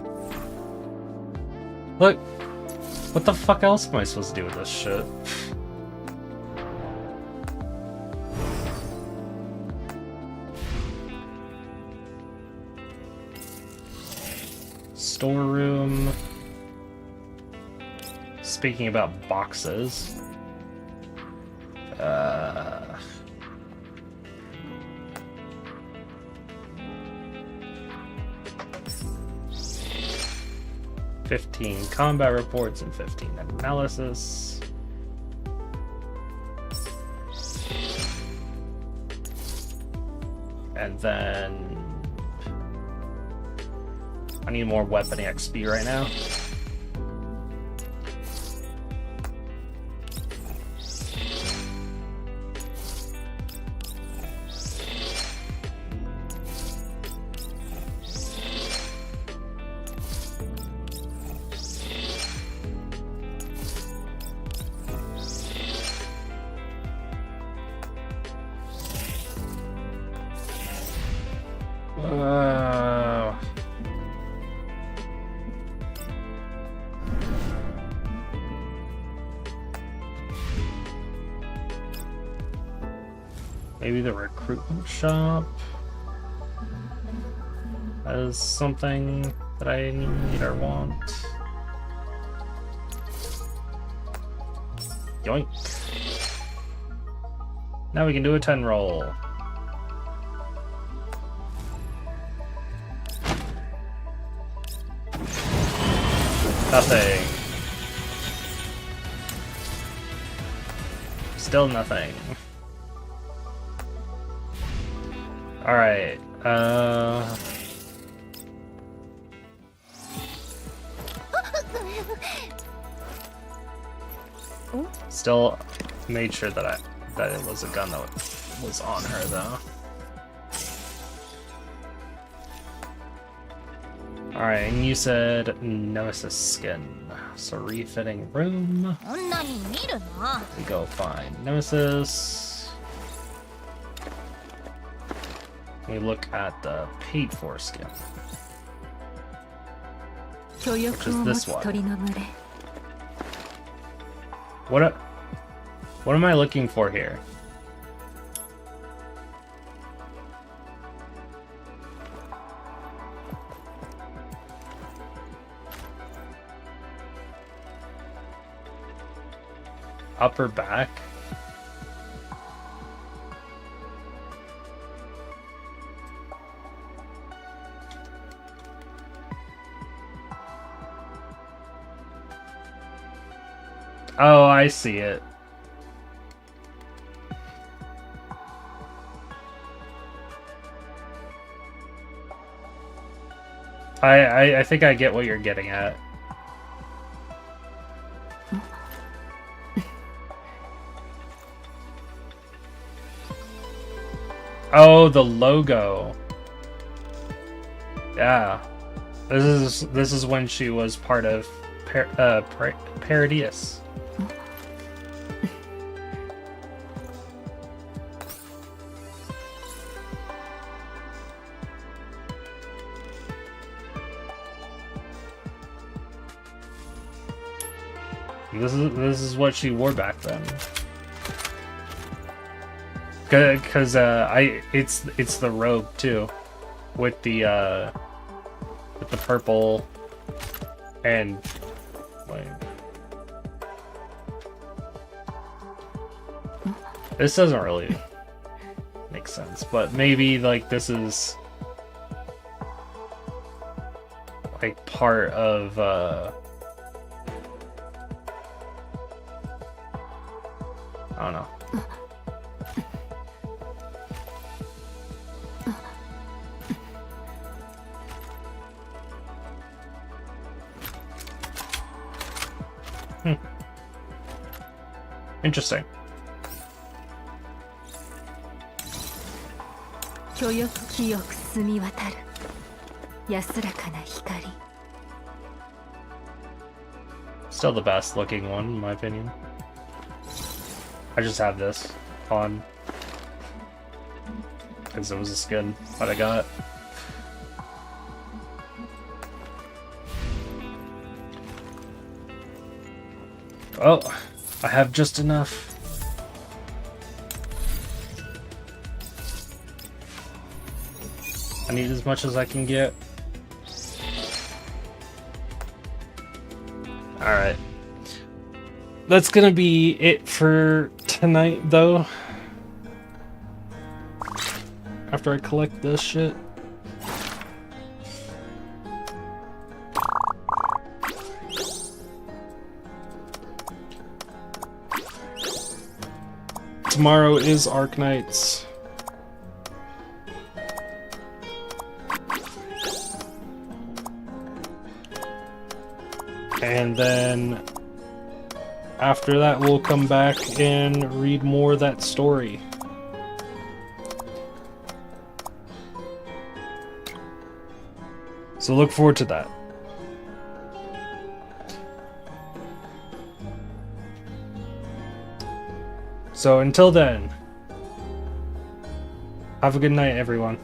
Look! What the fuck else am I supposed to do with this shit? Storeroom. Speaking about boxes. 15 combat reports and 15 analysis. And then I need more weapon XP right now. Maybe the recruitment shop has something that I need or want. Yoink. Now we can do a 10 roll. Nothing. Still nothing. Alright, still made sure that it was a gun that was on her though. Alright, and you said Nemesis skin. So refitting room. We go find Nemesis. We look at the paid for skin, which is this one. What am I looking for here? Upper back? Oh, I see it. I think I get what you're getting at. Oh, the logo. Yeah. This is when she was part of Paradius. This is what she wore back then. Cause it's the robe too, with the purple and like this doesn't really make sense, but maybe like this is like part of I don't know. Interesting. 許欲清く澄み渡る安らかな光 Still the best looking one, in my opinion. I just have this on because it was a skin that I got. Oh, I have just enough. I need as much as I can get. Alright. That's gonna be it for tonight, though. After I collect this shit. Tomorrow is Arc Nights. And then after that, we'll come back and read more of that story. So look forward to that. So until then, have a good night, everyone.